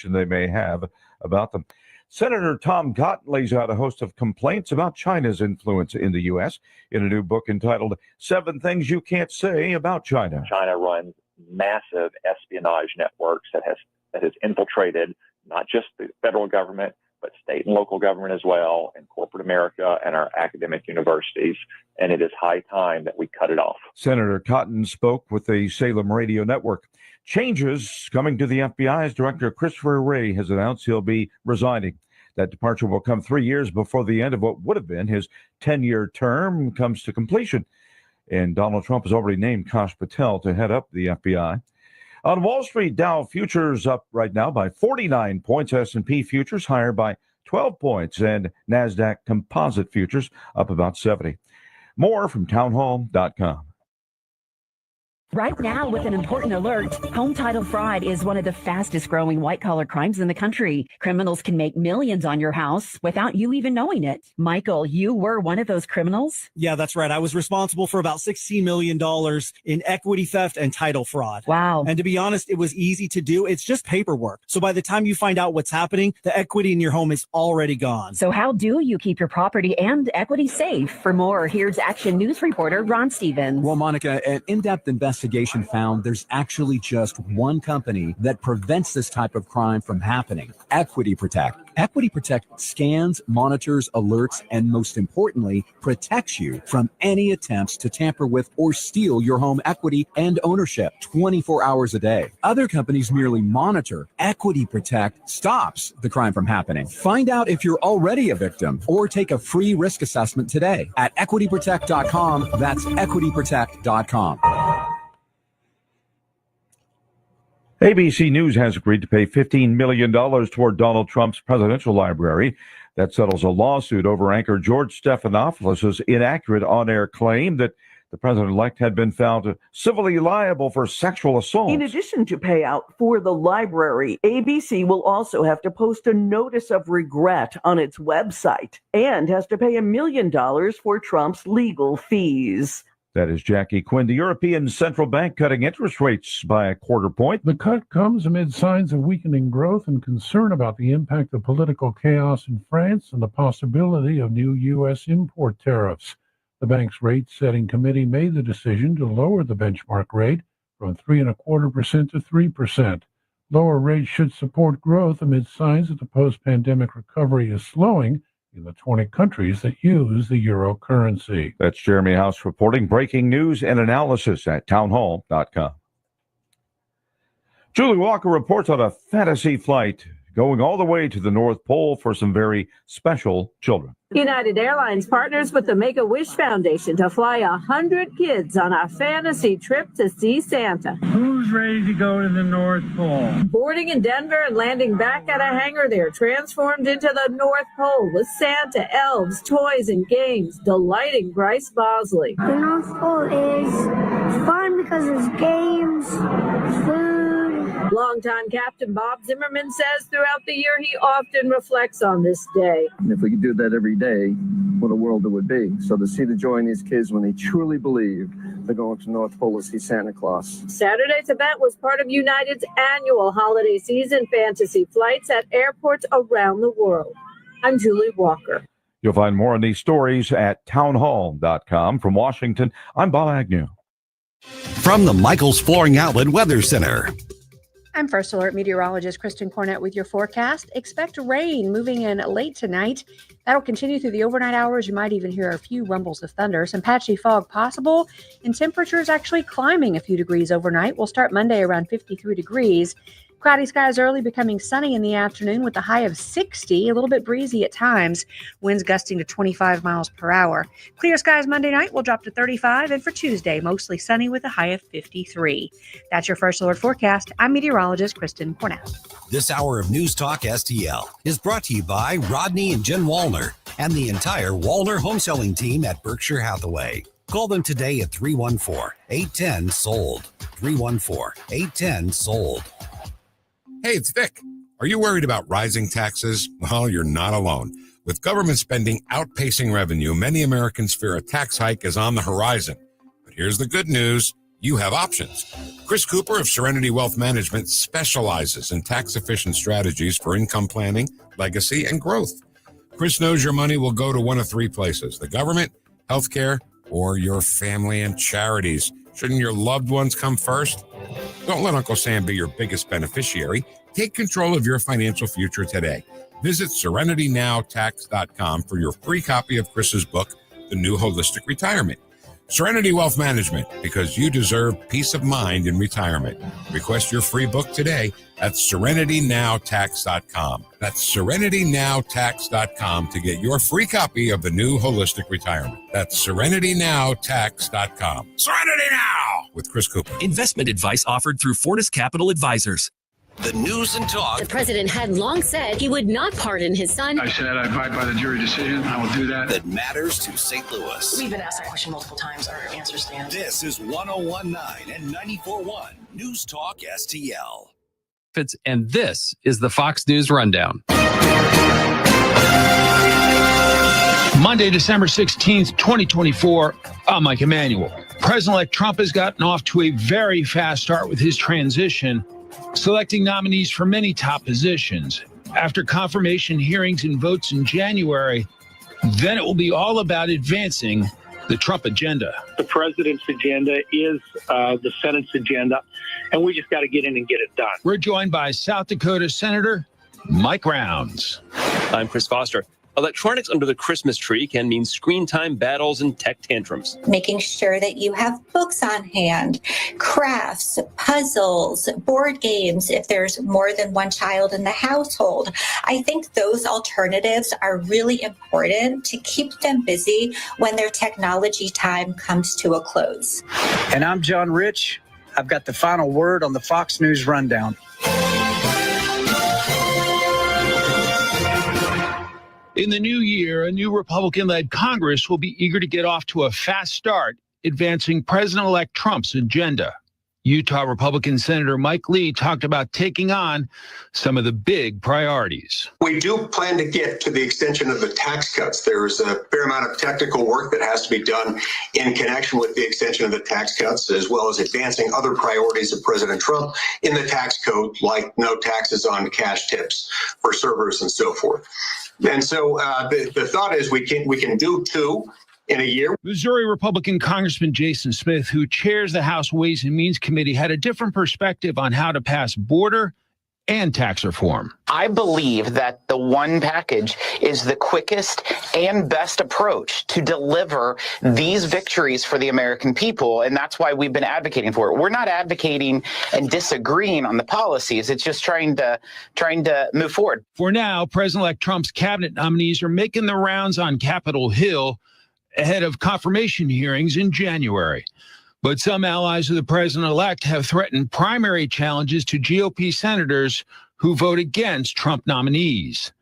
they may have about them. Senator Tom Cotton lays out a host of complaints about China's influence in the U.S. in a new book entitled 7 Things You Can't Say About China. China runs massive espionage networks that has infiltrated not just the federal government, but state and local government as well, and corporate America and our academic universities. And it is high time that we cut it off. Senator Cotton spoke with the Salem Radio Network. Changes coming to the FBI's director, Christopher Wray, has announced he'll be resigning. That departure will come 3 years before the end of what would have been his 10-year term comes to completion. And Donald Trump has already named Kash Patel to head up the FBI. On Wall Street, Dow futures up right now by 49 points. S&P futures higher by 12 points. And NASDAQ composite futures up about 70. More from townhall.com. Right now, with an important alert, home title fraud is one of the fastest growing white-collar crimes in the country. Criminals can make millions on your house without you even knowing it. Michael, you were one of those criminals? Yeah, that's right. I was responsible for about $16 million in equity theft and title fraud. Wow. And to be honest, it was easy to do. It's just paperwork. So by the time you find out what's happening, the equity in your home is already gone. So how do you keep your property and equity safe? For more, here's Action News reporter Ron Stevens. Well, Monica, an in-depth investigation found there's actually just one company that prevents this type of crime from happening: Equity Protect. Equity Protect scans, monitors, alerts, and most importantly, protects you from any attempts to tamper with or steal your home equity and ownership 24 hours a day. Other companies merely monitor. Equity Protect stops the crime from happening. Find out if you're already a victim or take a free risk assessment today at equityprotect.com. That's equityprotect.com. ABC News has agreed to pay $15 million toward Donald Trump's presidential library. That settles a lawsuit over anchor George Stephanopoulos' inaccurate on-air claim that the president-elect had been found civilly liable for sexual assault. In addition to payout for the library, ABC will also have to post a notice of regret on its website and has to pay $1 million for Trump's legal fees. That is Jackie Quinn. The European Central Bank cutting interest rates by 1/4 point. The cut comes amid signs of weakening growth and concern about the impact of political chaos in France and the possibility of new U.S. import tariffs. The bank's rate-setting committee made the decision to lower the benchmark rate from 3.25% to 3%. Lower rates should support growth amid signs that the post-pandemic recovery is slowing in the 20 countries that use the euro currency. That's Jeremy House reporting breaking news and analysis at townhall.com. Julie Walker reports on a fantasy flight going all the way to the North Pole for some very special children. United Airlines partners with the Make-A-Wish Foundation to fly 100 kids on a fantasy trip to see Santa. Who's ready to go to the North Pole? Boarding in Denver and landing back at a hangar, they're transformed into the North Pole with Santa, elves, toys, and games, delighting Bryce Bosley. The North Pole is fun because there's games, food. Longtime Captain Bob Zimmerman says throughout the year he often reflects on this day. If we could do that every day, what a world it would be. So to see the joy in these kids when they truly believe they're going to North Pole to see Santa Claus. Saturday's event was part of United's annual holiday season fantasy flights at airports around the world. I'm Julie Walker. You'll find more on these stories at townhall.com. From Washington, I'm Bob Agnew. From the Michaels Flooring Outlet Weather Center. I'm First Alert meteorologist Kristen Cornett with your forecast. Expect rain moving in late tonight. That'll continue through the overnight hours. You might even hear a few rumbles of thunder. Some patchy fog possible, and temperatures actually climbing a few degrees overnight. We'll start Monday around 53 degrees. Cloudy skies early, becoming sunny in the afternoon with a high of 60, a little bit breezy at times, winds gusting to 25 miles per hour. Clear skies Monday night will drop to 35, and for Tuesday, mostly sunny with a high of 53. That's your First Alert forecast. I'm meteorologist Kristen Cornell. This hour of News Talk STL is brought to you by Rodney and Jen Wallner and the entire Wallner home selling team at Berkshire Hathaway. Call them today at 314-810-SOLD. 314-810-SOLD. Hey, it's Vic. Are you worried about rising taxes? Well, you're not alone. With government spending outpacing revenue, many Americans fear a tax hike is on the horizon. But here's the good news. you have options. Chris Cooper of Serenity Wealth Management specializes in tax-efficient strategies for income planning, legacy, and growth. Chris knows your money will go to one of three places: the government, healthcare, or your family and charities. Shouldn't your loved ones come first? Don't let Uncle Sam be your biggest beneficiary. Take control of your financial future today. Visit SerenityNowTax.com for your free copy of Chris's book, The New Holistic Retirement. Serenity Wealth Management, because you deserve peace of mind in retirement. Request your free book today at SerenityNowTax.com. That's SerenityNowTax.com to get your free copy of The New Holistic Retirement. That's SerenityNowTax.com. Serenity Now with Chris Cooper. Investment advice offered through Fortis Capital Advisors. The news and talk. The president had long said he would not pardon his son. I said I abide by the jury decision. I will do that. That matters to St. Louis. We've been asked that question multiple times. Our answer stands. This is 101.9 and 94.1 News Talk STL. And this is the Fox News Rundown. Monday, December 16th, 2024. I'm Mike Emanuel. President-elect Trump has gotten off to a very fast start with his transition, selecting nominees for many top positions. After confirmation hearings and votes in January, then it will be all about advancing the Trump agenda. The president's agenda is the Senate's agenda, and we just got to get in and get it done. We're joined by South Dakota Senator Mike Rounds. I'm Chris Foster. Electronics under the Christmas tree can mean screen time battles and tech tantrums. Making sure that you have books on hand, crafts, puzzles, board games, if there's more than one child in the household. I think those alternatives are really important to keep them busy when their technology time comes to a close. And I'm John Rich. I've got the final word on the Fox News Rundown. In the new year, a new Republican-led Congress will be eager to get off to a fast start, advancing President-elect Trump's agenda. Utah Republican Senator Mike Lee talked about taking on some of the big priorities. We do plan to get to the extension of the tax cuts. There is a fair amount of technical work that has to be done in connection with the extension of the tax cuts, as well as advancing other priorities of President Trump in the tax code, like no taxes on cash tips for servers and so forth. And so the thought is we can do two in a year. Missouri Republican Congressman Jason Smith, who chairs the House Ways and Means Committee, had a different perspective on how to pass border and tax reform. I believe that the one package is the quickest and best approach to deliver these victories for the American people, and that's why we've been advocating for it. We're not advocating and disagreeing on the policies. It's just trying to move forward. For now, President-elect Trump's cabinet nominees are making the rounds on Capitol Hill ahead of confirmation hearings in January. But some allies of the president-elect have threatened primary challenges to GOP senators who vote against Trump nominees.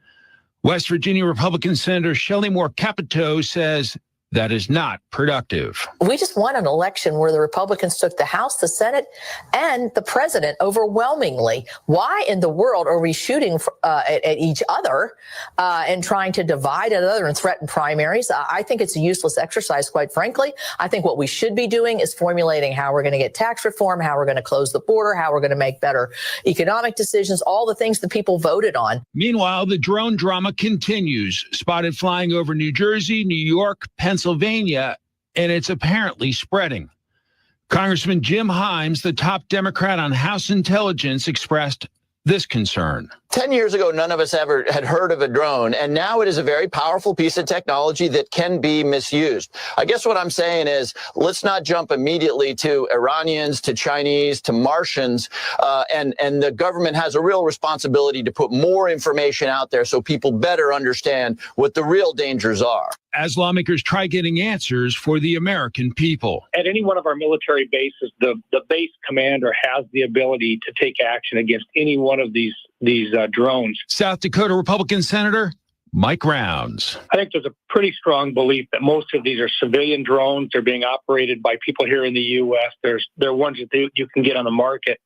West Virginia Republican Senator Shelley Moore Capito says that is not productive. We just won an election where the Republicans took the House, the Senate, and the president overwhelmingly. Why in the world are we shooting at each other and trying to divide another and threaten primaries? I think it's a useless exercise, quite frankly. I think what we should be doing is formulating how we're going to get tax reform, how we're going to close the border, how we're going to make better economic decisions, all the things that people voted on. Meanwhile, the drone drama continues. Spotted flying over New Jersey, New York, Pennsylvania, and it's apparently spreading. Congressman Jim Himes, the top Democrat on House Intelligence, expressed this concern. 10 years ago, none of us ever had heard of a drone, and now it is a very powerful piece of technology that can be misused. I guess what I'm saying is let's not jump immediately to Iranians, to Chinese, to Martians, and the government has a real responsibility to put more information out there so people better understand what the real dangers are. As lawmakers try getting answers for the American people. At any one of our military bases, the base commander has the ability to take action against any one of these drones. South Dakota Republican Senator Mike Rounds. I think there's a pretty strong belief that most of these are civilian drones. They're being operated by people here in the U.S. They're ones that you can get on the market.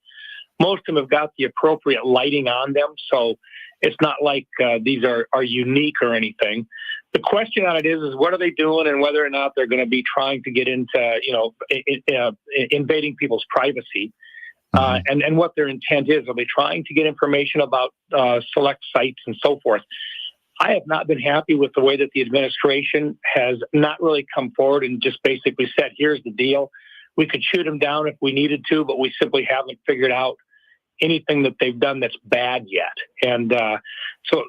Most of them have got the appropriate lighting on them, so it's not like these are unique or anything. The question on it is what are they doing, and whether or not they're going to be trying to get into, invading people's privacy, and what their intent is. Are they trying to get information about select sites and so forth? I have not been happy with the way that the administration has not really come forward and just basically said, here's the deal. We could shoot them down if we needed to, but we simply haven't figured out anything that they've done that's bad yet. And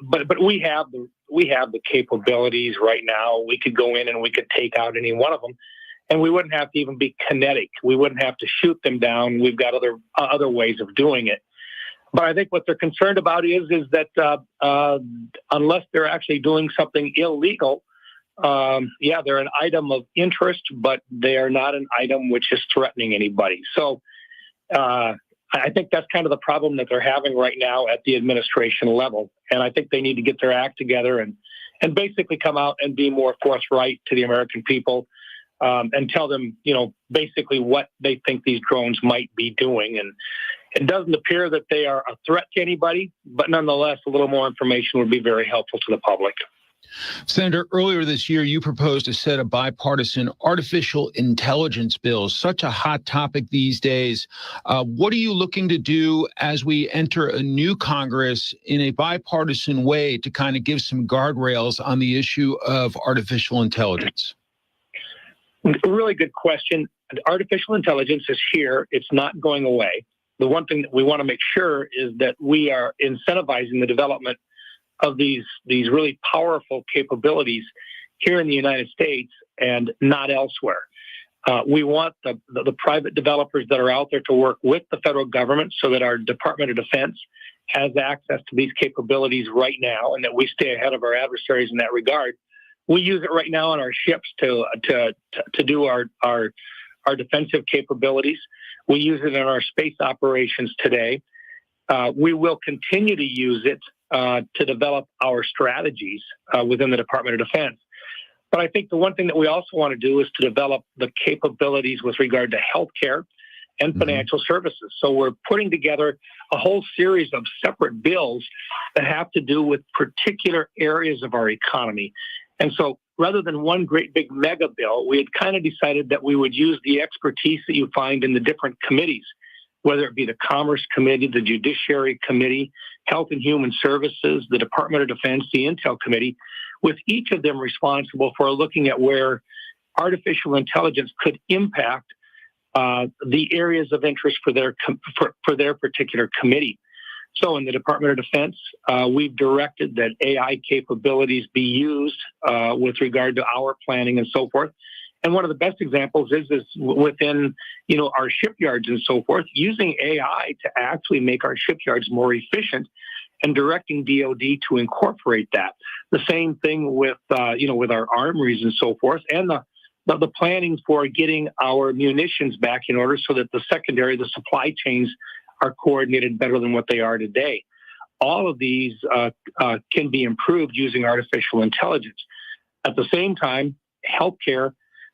but we have the capabilities right now. We could go in and we could take out any one of them, and we wouldn't have to even be kinetic. We wouldn't have to shoot them down. We've got other ways of doing it. But I think what they're concerned about is that unless they're actually doing something illegal, they're an item of interest, but they are not an item which is threatening anybody. So I think that's kind of the problem that they're having right now at the administration level. And I think they need to get their act together and basically come out and be more forthright to the American people and tell them, basically what they think these drones might be doing. And it doesn't appear that they are a threat to anybody, but nonetheless, a little more information would be very helpful to the public. Senator, earlier this year, you proposed a set of bipartisan artificial intelligence bills, such a hot topic these days. What are you looking to do as we enter a new Congress in a bipartisan way to kind of give some guardrails on the issue of artificial intelligence? Really good question. Artificial intelligence is here. It's not going away. The one thing that we want to make sure is that we are incentivizing the development of these really powerful capabilities here in the United States and not elsewhere. We want the private developers that are out there to work with the federal government so that our Department of Defense has access to these capabilities right now, and that we stay ahead of our adversaries in that regard. We use it right now on our ships to do our defensive capabilities. We use it in our space operations today. We will continue to use it to develop our strategies within the Department of Defense. But I think the one thing that we also want to do is to develop the capabilities with regard to healthcare and financial services. So we're putting together a whole series of separate bills that have to do with particular areas of our economy. And so rather than one great big mega bill, we had kind of decided that we would use the expertise that you find in the different committees, whether it be the Commerce Committee, the Judiciary Committee, Health and Human Services, the Department of Defense, the Intel Committee, with each of them responsible for looking at where artificial intelligence could impact the areas of interest for their particular committee. So in the Department of Defense, we've directed that AI capabilities be used with regard to our planning and so forth. And one of the best examples is within, our shipyards and so forth, using AI to actually make our shipyards more efficient and directing DOD to incorporate that. The same thing with our armories and so forth, and the planning for getting our munitions back in order so that the supply chains are coordinated better than what they are today. All of these can be improved using artificial intelligence. At the same time, healthcare,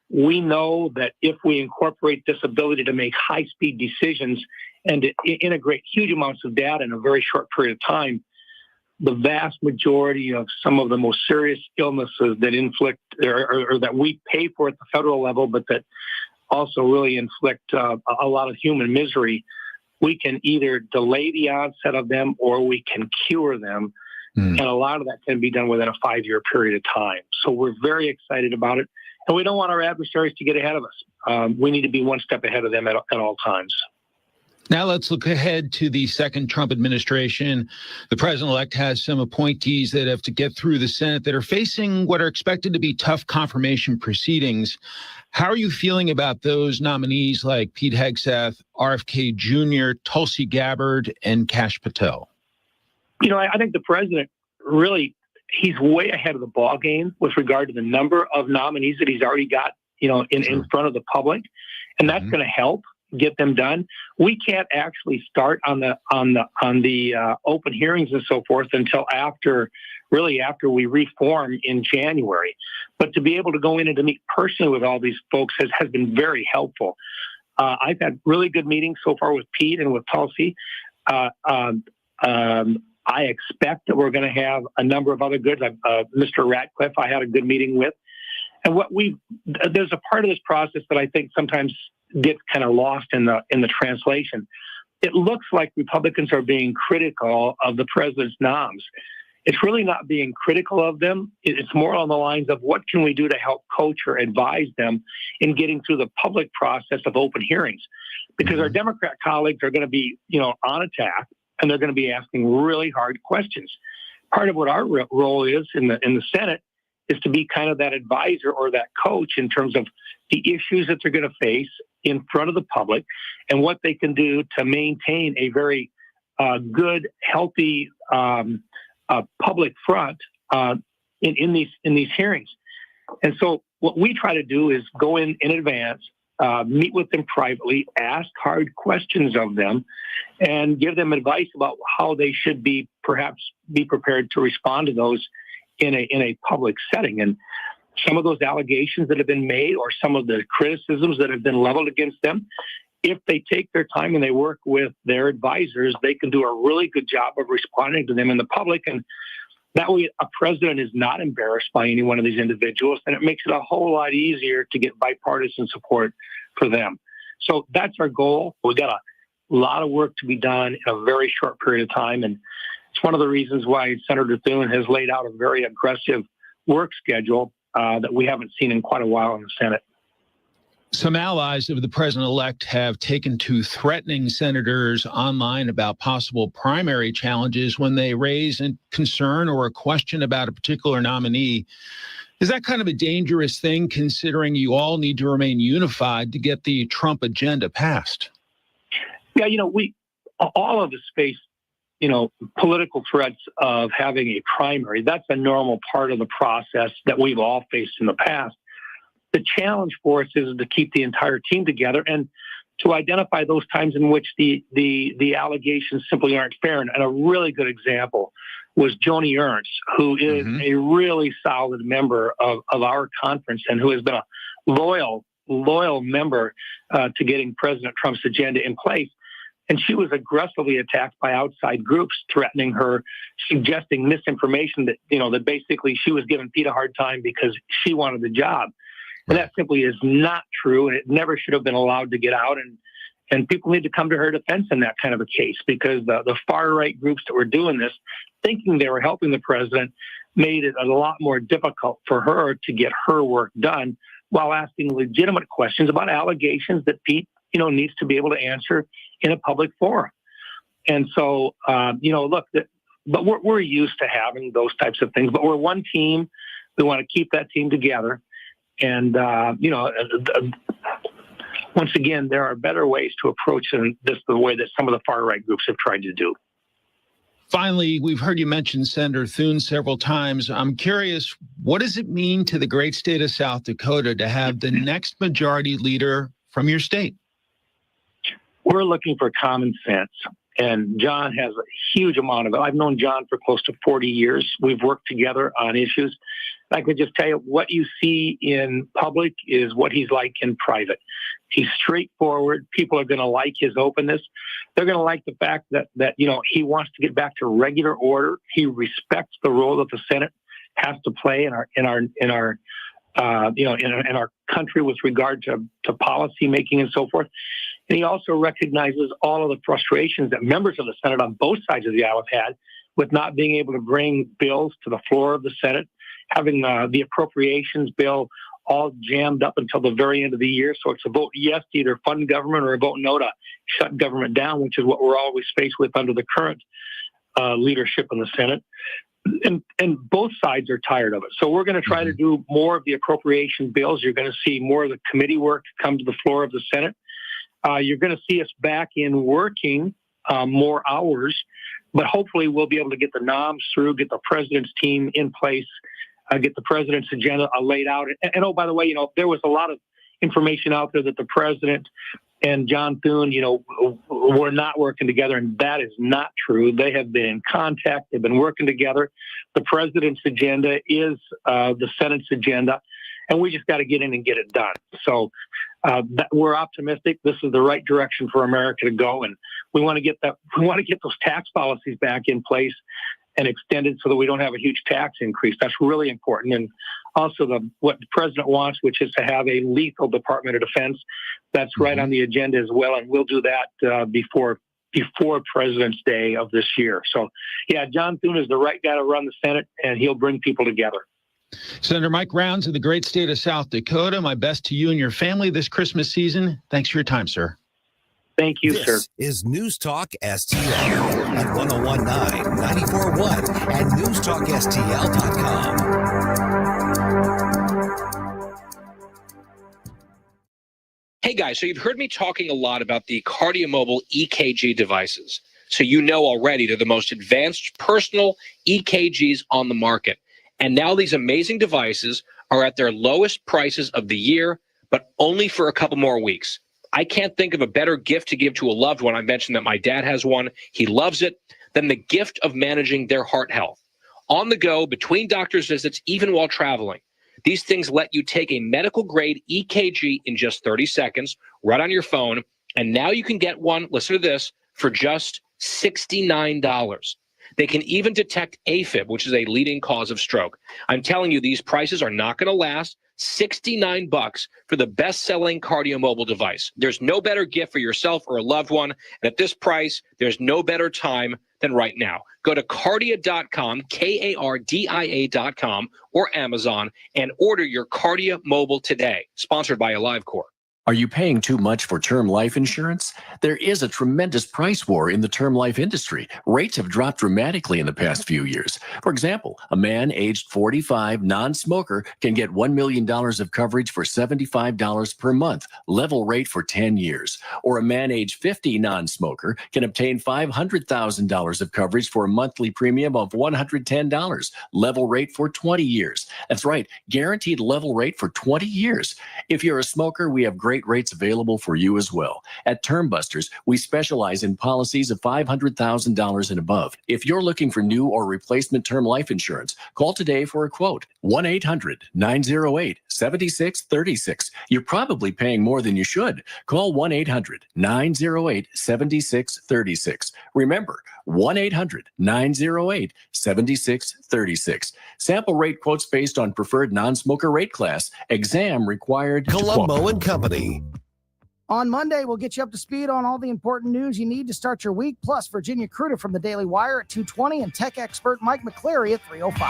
we know that if we incorporate this ability to make high-speed decisions and to integrate huge amounts of data in a very short period of time, the vast majority of some of the most serious illnesses that inflict or that we pay for at the federal level, but that also really inflict a lot of human misery, we can either delay the onset of them or we can cure them. And a lot of that can be done within a 5-year period of time. So we're very excited about it. And we don't want our adversaries to get ahead of us. We need to be one step ahead of them at all times. Now let's look ahead to the second Trump administration. The president-elect has some appointees that have to get through the Senate that are facing what are expected to be tough confirmation proceedings. How are you feeling about those nominees like Pete Hegseth, RFK Jr., Tulsi Gabbard, and Kash Patel? I think the president really, he's way ahead of the ball game with regard to the number of nominees that he's already got, in front of the public, and that's going to help get them done. We can't actually start on the open hearings and so forth until after we reform in January. But to be able to go in and to meet personally with all these folks has been very helpful. I've had really good meetings so far with Pete and with Tulsi. I expect that we're going to have a number of other goods. Mr. Ratcliffe, I had a good meeting with. And there's a part of this process that I think sometimes gets kind of lost in the translation. It looks like Republicans are being critical of the president's noms. It's really not being critical of them. It's more on the lines of what can we do to help coach or advise them in getting through the public process of open hearings. Because our Democrat colleagues are going to be, on attack, and they're going to be asking really hard questions. Part of what our role is in the Senate is to be kind of that advisor or that coach in terms of the issues that they're going to face in front of the public and what they can do to maintain a very good, healthy public front in these hearings. And so what we try to do is go in advance, meet with them privately, ask hard questions of them, and give them advice about how they should perhaps be prepared to respond to those in a public setting. And some of those allegations that have been made or some of the criticisms that have been leveled against them, if they take their time and they work with their advisors, they can do a really good job of responding to them in the public. And that way a president is not embarrassed by any one of these individuals, and it makes it a whole lot easier to get bipartisan support for them. So that's our goal. We've got a lot of work to be done in a very short period of time. And it's one of the reasons why Senator Thune has laid out a very aggressive work schedule that we haven't seen in quite a while in the Senate. Some allies of the president-elect have taken to threatening senators online about possible primary challenges when they raise a concern or a question about a particular nominee. Is that kind of a dangerous thing, considering you all need to remain unified to get the Trump agenda passed? Yeah, we all of us face, political threats of having a primary. That's a normal part of the process that we've all faced in the past. The challenge for us is to keep the entire team together and to identify those times in which the allegations simply aren't fair. And a really good example was Joni Ernst, who is a really solid member of our conference and who has been a loyal member to getting President Trump's agenda in place. And she was aggressively attacked by outside groups threatening her, suggesting misinformation that, that basically she was giving Pete a hard time because she wanted the job. And that simply is not true, and it never should have been allowed to get out. And people need to come to her defense in that kind of a case, because the far-right groups that were doing this, thinking they were helping the president, made it a lot more difficult for her to get her work done while asking legitimate questions about allegations that Pete, needs to be able to answer in a public forum. And so, but we're used to having those types of things, but we're one team. We want to keep that team together. And, once again, there are better ways to approach this the way that some of the far-right groups have tried to do. Finally, we've heard you mention Senator Thune several times. I'm curious, what does it mean to the great state of South Dakota to have the next majority leader from your state? We're looking for common sense. And John has a huge amount of it. I've known John for close to 40 years. We've worked together on issues. I could just tell you, what you see in public is what he's like in private. He's straightforward. People are going to like his openness. They're going to like the fact that he wants to get back to regular order. He respects the role that the Senate has to play in our country with regard to policy making and so forth. And he also recognizes all of the frustrations that members of the Senate on both sides of the aisle have had with not being able to bring bills to the floor of the Senate, having the appropriations bill all jammed up until the very end of the year. So it's a vote yes to either fund government or a vote no to shut government down, which is what we're always faced with under the current leadership in the Senate. And both sides are tired of it. So we're going to try to do more of the appropriation bills. You're going to see more of the committee work come to the floor of the Senate. You're going to see us back in working more hours, but hopefully we'll be able to get the noms through, get the president's team in place, get the president's agenda laid out. And oh, by the way, there was a lot of information out there that the president and John Thune, were not working together, and that is not true. They have been in contact. They've been working together. The president's agenda is the Senate's agenda, and we just got to get in and get it done. So we're optimistic. This is the right direction for America to go, and we want to get those tax policies back in place and extended so that we don't have a huge tax increase. That's really important. And also what the president wants, which is to have a lethal Department of Defense. That's right on the agenda as well. And we'll do that before President's Day of this year. So, yeah, John Thune is the right guy to run the Senate, and he'll bring people together. Senator Mike Rounds of the great state of South Dakota, my best to you and your family this Christmas season. Thanks for your time, sir. Thank you, sir. This is News Talk STL at 1019, 94.1 and newstalkstl.com. Hey guys, so you've heard me talking a lot about the KardioMobile EKG devices. So you know already they're the most advanced personal EKGs on the market. And now these amazing devices are at their lowest prices of the year, but only for a couple more weeks. I can't think of a better gift to give to a loved one. I mentioned that my dad has one. He loves it. Than the gift of managing their heart health. On the go, between doctor's visits, even while traveling. These things let you take a medical-grade EKG in just 30 seconds, right on your phone, and now you can get one, listen to this, for just $69. They can even detect AFib, which is a leading cause of stroke. I'm telling you, these prices are not going to last. $69 for the best-selling KardioMobile device. There's no better gift for yourself or a loved one, and at this price, there's no better time than right now. Go to Kardia.com, KARDIA.com, or Amazon, and order your KardioMobile today. Sponsored by AliveCor. Are you paying too much for term life insurance? There is a tremendous price war in the term life industry. Rates have dropped dramatically in the past few years. For example, a man aged 45, non-smoker, can get $1 million of coverage for $75 per month, level rate for 10 years. Or a man aged 50, non-smoker, can obtain $500,000 of coverage for a monthly premium of $110, level rate for 20 years. That's right, guaranteed level rate for 20 years. If you're a smoker, we have great rates available for you as well. At Term Busters, we specialize in policies of $500,000 and above. If you're looking for new or replacement term life insurance, call today for a quote. 1-800-908-7636. You're probably paying more than you should. Call 1-800-908-7636. Remember, 1-800-908-7636. Sample rate quotes based on preferred non-smoker rate class. Exam required. Colombo and Company. On Monday, we'll get you up to speed on all the important news you need to start your week, plus Virginia Cruder from the Daily Wire at 2:20 and tech expert Mike McCleary at 3:05.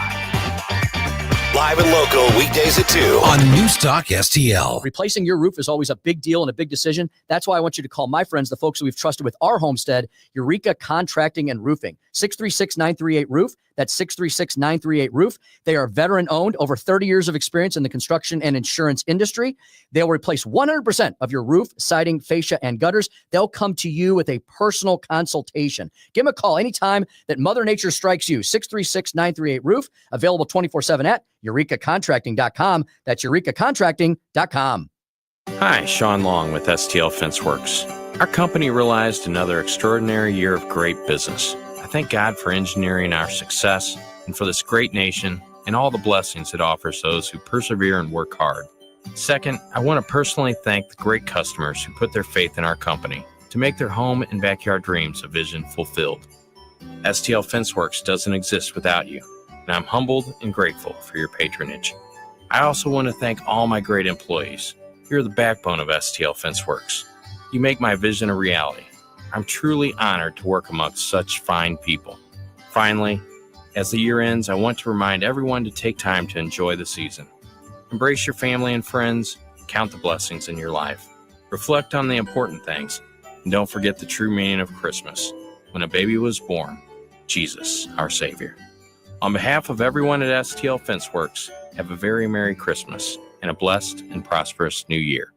Live and local, weekdays at 2 on News Talk STL. Replacing your roof is always a big deal and a big decision. That's why I want you to call my friends, the folks that we've trusted with our homestead, Eureka Contracting and Roofing. 636-938-ROOF. That's 636-938-ROOF. They are veteran-owned, over 30 years of experience in the construction and insurance industry. They'll replace 100% of your roof, siding, fascia, and gutters. They'll come to you with a personal consultation. Give them a call anytime that Mother Nature strikes you. 636-938-ROOF. Available 24/7 at eurekacontracting.com. That's eurekacontracting.com. Hi, Sean Long with STL Fenceworks. Our company realized another extraordinary year of great business. I thank God for engineering our success and for this great nation and all the blessings it offers those who persevere and work hard. Second, I want to personally thank the great customers who put their faith in our company to make their home and backyard dreams a vision fulfilled. STL Fenceworks doesn't exist without you, and I'm humbled and grateful for your patronage. I also want to thank all my great employees. You're the backbone of STL Fenceworks. You make my vision a reality. I'm truly honored to work amongst such fine people. Finally, as the year ends, I want to remind everyone to take time to enjoy the season. Embrace your family and friends, count the blessings in your life. Reflect on the important things, and don't forget the true meaning of Christmas. When a baby was born, Jesus, our Savior. On behalf of everyone at STL Fenceworks, have a very Merry Christmas and a blessed and prosperous New Year.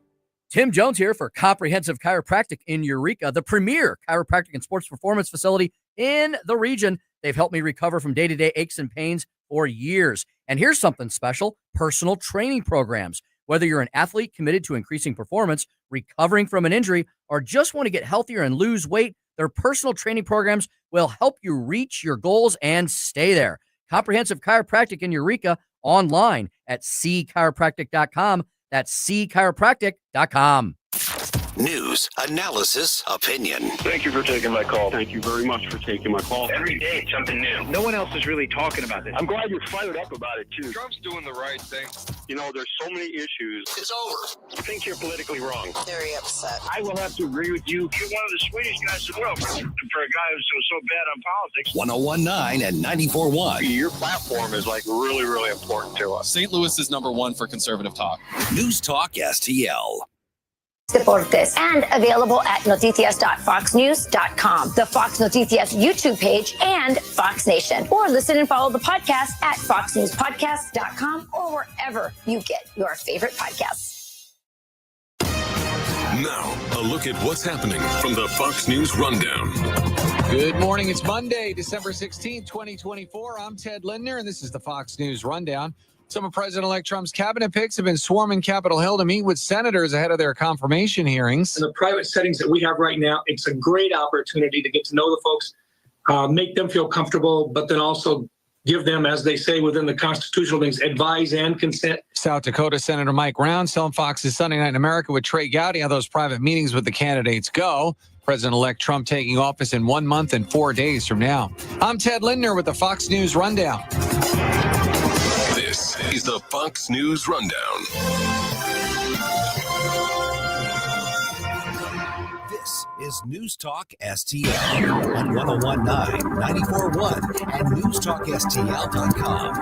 Tim Jones here for Comprehensive Chiropractic in Eureka, the premier chiropractic and sports performance facility in the region. They've helped me recover from day-to-day aches and pains for years. And here's something special, personal training programs. Whether you're an athlete committed to increasing performance, recovering from an injury, or just want to get healthier and lose weight, their personal training programs will help you reach your goals and stay there. Comprehensive Chiropractic in Eureka, online at cchiropractic.com. That's cchiropractic.com. News, analysis, opinion. Thank you for taking my call. Thank you very much for taking my call. Every day, something new. No one else is really talking about this. I'm glad you're fired up about it, too. Trump's doing the right thing. You know, there's so many issues. It's over. I think you're politically wrong. Very upset. I will have to agree with you. You're one of the sweetest guys in the world. For a guy who's so bad on politics. 101.9 and 94.1. Your platform is like really, really important to us. St. Louis is #1 for conservative talk. News Talk STL. Deportes, and available at noticias.foxnews.com, the Fox Noticias YouTube page, and Fox Nation. Or listen and follow the podcast at foxnewspodcast.com or wherever you get your favorite podcasts. Now, a look at what's happening from the Fox News Rundown. Good morning. It's Monday, December 16, 2024. I'm Ted Lindner, and this is the Fox News Rundown. Some of President-elect Trump's cabinet picks have been swarming Capitol Hill to meet with senators ahead of their confirmation hearings. In the private settings that we have right now, it's a great opportunity to get to know the folks, make them feel comfortable, but then also give them, as they say within the constitutional things, advise and consent. South Dakota Senator Mike Rounds telling Fox's Sunday Night in America with Trey Gowdy how those private meetings with the candidates go. President-elect Trump taking office in 1 month and 4 days from now. I'm Ted Lindner with the Fox News Rundown. This is the Fox News Rundown. This is News Talk STL on 101.9, 94.1, and newstalkstl.com.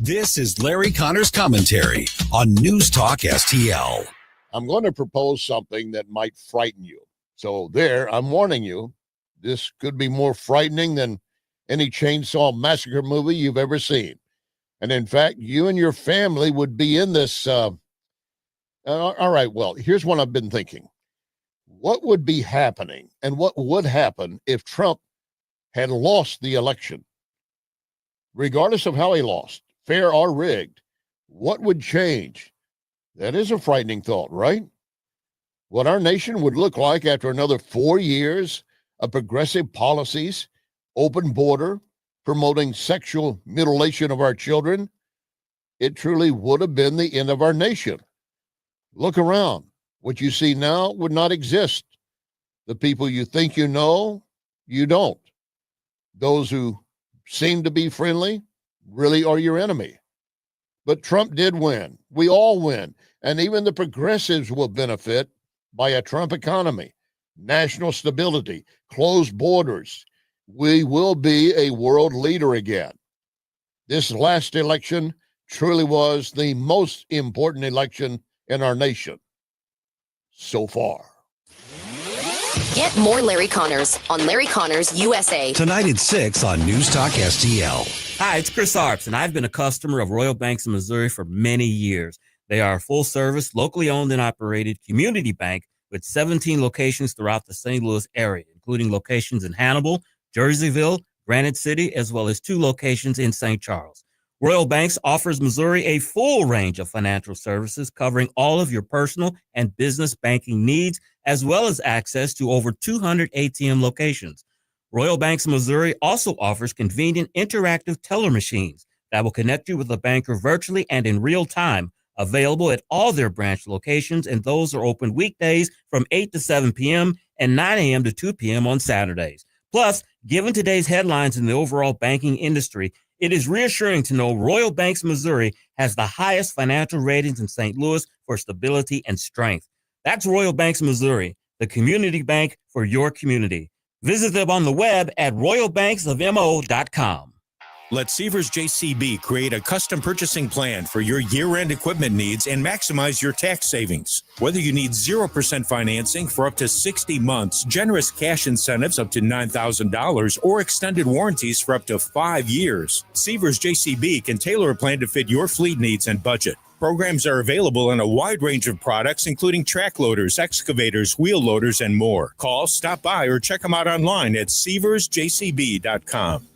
This is Larry Connor's commentary on News Talk STL. I'm going to propose something that might frighten you. So there, I'm warning you. This could be more frightening than any chainsaw massacre movie you've ever seen. And in fact, you and your family would be in this. All right, well, here's what I've been thinking. What would be happening and what would happen if Trump had lost the election? Regardless of how he lost, fair or rigged, what would change? That is a frightening thought, right? What our nation would look like after another 4 years of progressive policies, open border, promoting sexual mutilation of our children, it truly would have been the end of our nation. Look around. What you see now would not exist. The people you think you know, you don't. Those who seem to be friendly really are your enemy. But Trump did win. We all win. And even the progressives will benefit by a Trump economy, national stability, closed borders. We will be a world leader again. This last election truly was the most important election in our nation so far. Get more Larry Connors on Larry Connors USA. Tonight at 6 on News Talk STL. Hi, it's Chris Arps, and I've been a customer of Royal Banks of Missouri for many years. They are a full-service, locally owned and operated community bank with 17 locations throughout the St. Louis area, including locations in Hannibal, Jerseyville, Granite City, as well as 2 locations in St. Charles. Royal Banks offers Missouri a full range of financial services covering all of your personal and business banking needs, as well as access to over 200 ATM locations. Royal Banks of Missouri also offers convenient interactive teller machines that will connect you with a banker virtually and in real time, available at all their branch locations, and those are open weekdays from 8 to 7 p.m. and 9 a.m. to 2 p.m. on Saturdays. Plus, given today's headlines in the overall banking industry, it is reassuring to know Royal Banks Missouri has the highest financial ratings in St. Louis for stability and strength. That's Royal Banks Missouri, the community bank for your community. Visit them on the web at royalbanksofmo.com. Let Sievers JCB create a custom purchasing plan for your year-end equipment needs and maximize your tax savings. Whether you need 0% financing for up to 60 months, generous cash incentives up to $9,000, or extended warranties for up to 5 years, Sievers JCB can tailor a plan to fit your fleet needs and budget. Programs are available in a wide range of products, including track loaders, excavators, wheel loaders, and more. Call, stop by, or check them out online at sieversjcb.com.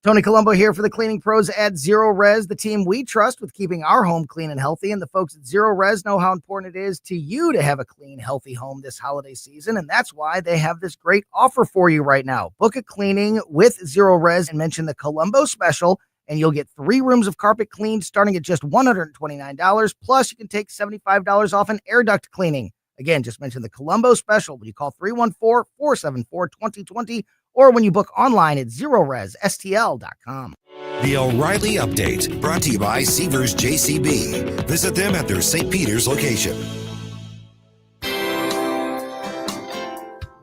Tony Colombo here for the cleaning pros at Zero Res, the team we trust with keeping our home clean and healthy. And the folks at Zero Res know how important it is to you to have a clean, healthy home this holiday season. And that's why they have this great offer for you right now. Book a cleaning with Zero Res and mention the Colombo special, and you'll get 3 rooms of carpet cleaned starting at just $129. Plus, you can take $75 off an air duct cleaning. Again, just mention the Colombo special when you call 314-474-2020 or when you book online at ZeroResSTL.com. The O'Reilly Update, brought to you by Seavers JCB. Visit them at their St. Peter's location.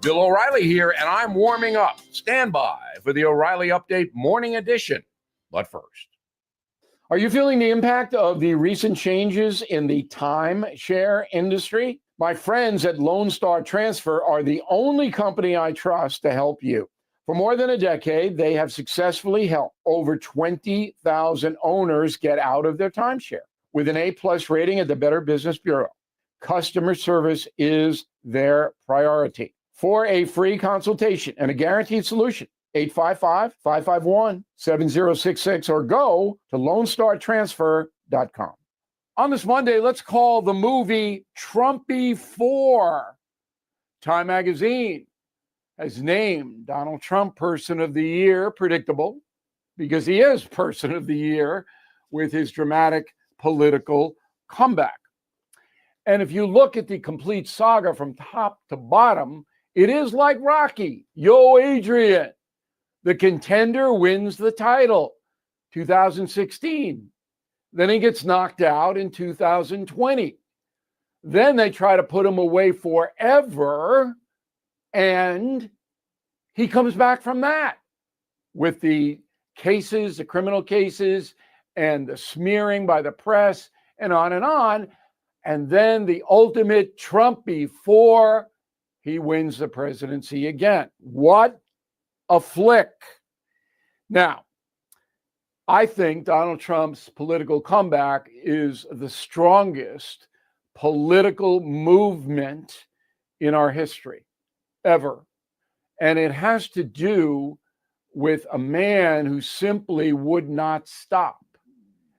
Bill O'Reilly here, and I'm warming up. Stand by for the O'Reilly Update Morning Edition. But first, are you feeling the impact of the recent changes in the timeshare industry? My friends at Lone Star Transfer are the only company I trust to help you. For more than a decade, they have successfully helped over 20,000 owners get out of their timeshare with an A+ rating at the Better Business Bureau. Customer service is their priority. For a free consultation and a guaranteed solution, 855-551-7066 or go to LoneStarTransfer.com. On this Monday, let's call the movie Trumpy 4. Time Magazine has named Donald Trump Person of the Year. Predictable, because he is Person of the Year with his dramatic political comeback. And if you look at the complete saga from top to bottom, it is like Rocky. Yo, Adrian. The contender wins the title, 2016. Then he gets knocked out in 2020. Then they try to put him away forever, and he comes back from that with the cases, the criminal cases, and the smearing by the press, and on and on. And then the ultimate Trump before he wins the presidency again. What a flick. Now, I think Donald Trump's political comeback is the strongest political movement in our history ever. And it has to do with a man who simply would not stop.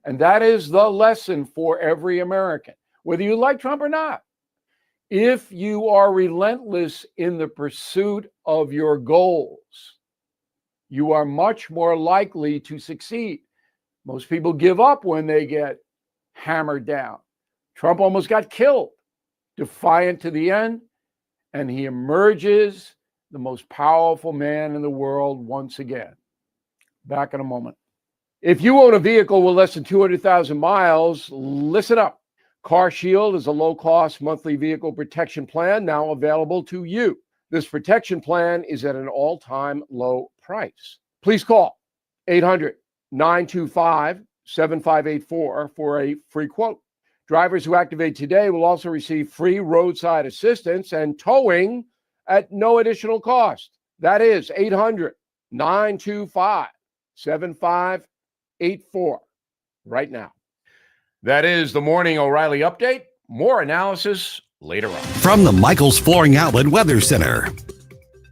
And that is the lesson for every American, whether you like Trump or not. If you are relentless in the pursuit of your goals, you are much more likely to succeed. Most people give up when they get hammered down. Trump almost got killed, defiant to the end, and he emerges the most powerful man in the world once again. Back in a moment. If you own a vehicle with less than 200,000 miles, listen up. Car Shield is a low-cost monthly vehicle protection plan now available to you. This protection plan is at an all-time low price. Please call 800-925-7584 for a free quote. Drivers who activate today will also receive free roadside assistance and towing at no additional cost. That is 800-925-7584 right now. That is the Morning O'Reilly Update. More analysis later on. From the Michaels Flooring Outlet Weather Center.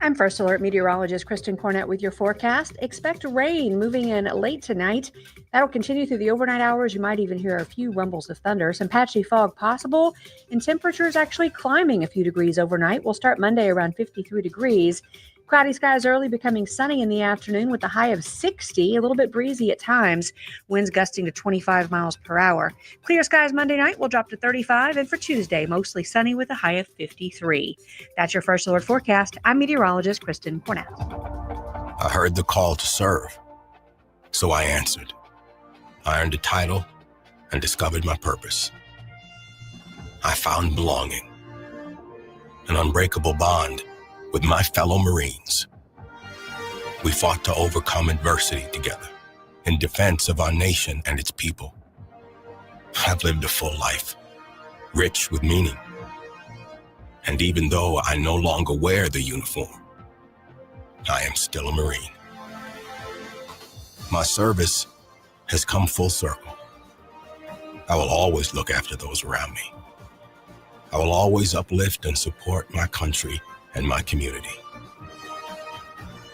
I'm First Alert meteorologist Kristen Cornett with your forecast. Expect rain moving in late tonight. That'll continue through the overnight hours. You might even hear a few rumbles of thunder. Some patchy fog possible, and temperatures actually climbing a few degrees overnight. We'll start Monday around 53 degrees. Cloudy skies early, becoming sunny in the afternoon with a high of 60, a little bit breezy at times, winds gusting to 25 miles per hour. Clear skies Monday night will drop to 35, and for Tuesday, mostly sunny with a high of 53. That's your First Alert forecast. I'm meteorologist Kristen Cornett. I heard the call to serve, so I answered. I earned a title and discovered my purpose. I found belonging, an unbreakable bond with my fellow Marines. We fought to overcome adversity together in defense of our nation and its people. I've lived a full life, rich with meaning. And even though I no longer wear the uniform, I am still a Marine. My service has come full circle. I will always look after those around me. I will always uplift and support my country and my community,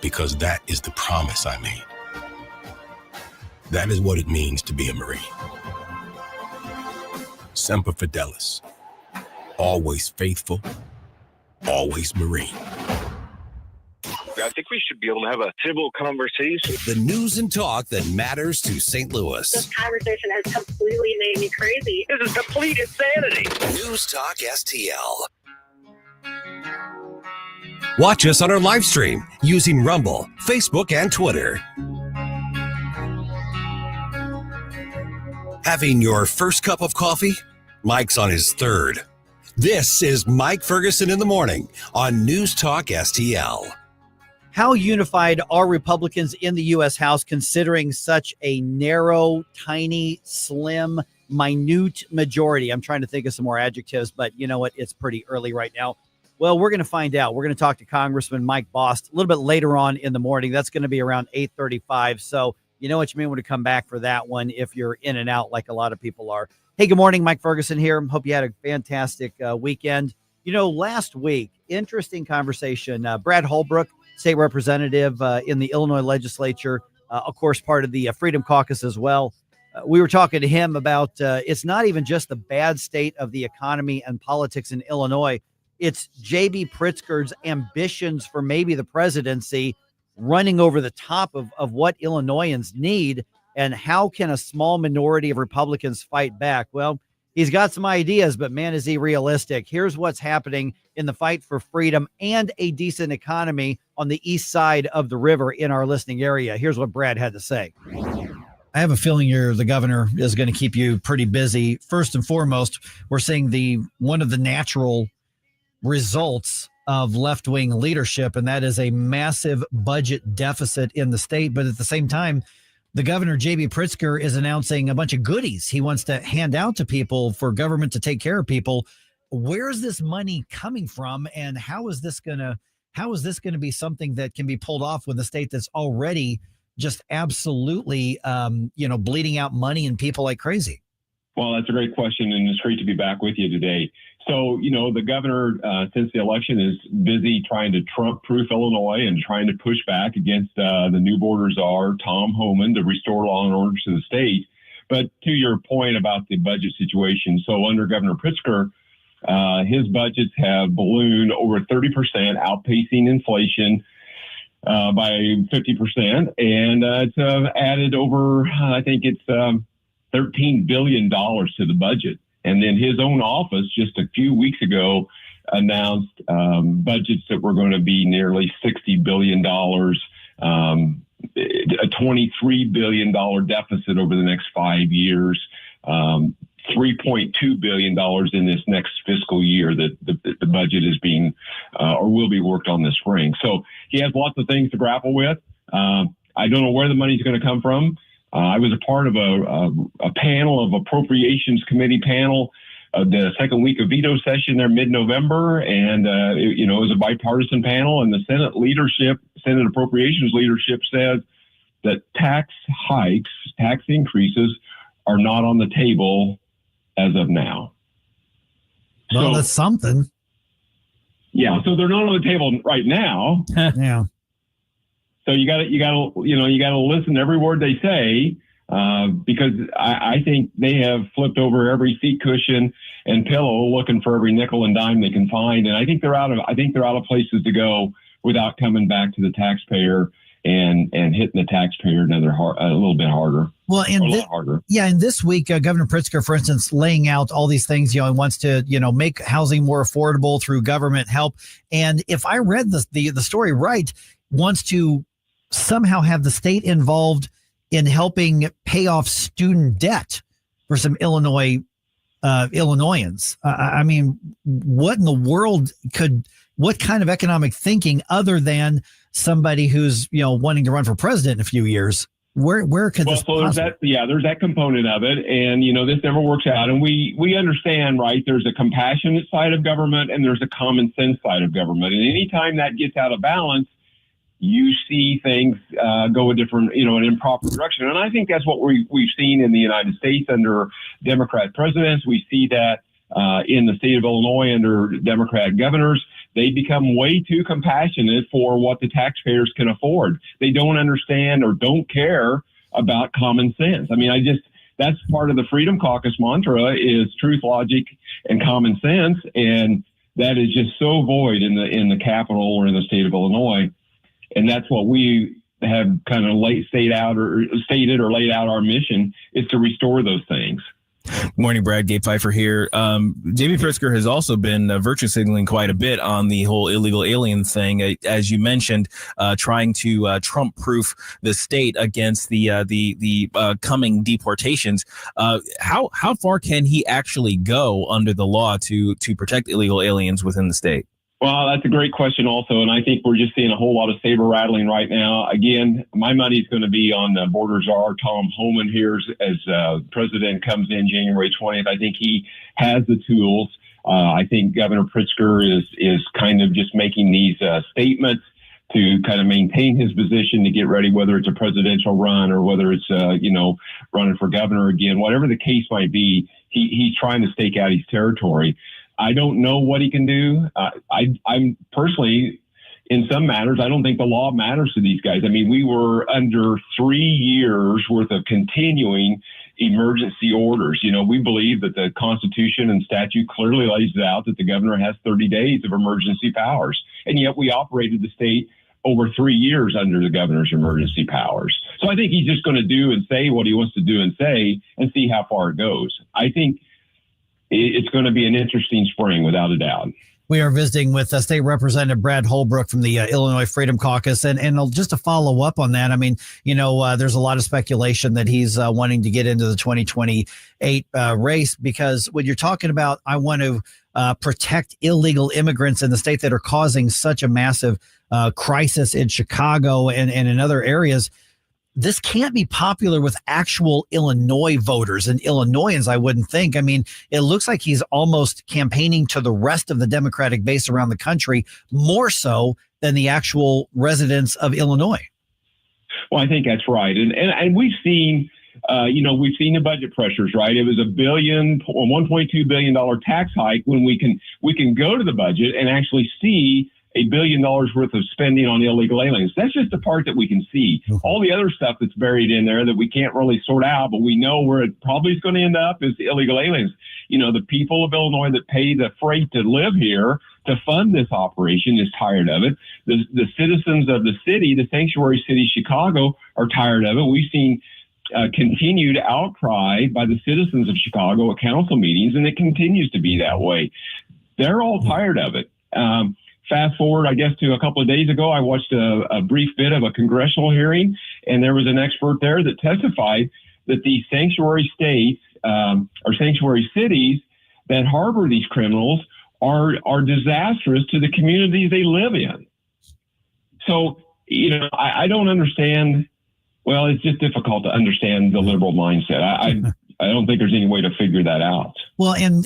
because that is the promise I made. That is what it means to be a Marine. Semper Fidelis, always faithful, always Marine. I think we should be able to have a civil conversation. The news and talk that matters to St. Louis. This conversation has completely made me crazy. This is complete insanity. News Talk STL. Watch us on our live stream using Rumble, Facebook, and Twitter. Having your first cup of coffee? Mike's on his third. This is Mike Ferguson in the morning on News Talk STL. How unified are Republicans in the U.S. House considering such a narrow, tiny, slim, minute majority? I'm trying to think of some more adjectives, but you know what? It's pretty early right now. Well, we're going to find out. We're going to talk to Congressman Mike Bost a little bit later on in the morning. That's going to be around 8:35. So you know what you may want to come back for that one if you're in and out like a lot of people are. Hey, good morning. Mike Ferguson here. Hope you had a fantastic weekend. You know, last week, interesting conversation. Brad Holbrook, state representative in the Illinois legislature, of course, part of the Freedom Caucus as well. We were talking to him about it's not even just the bad state of the economy and politics in Illinois. It's J.B. Pritzker's ambitions for maybe the presidency running over the top of what Illinoisans need. And how can a small minority of Republicans fight back? Well, he's got some ideas, but man, is he realistic. Here's what's happening in the fight for freedom and a decent economy on the east side of the river in our listening area. Here's what Brad had to say. I have a feeling the governor is going to keep you pretty busy. First and foremost, we're seeing one of the natural results of left-wing leadership, and that is a massive budget deficit in the state. But at the same time, the governor, J.B. Pritzker, is announcing a bunch of goodies he wants to hand out to people for government to take care of people. Where is this money coming from, and how is this going to be something that can be pulled off with a state that's already just absolutely, bleeding out money and people like crazy? Well, that's a great question, and it's great to be back with you today. So, the governor, since the election, is busy trying to Trump-proof Illinois and trying to push back against the new border czar, Tom Homan, to restore law and order to the state. But to your point about the budget situation, so under Governor Pritzker, his budgets have ballooned over 30%, outpacing inflation by 50%. And it's added over, I think it's $13 billion to the budget. And then his own office just a few weeks ago announced budgets that were going to be nearly $60 billion, a $23 billion deficit over the next 5 years, $3.2 billion in this next fiscal year that the budget is being or will be worked on this spring. So he has lots of things to grapple with. I don't know where the money's going to come from. I was a part of a panel of Appropriations Committee panel the second week of veto session there mid-November, and it was a bipartisan panel, and the Senate Appropriations leadership says that tax increases are not on the table as of now. Well, that's something. Yeah, so they're not on the table right now. Yeah. So you got to listen to every word they say, because I think they have flipped over every seat cushion and pillow looking for every nickel and dime they can find, and I think they're out of places to go without coming back to the taxpayer and hitting the taxpayer a little bit harder. Well, and this week, Governor Pritzker, for instance, laying out all these things, he wants to, make housing more affordable through government help. And if I read the story right, wants to somehow have the state involved in helping pay off student debt for some Illinoisans. I mean, what in the world what kind of economic thinking other than somebody who's, wanting to run for president in a few years? Where could this there's that component of it. And, this never works out. And we understand, right, there's a compassionate side of government and there's a common sense side of government. And anytime that gets out of balance, you see things go a different, an improper direction. And I think that's what we've seen in the United States under Democrat presidents. We see that in the state of Illinois under Democrat governors. They become way too compassionate for what the taxpayers can afford. They don't understand or don't care about common sense. I mean, that's part of the Freedom Caucus mantra is truth, logic, and common sense. And that is just so void in the capital or in the state of Illinois. And that's what we have kind of stated or laid out our mission is to restore those things. Morning, Brad. Gabe Pfeiffer here. J.B. Pritzker has also been virtue signaling quite a bit on the whole illegal alien thing, as you mentioned, trying to Trump-proof the state against the coming deportations. How far can he actually go under the law to protect illegal aliens within the state? Well, that's a great question also, and I think we're just seeing a whole lot of saber rattling right now. Again, my money is going to be on border czar Tom Homan here as president comes in January 20th. I think he has the tools. I think Governor Pritzker is kind of just making these statements to kind of maintain his position to get ready, whether it's a presidential run or whether it's, running for governor again, whatever the case might be, he's trying to stake out his territory. I don't know what he can do. I'm personally, in some matters, I don't think the law matters to these guys. I mean, we were under 3 years worth of continuing emergency orders. We believe that the Constitution and statute clearly lays it out that the governor has 30 days of emergency powers. And yet we operated the state over 3 years under the governor's emergency powers. So I think he's just going to do and say what he wants to do and say and see how far it goes. I think it's going to be an interesting spring, without a doubt. We are visiting with State Representative Brad Holbrook from the Illinois Freedom Caucus. And just to follow up on that, I mean, there's a lot of speculation that he's wanting to get into the 2028 race, because when you're talking about, I want to protect illegal immigrants in the state that are causing such a massive crisis in Chicago and in other areas, this can't be popular with actual Illinois voters and Illinoisans, I wouldn't think. I mean, it looks like he's almost campaigning to the rest of the Democratic base around the country, more so than the actual residents of Illinois. Well, I think that's right. And we've seen, we've seen the budget pressures, right? It was $1.2 billion tax hike when we can go to the budget and actually see $1 billion worth of spending on illegal aliens. That's just the part that we can see. All the other stuff that's buried in there that we can't really sort out, but we know where it probably is going to end up is the illegal aliens. The people of Illinois that pay the freight to live here to fund this operation is tired of it. The citizens of the city, the sanctuary city, Chicago, are tired of it. We've seen continued outcry by the citizens of Chicago at council meetings, and it continues to be that way. They're all tired of it. Fast forward, I guess, to a couple of days ago, I watched a brief bit of a congressional hearing, and there was an expert there that testified that the sanctuary states or sanctuary cities that harbor these criminals are disastrous to the communities they live in. So, I don't understand. Well, it's just difficult to understand the liberal mindset. I don't think there's any way to figure that out. Well, and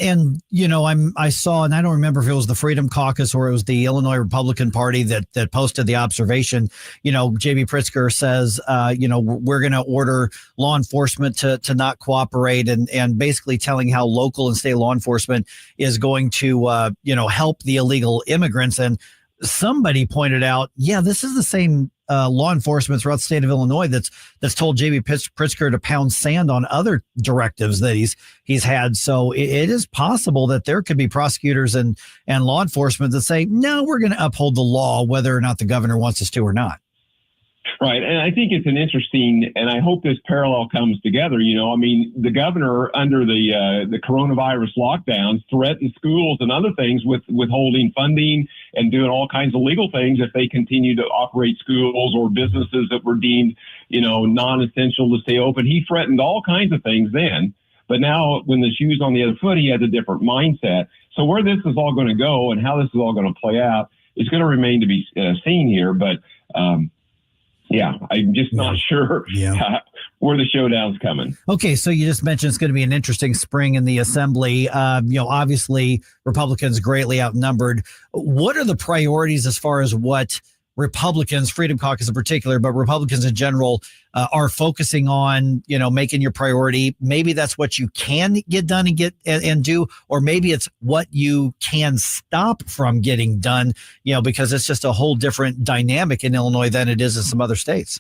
I saw, and I don't remember if it was the Freedom Caucus or it was the Illinois Republican Party that posted the observation. J.B. Pritzker says, we're going to order law enforcement to not cooperate, and basically telling how local and state law enforcement is going to, help the illegal immigrants. And somebody pointed out, this is the same law enforcement throughout the state of Illinois that's told J.B. Pritzker to pound sand on other directives that he's had. So it is possible that there could be prosecutors and law enforcement that say, no, we're going to uphold the law, whether or not the governor wants us to or not. Right. And I think it's an interesting, and I hope this parallel comes together. The governor under the coronavirus lockdowns threatened schools and other things with withholding funding and doing all kinds of legal things if they continue to operate schools or businesses that were deemed, non-essential to stay open. He threatened all kinds of things then. But now when the shoe's on the other foot, he has a different mindset. So where this is all going to go and how this is all going to play out is going to remain to be seen here. But, I'm just not sure where the showdown's coming. Okay, so you just mentioned it's going to be an interesting spring in the assembly. Obviously, Republicans greatly outnumbered. What are the priorities as far as what Republicans, Freedom Caucus in particular, but Republicans in general, are focusing on, making your priority? Maybe that's what you can get done and do, or maybe it's what you can stop from getting done, because it's just a whole different dynamic in Illinois than it is in some other states.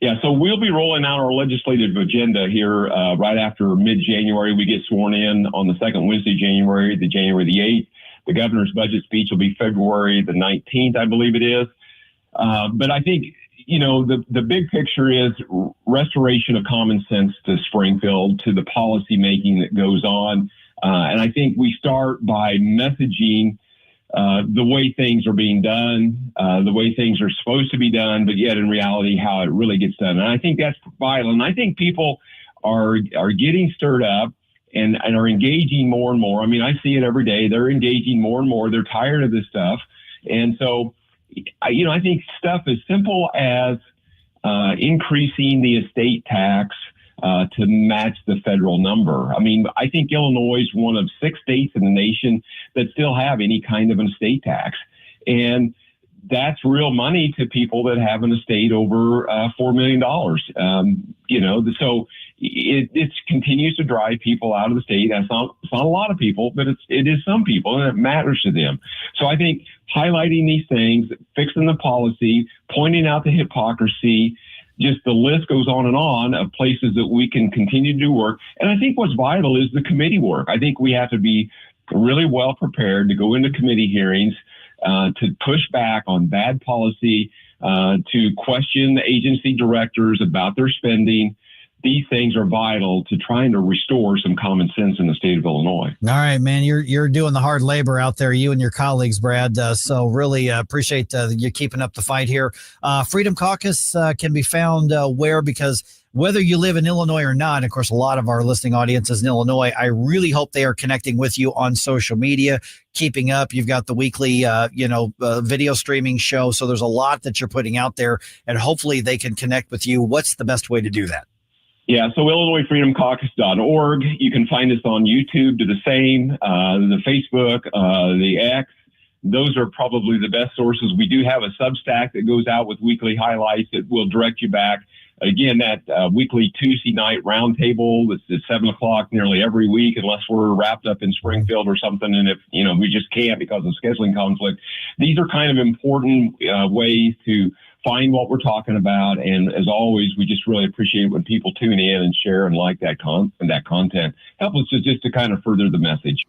Yeah, so we'll be rolling out our legislative agenda here right after mid-January. We get sworn in on the second Wednesday, January the 8th. The governor's budget speech will be February the 19th, I believe it is. But I think, the big picture is restoration of common sense to Springfield, to the policy making that goes on. And I think we start by messaging the way things are being done, the way things are supposed to be done, but yet in reality, how it really gets done. And I think that's vital. And I think people are getting stirred up and are engaging more and more. I mean, I see it every day. They're engaging more and more. They're tired of this stuff. And so, I think stuff as simple as increasing the estate tax to match the federal number. I mean, I think Illinois is one of 6 states in the nation that still have any kind of an estate tax. And that's real money to people that have an estate over $4 million. So it continues to drive people out of the state. It's not a lot of people, but it is some people, and it matters to them. So I think highlighting these things, fixing the policy, pointing out the hypocrisy, just the list goes on of places that we can continue to do work. And I think what's vital is the committee work. I think we have to be really well prepared to go into committee hearings, to push back on bad policy, to question the agency directors about their spending. These things are vital to trying to restore some common sense in the state of Illinois. All right, man, you're doing the hard labor out there, you and your colleagues, Brad. So really appreciate you keeping up the fight here. Freedom Caucus can be found where? Because whether you live in Illinois or not, and of course, a lot of our listening audience is in Illinois, I really hope they are connecting with you on social media, keeping up. You've got the weekly, video streaming show. So there's a lot that you're putting out there, and hopefully they can connect with you. What's the best way to do that? Yeah, so IllinoisFreedomCaucus.org. You can find us on YouTube, do the same, the Facebook, the X. Those are probably the best sources. We do have a Substack that goes out with weekly highlights that will direct you back. Again, that weekly Tuesday night roundtable that's at 7 o'clock nearly every week, unless we're wrapped up in Springfield or something. And if, we just can't because of scheduling conflict. These are kind of important ways to find what we're talking about. And as always, we just really appreciate when people tune in and share and like that content. Help us to kind of further the message.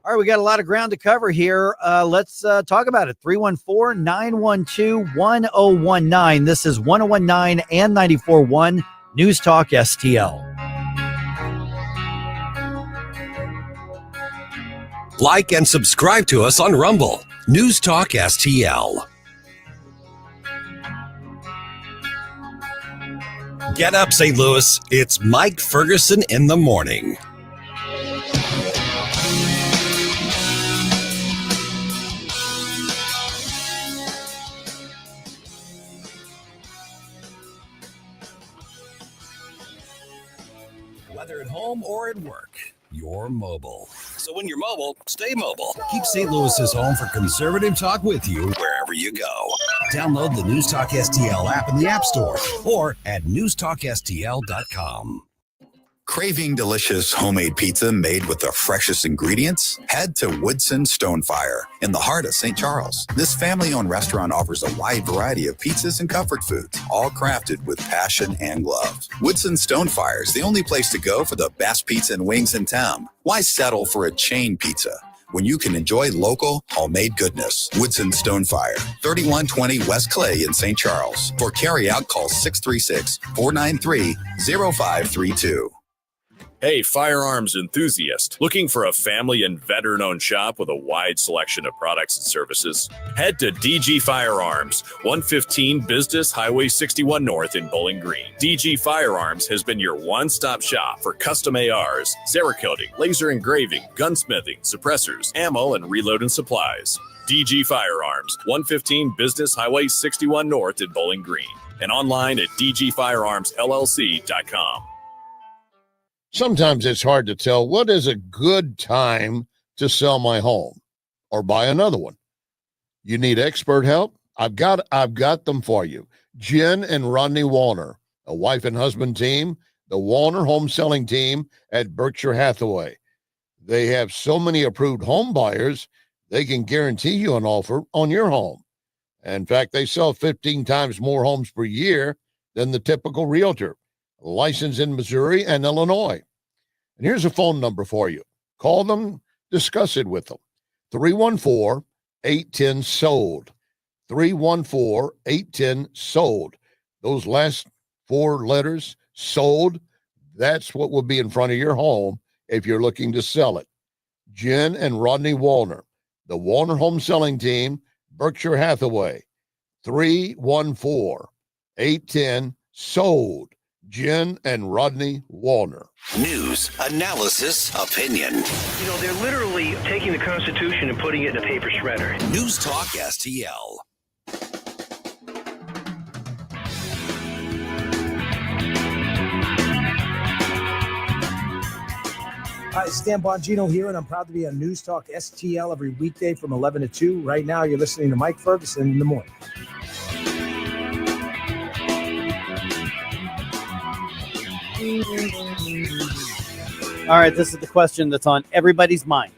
All right, we got a lot of ground to cover here. Let's talk about it. 314-912-1019. This is 1019 and 94.1 News Talk STL. Like and subscribe to us on Rumble. News Talk STL. Get up, St. Louis. It's Mike Ferguson in the morning. Whether at home or at work, you're mobile. So when you're mobile, stay mobile. Keep St. Louis's home for conservative talk with you wherever you go. Download the News Talk STL app in the App Store or at newstalkstl.com. Craving delicious homemade pizza made with the freshest ingredients? Head to Woodson Stonefire in the heart of St. Charles. This family-owned restaurant offers a wide variety of pizzas and comfort foods, all crafted with passion and love. Woodson Stonefire is the only place to go for the best pizza and wings in town. Why settle for a chain pizza when you can enjoy local, homemade goodness? Woodson Stonefire, 3120 West Clay in St. Charles. For carry-out, call 636-493-0532. Hey, firearms enthusiast, looking for a family and veteran-owned shop with a wide selection of products and services? Head to DG Firearms, 115 Business Highway 61 North in Bowling Green. DG Firearms has been your one-stop shop for custom ARs, Cerakoting, laser engraving, gunsmithing, suppressors, ammo, and reloading supplies. DG Firearms, 115 Business Highway 61 North in Bowling Green, and online at dgfirearmsllc.com. Sometimes it's hard to tell what is a good time to sell my home or buy another one. You need expert help? I've got them for you. Jen and Rodney Wallner, a wife and husband team, the Wallner Home Selling Team at Berkshire Hathaway. They have so many approved home buyers, they can guarantee you an offer on your home. In fact, they sell 15 times more homes per year than the typical realtor. Licensed in Missouri and Illinois. And here's a phone number for you. Call them, discuss it with them. 314-810-SOLD. 314-810-SOLD. Those last 4 letters, sold, that's what will be in front of your home if you're looking to sell it. Jen and Rodney Wallner, the Wallner Home Selling Team, Berkshire Hathaway, 314-810-SOLD. Jen and Rodney Wallner. News, analysis, opinion. You know, they're literally taking the Constitution and putting it in a paper shredder. News Talk STL. Hi, Stan Bongino here, and I'm proud to be on News Talk STL every weekday from 11 to 2. Right now, you're listening to Mike Ferguson in the morning. All right, this is the question that's on everybody's mind.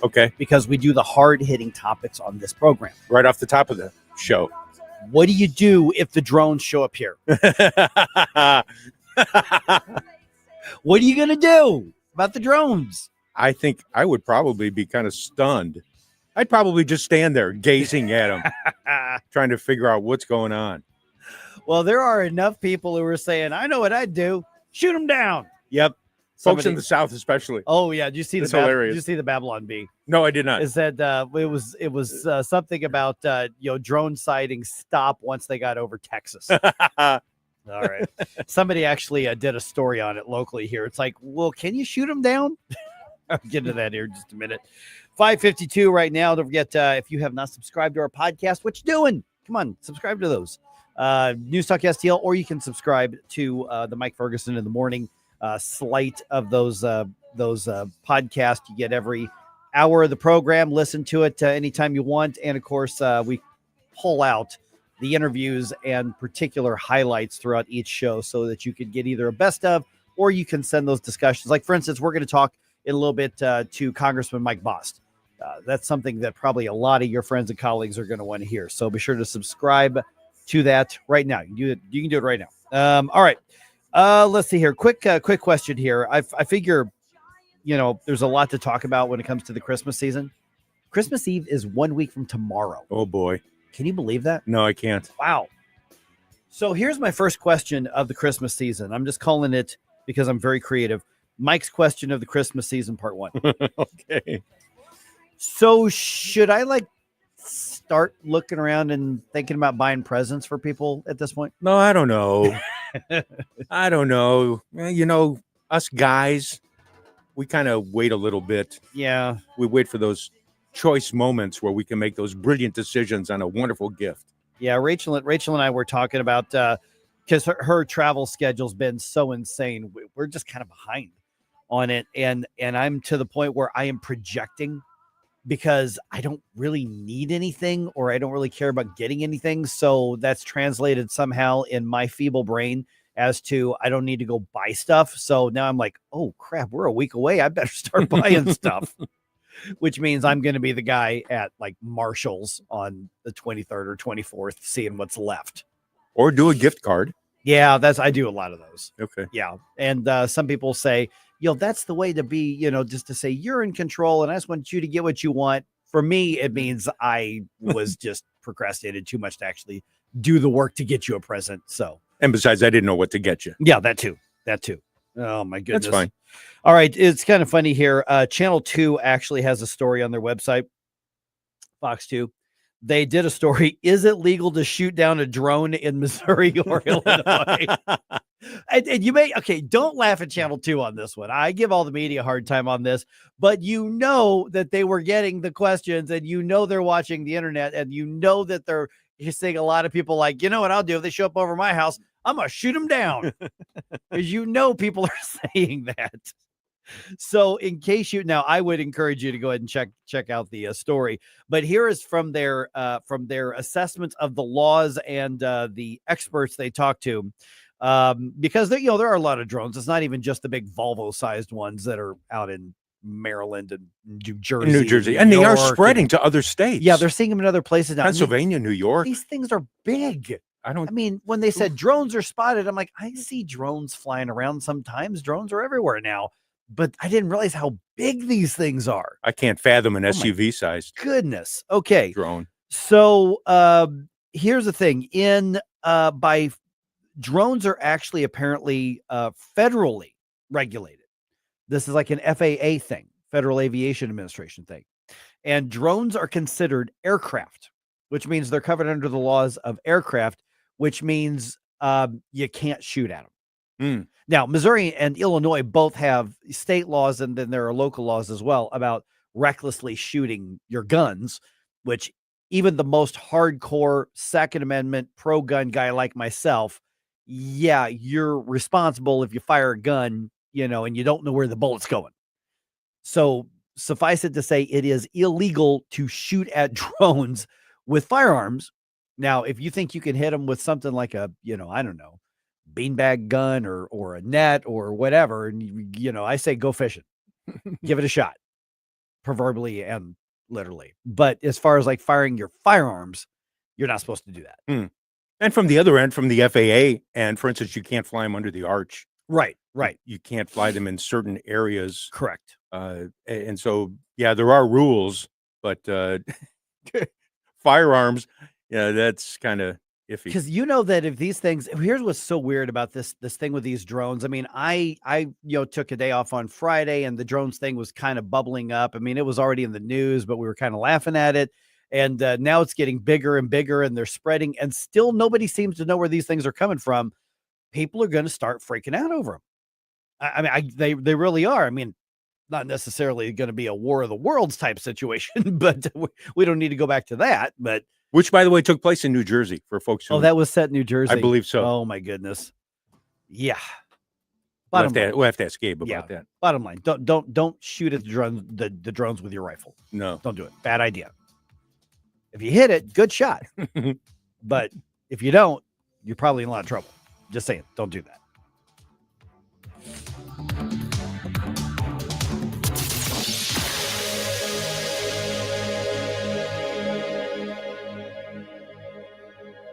Okay. Because we do the hard-hitting topics on this program. Right off the top of the show. What do you do if the drones show up here? What are you going to do about the drones? I think I would probably be kind of stunned. I'd probably just stand there gazing at them, trying to figure out what's going on. Well, there are enough people who are saying, I know what I'd do. Shoot them down. Yep. Folks in the South especially. Oh, yeah. Did you see hilarious. Did you see the Babylon Bee? No, I did not. It said it was something about drone sightings stop once they got over Texas. All right. Somebody actually did a story on it locally here. It's like, well, can you shoot them down? I'll get into that here in just a minute. 5:52 right now. Don't forget, if you have not subscribed to our podcast, what you doing? Come on, subscribe to those. News Talk STL, or you can subscribe to the Mike Ferguson in the morning slate of those podcasts. You get every hour of the program. Listen to it anytime you want. And, of course, we pull out the interviews and particular highlights throughout each show so that you can get either a best of or you can send those discussions. Like, for instance, we're going to talk in a little bit to Congressman Mike Bost. That's something that probably a lot of your friends and colleagues are going to want to hear. So be sure to subscribe to that right now. You can do it right now. All right. Let's see here. Quick question here. I figure, there's a lot to talk about when it comes to the Christmas season. Christmas Eve is 1 week from tomorrow. Oh boy. Can you believe that? No, I can't. Wow. So here's my first question of the Christmas season. I'm just calling it because I'm very creative. Mike's question of the Christmas season, part 1. Okay. So should I start looking around and thinking about buying presents for people at this point? No, I don't know. I don't know. Us guys, we kind of wait a little bit. Yeah. We wait for those choice moments where we can make those brilliant decisions on a wonderful gift. Yeah, Rachel and I were talking about because her travel schedule's been so insane. We're just kind of behind on it, and I'm to the point where I am projecting because I don't really need anything or I don't really care about getting anything. So that's translated somehow in my feeble brain as to I don't need to go buy stuff. So now I'm like, oh crap, we're a week away. I better start buying stuff. Which means I'm going to be the guy at Marshall's on the 23rd or 24th, seeing what's left. Or do a gift card. Yeah, I do a lot of those. Okay. Yeah. And some people say, that's the way to be, just to say you're in control and I just want you to get what you want. For me, it means I was just procrastinated too much to actually do the work to get you a present. So. And besides, I didn't know what to get you. Yeah, that too. Oh my goodness. That's fine. All right. It's kind of funny here. Channel 2 actually has a story on their website. Fox 2. They did a story. Is it legal to shoot down a drone in Missouri or Illinois? and you may, don't laugh at Channel 2 on this one. I give all the media a hard time on this, but that they were getting the questions and they're watching the internet and that they're seeing a lot of people like, you know what I'll do if they show up over my house? I'm going to shoot them down. Because people are saying that. So in case I would encourage you to go ahead and check out the story. But here is from their assessment of the laws and the experts they talked to. Because there are a lot of drones. It's not even just the big Volvo-sized ones that are out in Maryland and New Jersey. And they are spreading to other states. Yeah, they're seeing them in other places now. Pennsylvania, New York. These things are big. When they said drones are spotted, I'm like, I see drones flying around sometimes. Drones are everywhere now. But I didn't realize how big these things are. I can't fathom an SUV-sized goodness. Okay. drone. So here's the thing: drones are actually apparently federally regulated. This is like an FAA thing, Federal Aviation Administration thing, and drones are considered aircraft, which means they're covered under the laws of aircraft, which means you can't shoot at them. Now, Missouri and Illinois both have state laws, and then there are local laws as well about recklessly shooting your guns, which even the most hardcore Second Amendment pro-gun guy like myself, yeah, you're responsible if you fire a gun, and you don't know where the bullet's going. So suffice it to say, it is illegal to shoot at drones with firearms. Now, if you think you can hit them with something like a, I don't know, beanbag gun or a net or whatever, and I say go fishing, give it a shot, proverbially and literally. But as far as like firing your firearms, you're not supposed to do that. And from the other end, from the FAA, and for instance, you can't fly them under the arch. Right. You can't fly them in certain areas. Correct. And so, yeah, there are rules, but firearms, yeah, that's kind of iffy. Because that if these things, here's what's so weird about this thing with these drones. I mean, I took a day off on Friday, and the drones thing was kind of bubbling up. I mean, it was already in the news, but we were kind of laughing at it. And now it's getting bigger and bigger, and they're spreading, and still nobody seems to know where these things are coming from. People are going to start freaking out over them. I mean, they really are. I mean, not necessarily going to be a War of the Worlds type situation, but we don't need to go back to that. But which, by the way, took place in New Jersey for folks who. Oh, that was set in New Jersey. I believe so. Oh my goodness. Yeah. We'll have to ask Gabe about that. Bottom line, don't shoot at the drones with your rifle. No, don't do it. Bad idea. If you hit it, good shot. But if you don't, you're probably in a lot of trouble. Just saying, don't do that.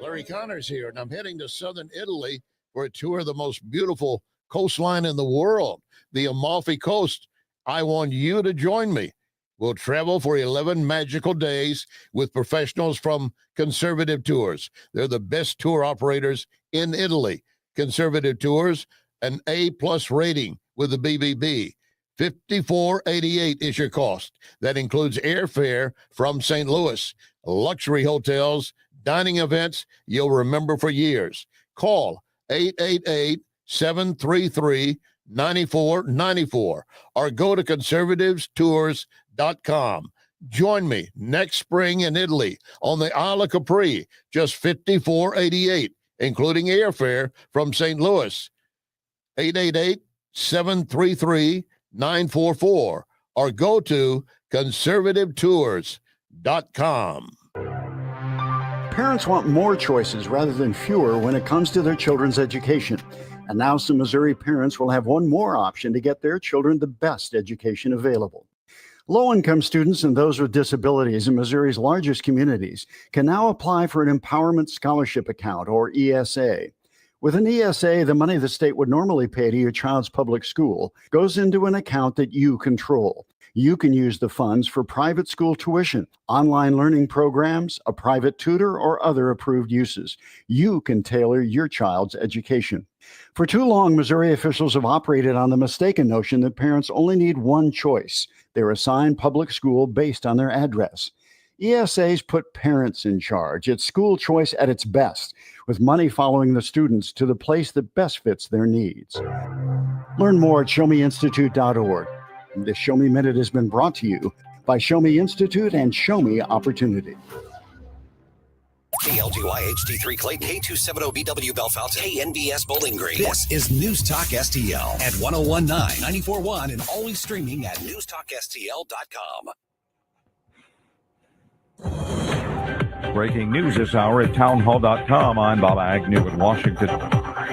Larry Connors here, and I'm heading to southern Italy for a tour of the most beautiful coastline in the world, the Amalfi Coast. I want you to join me. We'll travel for 11 magical days with professionals from Conservative Tours. They're the best tour operators in Italy. Conservative Tours, an A+ rating with the BBB. $54.88 is your cost. That includes airfare from St. Louis, luxury hotels, dining events you'll remember for years. Call 888-733-9494 or go to conservativestours.com. Join me next spring in Italy on the Isle of Capri, just $54.88, including airfare from St. Louis. 888-733-9494 or go to conservativetours.com. Parents want more choices rather than fewer when it comes to their children's education. And now some Missouri parents will have one more option to get their children the best education available. Low-income students and those with disabilities in Missouri's largest communities can now apply for an Empowerment Scholarship Account, or ESA. With an ESA, the money the state would normally pay to your child's public school goes into an account that you control. You can use the funds for private school tuition, online learning programs, a private tutor, or other approved uses. You can tailor your child's education. For too long, Missouri officials have operated on the mistaken notion that parents only need one choice. They're assigned public school based on their address. ESAs put parents in charge. It's school choice at its best, with money following the students to the place that best fits their needs. Learn more at showmeinstitute.org. This Show Me Minute has been brought to you by Show Me Institute and Show Me Opportunity. KLGY HD3 Clayton, K270BW Bellefontaine, KNBS Bowling Green. This is News Talk STL at 1019, 94.1, and always streaming at newstalkstl.com. Breaking news this hour at townhall.com. I'm Bob Agnew in Washington.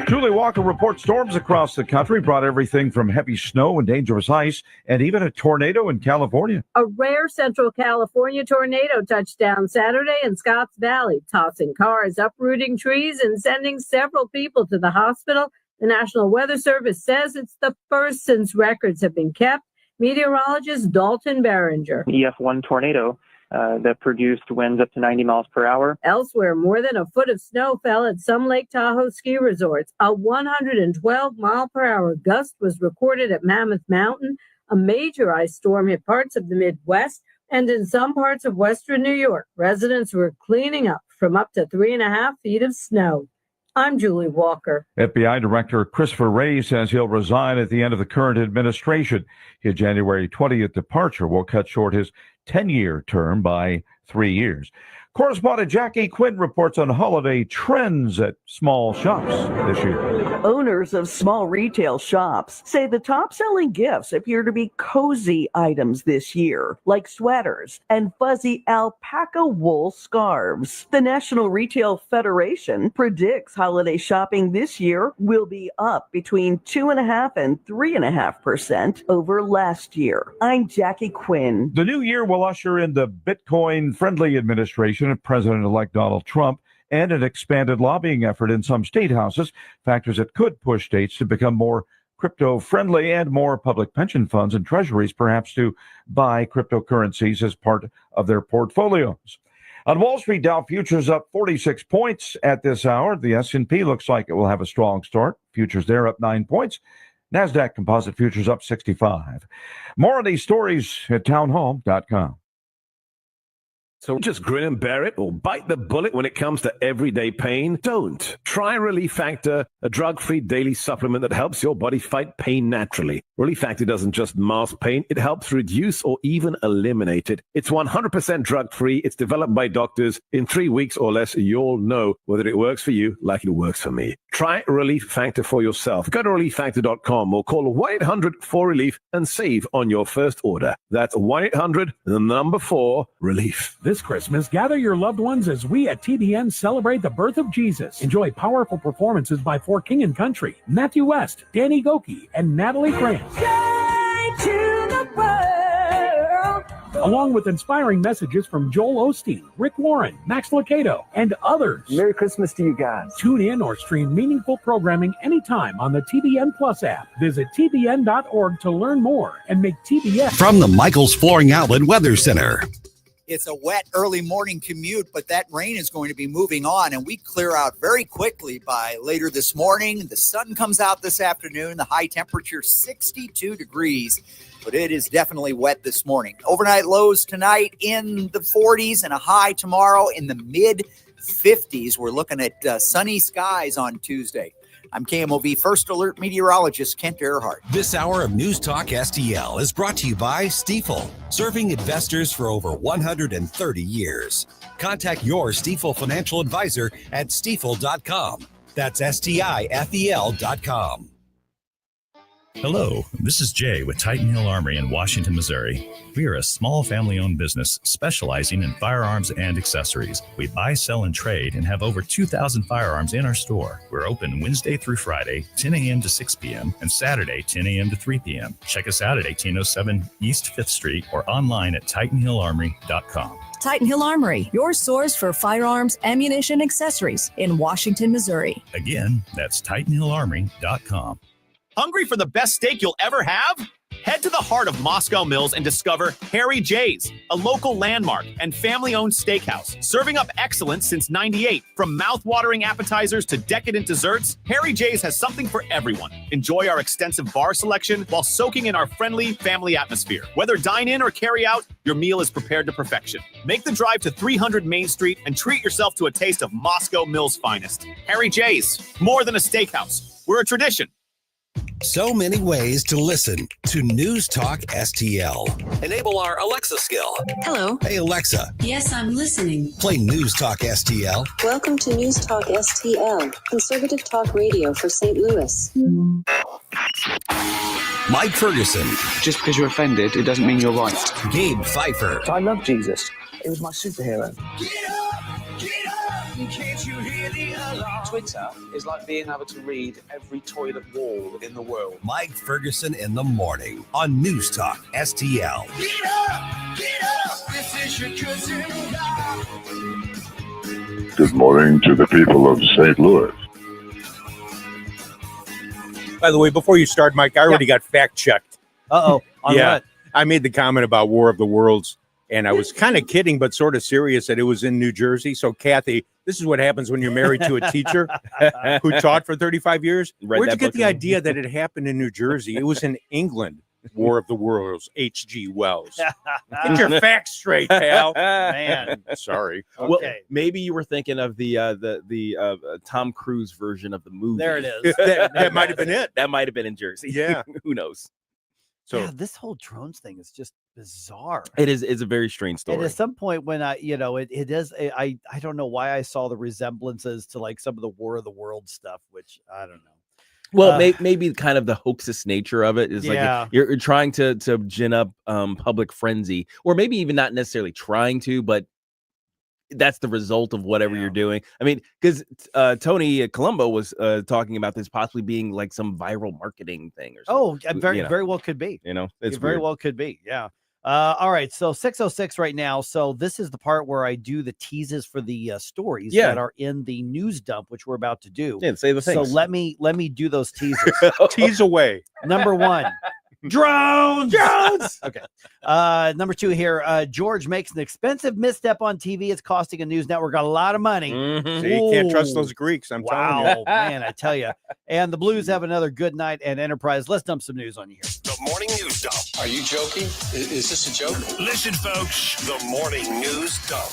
Julie Walker reports storms across the country brought everything from heavy snow and dangerous ice and even a tornado in California. A rare Central California tornado touched down Saturday in Scotts Valley, tossing cars, uprooting trees, and sending several people to the hospital. The National Weather Service says it's the first since records have been kept. Meteorologist Dalton Behringer. EF1 tornado that produced winds up to 90 miles per hour. Elsewhere, more than a foot of snow fell at some Lake Tahoe ski resorts. A 112-mile-per-hour gust was recorded at Mammoth Mountain. A major ice storm hit parts of the Midwest, and in some parts of western New York, residents were cleaning up from up to 3.5 feet of snow. I'm Julie Walker. FBI Director Christopher Wray says he'll resign at the end of the current administration. His January 20th departure will cut short his 10-year term by 3 years. Correspondent Jackie Quinn reports on holiday trends at small shops this year. Owners of small retail shops say the top-selling gifts appear to be cozy items this year, like sweaters and fuzzy alpaca wool scarves. The National Retail Federation predicts holiday shopping this year will be up between 2.5% and 3.5% over last year. I'm Jackie Quinn. The new year will usher in the Bitcoin-friendly administration of President-elect Donald Trump and an expanded lobbying effort in some state houses, factors that could push states to become more crypto-friendly and more public pension funds and treasuries perhaps to buy cryptocurrencies as part of their portfolios. On Wall Street, Dow futures up 46 points at this hour. The S&P looks like it will have a strong start. Futures there up 9 points. NASDAQ composite futures up 65. More on these stories at townhall.com. So just grin and bear it or bite the bullet when it comes to everyday pain? Don't. Try Relief Factor, a drug-free daily supplement that helps your body fight pain naturally. Relief Factor doesn't just mask pain, it helps reduce or even eliminate it. It's 100% drug-free. It's developed by doctors. In 3 weeks or less, you'll know whether it works for you like it works for me. Try Relief Factor for yourself. Go to relieffactor.com or call 1-800-4RELIEF and save on your first order. That's 1-800-4-RELIEF. This Christmas, gather your loved ones as we at TBN celebrate the birth of Jesus. Enjoy powerful performances by For King and Country, Matthew West, Danny Goki, and Natalie Grant. Along with inspiring messages from Joel Osteen, Rick Warren, Max Lucado, and others. Merry Christmas to you guys. Tune in or stream meaningful programming anytime on the TBN Plus app. Visit tbn.org to learn more and make TBN. From the Michaels Flooring Outlet Weather Center. It's a wet early morning commute, but that rain is going to be moving on, and we clear out very quickly by later this morning. The sun comes out this afternoon. The high temperature 62 degrees, but it is definitely wet this morning. Overnight lows tonight in the 40s and a high tomorrow in the mid-50s. We're looking at sunny skies on Tuesday. I'm KMOV First Alert meteorologist Kent Earhart. This hour of News Talk STL is brought to you by Stifel, serving investors for over 130 years. Contact your Stifel financial advisor at stifel.com. That's STIFEL.com. Hello, this is Jay with Titan Hill Armory in Washington, Missouri. We are a small family-owned business specializing in firearms and accessories. We buy, sell, and trade and have over 2,000 firearms in our store. We're open Wednesday through Friday, 10 a.m. to 6 p.m., and Saturday, 10 a.m. to 3 p.m. Check us out at 1807 East 5th Street or online at TitanHillArmory.com. Titan Hill Armory, your source for firearms, ammunition, accessories in Washington, Missouri. Again, that's TitanHillArmory.com. Hungry for the best steak you'll ever have? Head to the heart of Moscow Mills and discover Harry J's, a local landmark and family-owned steakhouse, serving up excellence since '98. From mouth-watering appetizers to decadent desserts, Harry J's has something for everyone. Enjoy our extensive bar selection while soaking in our friendly family atmosphere. Whether dine-in or carry-out, your meal is prepared to perfection. Make the drive to 300 Main Street and treat yourself to a taste of Moscow Mills' finest. Harry J's, more than a steakhouse. We're a tradition. So many ways to listen to News Talk STL. Enable our Alexa skill. Hello. Hey, Alexa. Yes, I'm listening. Play News Talk STL. Welcome to News Talk STL, conservative talk radio for St. Louis. Mike Ferguson. Just because you're offended, it doesn't mean you're right. Gabe Pfeiffer. I love Jesus. He was my superhero. Can't you hear the alarm? Twitter is like being able to read every toilet wall in the world. Mike Ferguson in the morning on News Talk STL. Get up, this is your cousin God. Good morning to the people of St. Louis. By the way, before you start, Mike, I already got fact checked. On yeah, what? I made the comment about War of the Worlds. And I was kind of kidding, but sort of serious that it was in New Jersey. So, Kathy, this is what happens when you're married to a teacher who taught for 35 years. Where'd you get the idea that it happened in New Jersey? It was in England. War of the Worlds, H.G. Wells. Get your facts straight, pal. Man, sorry. Well, Okay. maybe you were thinking of the Tom Cruise version of the movie. There it is. that might have been it. That might have been in Jersey. Yeah. Who knows? So Yeah, this whole drones thing is just bizarre. It's a very strange story. And at some point when it is, I don't know why I saw the resemblances to like some of the War of the World stuff, which I don't know. Well, maybe kind of the hoaxest nature of it is Yeah. like you're trying to gin up public frenzy, or maybe even not necessarily trying to, but that's the result of whatever you're doing. I mean, because Tony Colombo was talking about this possibly being like some viral marketing thing or something. Oh, very well could be. It's It very weird. well could be. Yeah. All right. So 6:06 right now. So this is the part where I do the teases for the stories that are in the news dump, which we're about to do. Yeah, say the things. So let me do those teasers. tease away. Number one. Drones. Okay. Number two here. George makes an expensive misstep on TV. It's costing a news network a lot of money. See, you can't trust those Greeks. I'm telling you. Wow, man, I tell you. And the Blues have another good night and Enterprise. Let's dump some news on you here. The morning news dump. Are you joking? Is this a joke? Listen, folks. The morning news dump.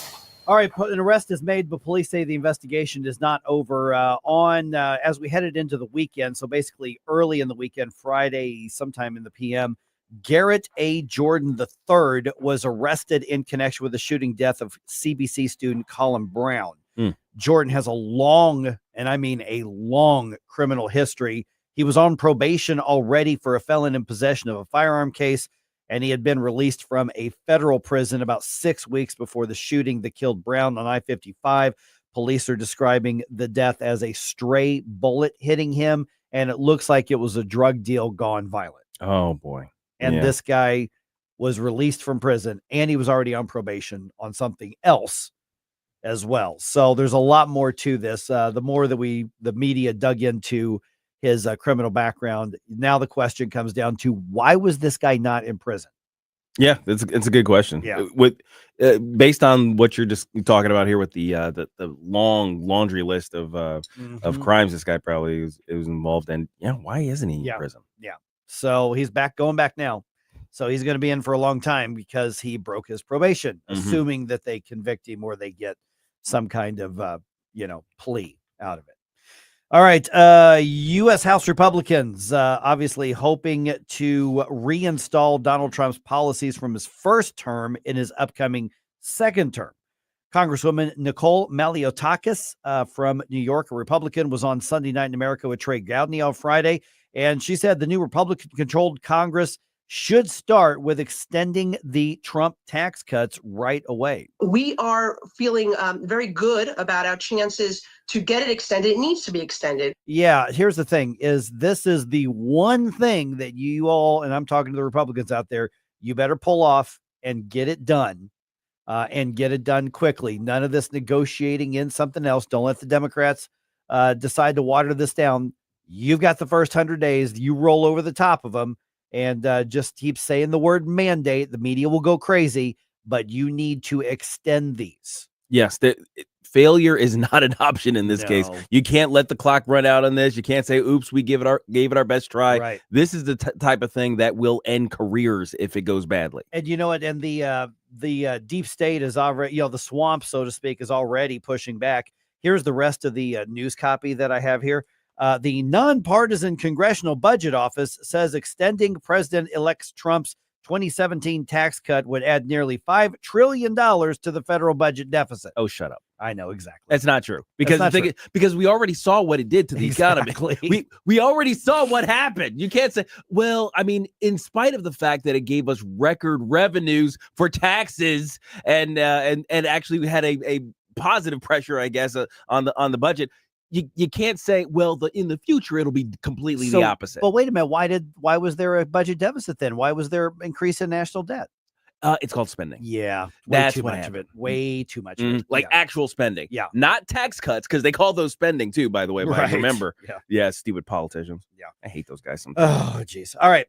All right, an arrest is made, but police say the investigation is not over. As we headed into the weekend, so basically early in the weekend, Friday, sometime in the PM, Garrett A. Jordan III was arrested in connection with the shooting death of CBC student Colin Brown. Jordan has a long, and I mean a long, criminal history. He was on probation already for a felon in possession of a firearm case, and he had been released from a federal prison about 6 weeks before the shooting that killed Brown on I-55. Police are describing the death as a stray bullet hitting him, and it looks like it was a drug deal gone violent. Oh, boy. And this guy was released from prison, and he was already on probation on something else as well. So there's a lot more to this. The more that the media dug into his criminal background, now the question comes down to, why was this guy not in prison? Yeah, it's a good question. Yeah. With based on what you're just talking about here with the long laundry list of crimes this guy probably was involved in. Yeah, why isn't he in prison? Yeah. So he's going back now. So he's going to be in for a long time because he broke his probation, assuming that they convict him or they get some kind of plea out of it. All right. U.S. House Republicans obviously hoping to reinstall Donald Trump's policies from his first term in his upcoming second term. Congresswoman Nicole Maliotakis from New York, a Republican, was on Sunday Night in America with Trey Gowdy on Friday, and she said the new Republican-controlled Congress should start with extending the Trump tax cuts right away. We are feeling very good about our chances to get it extended. It needs to be extended. Yeah, here's the thing, this is the one thing that you all, and I'm talking to the Republicans out there, you better pull off and get it done, and get it done quickly. None of this negotiating in something else. Don't let the Democrats decide to water this down. You've got the first 100 days. You roll over the top of them. And just keep saying the word mandate. The media will go crazy, but you need to extend these. Yes, failure is not an option in this case. You can't let the clock run out on this. You can't say, "Oops, we gave it our best try." Right. This is the type of thing that will end careers if it goes badly. And you know what? And the deep state is already, the swamp, so to speak, is already pushing back. Here's the rest of the news copy that I have here. The non-partisan Congressional Budget Office says extending President-elect Trump's 2017 tax cut would add nearly $5 trillion to the federal budget deficit. Oh, shut up. I know, exactly. That's not true. Because we already saw what it did to the economy. We already saw what happened. You can't say, well, I mean, in spite of the fact that it gave us record revenues for taxes and actually we had a positive pressure, I guess, on the budget. You can't say, well, in the future it'll be completely the opposite. But wait a minute, why was there a budget deficit then? Why was there increase in national debt? It's called spending. Yeah, that's too what much happened. of it. Way too much of it. Like actual spending. Yeah, not tax cuts, because they call those spending too. By the way, right. I remember. Yeah, stupid politicians. Yeah, I hate those guys sometimes. Oh, jeez. All right,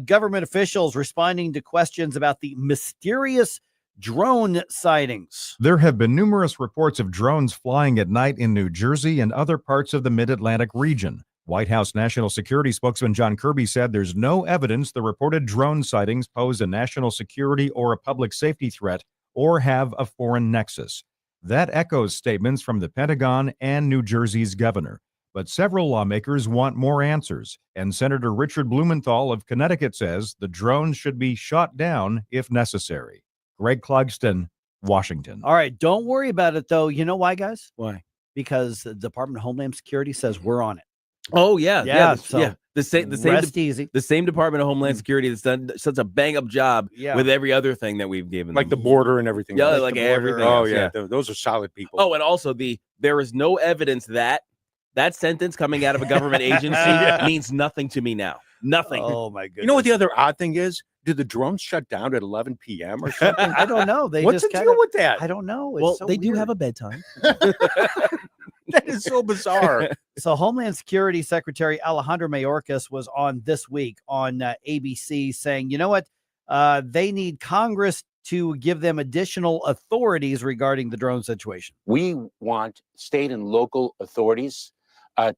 government officials responding to questions about the mysterious drone sightings. There have been numerous reports of drones flying at night in New Jersey and other parts of the Mid-Atlantic region. White House National Security spokesman John Kirby said there's no evidence the reported drone sightings pose a national security or a public safety threat or have a foreign nexus. That echoes statements from the Pentagon and New Jersey's governor. But several lawmakers want more answers, and Senator Richard Blumenthal of Connecticut says the drones should be shot down if necessary. Greg Clugston, Washington. All right, don't worry about it, though. You know why, guys? Why? Because the Department of Homeland Security says we're on it. Oh, yeah. So The same easy. The same Department of Homeland Security that's done such a bang-up job with every other thing that we've given like them. the border and everything. Yeah, else. like The border. everything Oh, else, yeah. Those are solid people. Oh, and also there is no evidence that sentence coming out of a government agency means nothing to me now. Nothing. Oh, my goodness. You know what the other odd thing is? Do the drones shut down at 11 p.m. or something? I don't know. What's the deal with that? I don't know. It's Well, so they do weird. have a bedtime. That is so bizarre. So Homeland Security Secretary Alejandro Mayorkas was on this week on ABC saying, you know what? They need Congress to give them additional authorities regarding the drone situation. We want state and local authorities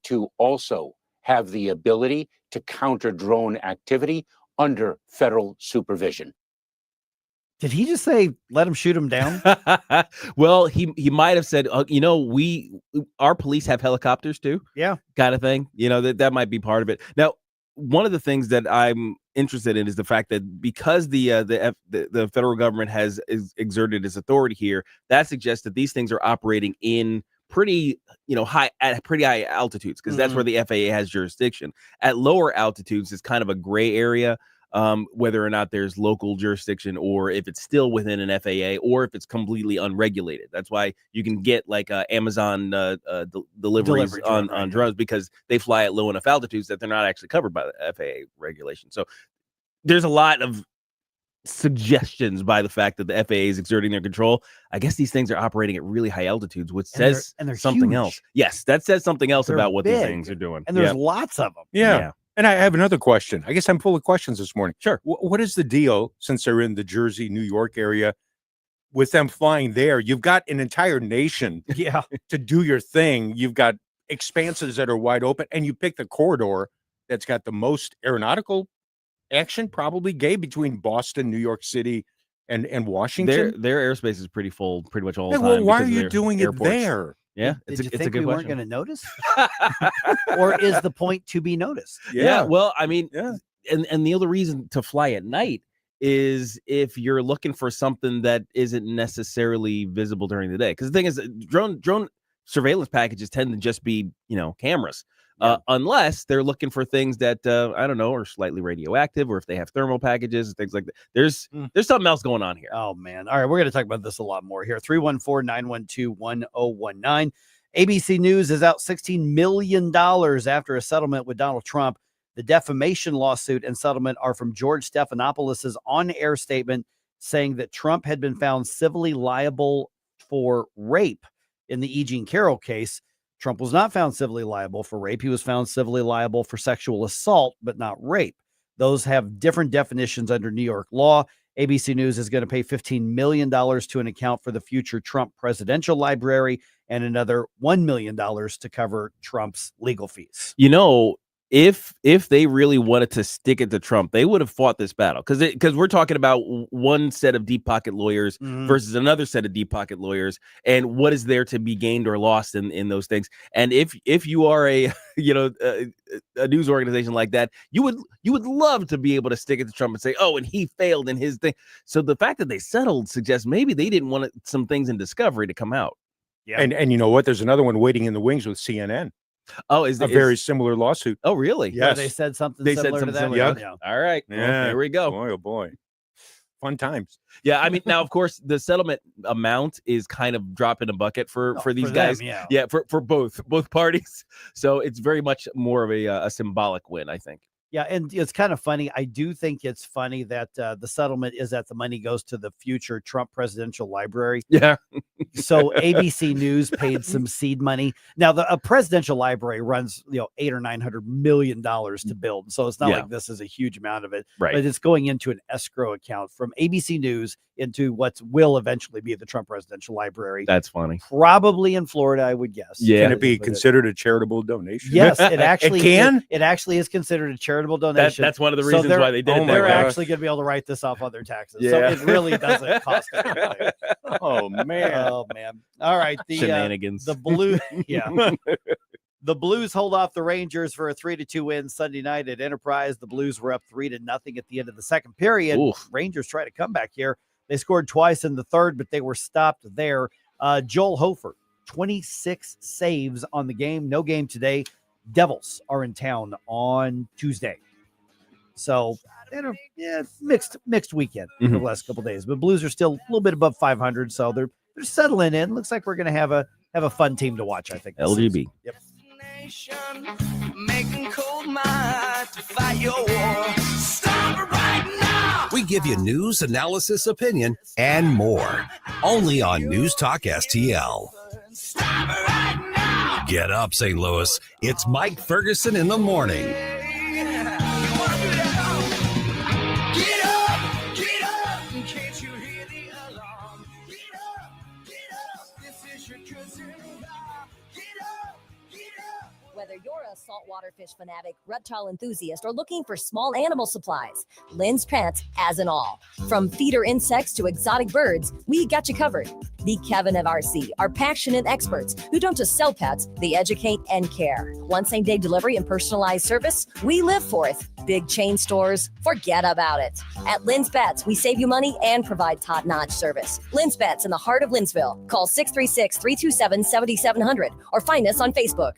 to also have the ability to counter drone activity under federal supervision. Did he just say, let him shoot him down? Well, he might have said, our police have helicopters too. Yeah. Kind of thing. That might be part of it. Now, one of the things that I'm interested in is the fact that because the federal government has exerted its authority here, that suggests that these things are operating in pretty high altitudes, because that's where the FAA has jurisdiction. At lower altitudes is kind of a gray area, whether or not there's local jurisdiction or if it's still within an FAA or if it's completely unregulated. That's why you can get like Amazon deliveries on drones, because they fly at low enough altitudes that they're not actually covered by the FAA regulation. So there's a lot of suggestions by the fact that the FAA is exerting their control. I guess these things are operating at really high altitudes, which says they're something huge. else. Yes, that says something else They're about what these big. things are doing. And there's lots of them. Yeah. And I have another question. I guess I'm full of questions this morning. Sure. What is the deal, since they're in the Jersey, New York area, with them flying there? You've got an entire nation to do your thing. You've got expanses that are wide open, and you pick the corridor that's got the most aeronautical action, probably, Gabe, between Boston, New York City, and Washington. Their airspace is pretty full pretty much all the Yeah, time. well, why because are of you their doing airports. it there? Yeah, Did it's you a think good we weren't question. going to notice? Or is the point to be noticed? Yeah, well, I mean, and the other reason to fly at night is if you're looking for something that isn't necessarily visible during the day. Because the thing is, drone surveillance packages tend to just be, cameras. Unless they're looking for things that I don't know, are slightly radioactive, or if they have thermal packages and things like that. There's something else going on here. Oh man. All right, we're going to talk about this a lot more here. 314-912-1019. ABC News is out $16 million after a settlement with Donald Trump. The defamation lawsuit and settlement are from George Stephanopoulos' on-air statement saying that Trump had been found civilly liable for rape in the E. Jean Carroll case. Trump was not found civilly liable for rape. He was found civilly liable for sexual assault, but not rape. Those have different definitions under New York law. ABC News is going to pay $15 million to an account for the future Trump presidential library and another $1 million to cover Trump's legal fees. If they really wanted to stick it to Trump, they would have fought this battle, because we're talking about one set of deep pocket lawyers versus another set of deep pocket lawyers, and what is there to be gained or lost in those things. And if you are a news organization like that, you would love to be able to stick it to Trump and say, oh, and he failed in his thing. So the fact that they settled suggests maybe they didn't want some things in discovery to come out. Yeah. And you know what? There's another one waiting in the wings with CNN. Oh, is a very similar lawsuit? Oh, really? Yes. They said something similar to that. Yep. Yeah. All right. Well, there we go. Boy, oh boy. Fun times. Yeah, I mean, now, of course, the settlement amount is kind of drop in a bucket for these for guys. them, yeah, for both parties. So it's very much more of a symbolic win, I think. Yeah, and it's kind of funny. I do think it's funny that the settlement is that the money goes to the future Trump presidential library. Yeah. So ABC News paid some seed money. Now, a presidential library runs, $800 or $900 million to build. So it's not like this is a huge amount of it. Right. But it's going into an escrow account from ABC News. into what will eventually be the Trump Presidential Library. That's funny. Probably in Florida, I would guess. Yeah. Can it be considered a charitable donation? Yes, it actually it can. It actually is considered a charitable donation. That's one of the reasons why they did it. They're actually going to be able to write this off on their taxes. So it really doesn't cost anything. Oh man. Oh man. All right. The shenanigans. The Blue. Yeah. The Blues hold off the Rangers for a 3-2 win Sunday night at Enterprise. The Blues were up 3-0 at the end of the second period. Oof. Rangers tried to come back here. They scored twice in the third, but they were stopped there. Joel Hofer, 26 saves on the game. No game today. Devils are in town on Tuesday. So mixed weekend for the last couple of days. But Blues are still a little bit above 500, so they're settling in. Looks like we're going to have a fun team to watch, I think. LGB. Yep. Making cold mind to fight your war. Stop it right now. We give you news, analysis, opinion, and more. Only on News Talk STL. Stop it right now. Get up, St. Louis. It's Mike Ferguson in the morning. Get up. Can't you hear the alarm? Get up. This is your cousin. Whether you're a saltwater fish fanatic, reptile enthusiast, or looking for small animal supplies, Lynn's Pets has an all. From feeder insects to exotic birds, we got you covered. The Kevin of RC are passionate experts who don't just sell pets, they educate and care. One same-day delivery and personalized service, we live for it. Big chain stores, forget about it. At Lynn's Pets, we save you money and provide top-notch service. Lynn's Pets in the heart of Lynn'sville. Call 636-327-7700 or find us on Facebook.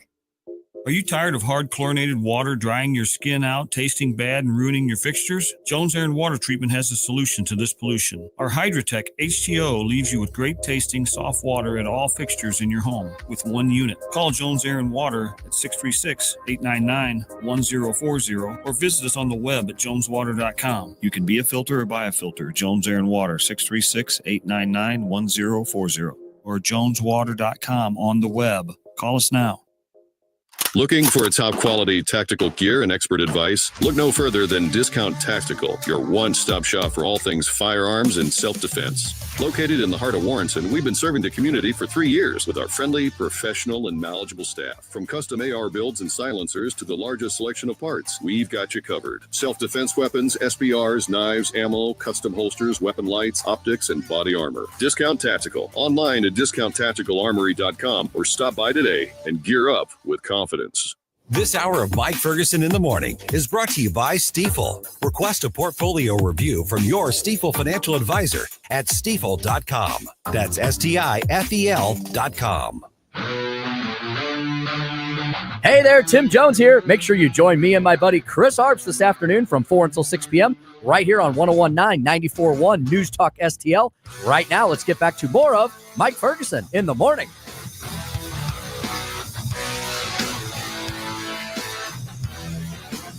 Are you tired of hard chlorinated water drying your skin out, tasting bad, and ruining your fixtures? Jones Air and Water Treatment has a solution to this pollution. Our Hydratech H2O leaves you with great tasting, soft water at all fixtures in your home with one unit. Call Jones Air and Water at 636-899-1040 or visit us on the web at joneswater.com. You can be a filter or buy a filter. Jones Air and Water, 636-899-1040 or joneswater.com on the web. Call us now. Looking for a top-quality tactical gear and expert advice? Look no further than Discount Tactical, your one-stop shop for all things firearms and self-defense. Located in the heart of Warrenton, we've been serving the community for 3 years with our friendly, professional, and knowledgeable staff. From custom AR builds and silencers to the largest selection of parts, we've got you covered. Self-defense weapons, SBRs, knives, ammo, custom holsters, weapon lights, optics, and body armor. Discount Tactical. Online at discounttacticalarmory.com or stop by today and gear up with confidence. This hour of Mike Ferguson in the morning is brought to you by Stifel. Request a portfolio review from your Stifel financial advisor at stifel.com. That's STIFEL.com. Hey there, Tim Jones here. Make sure you join me and my buddy Chris Arps this afternoon from 4 until 6 p.m. right here on 101.9 94.1 News Talk STL. Right now, let's get back to more of Mike Ferguson in the morning.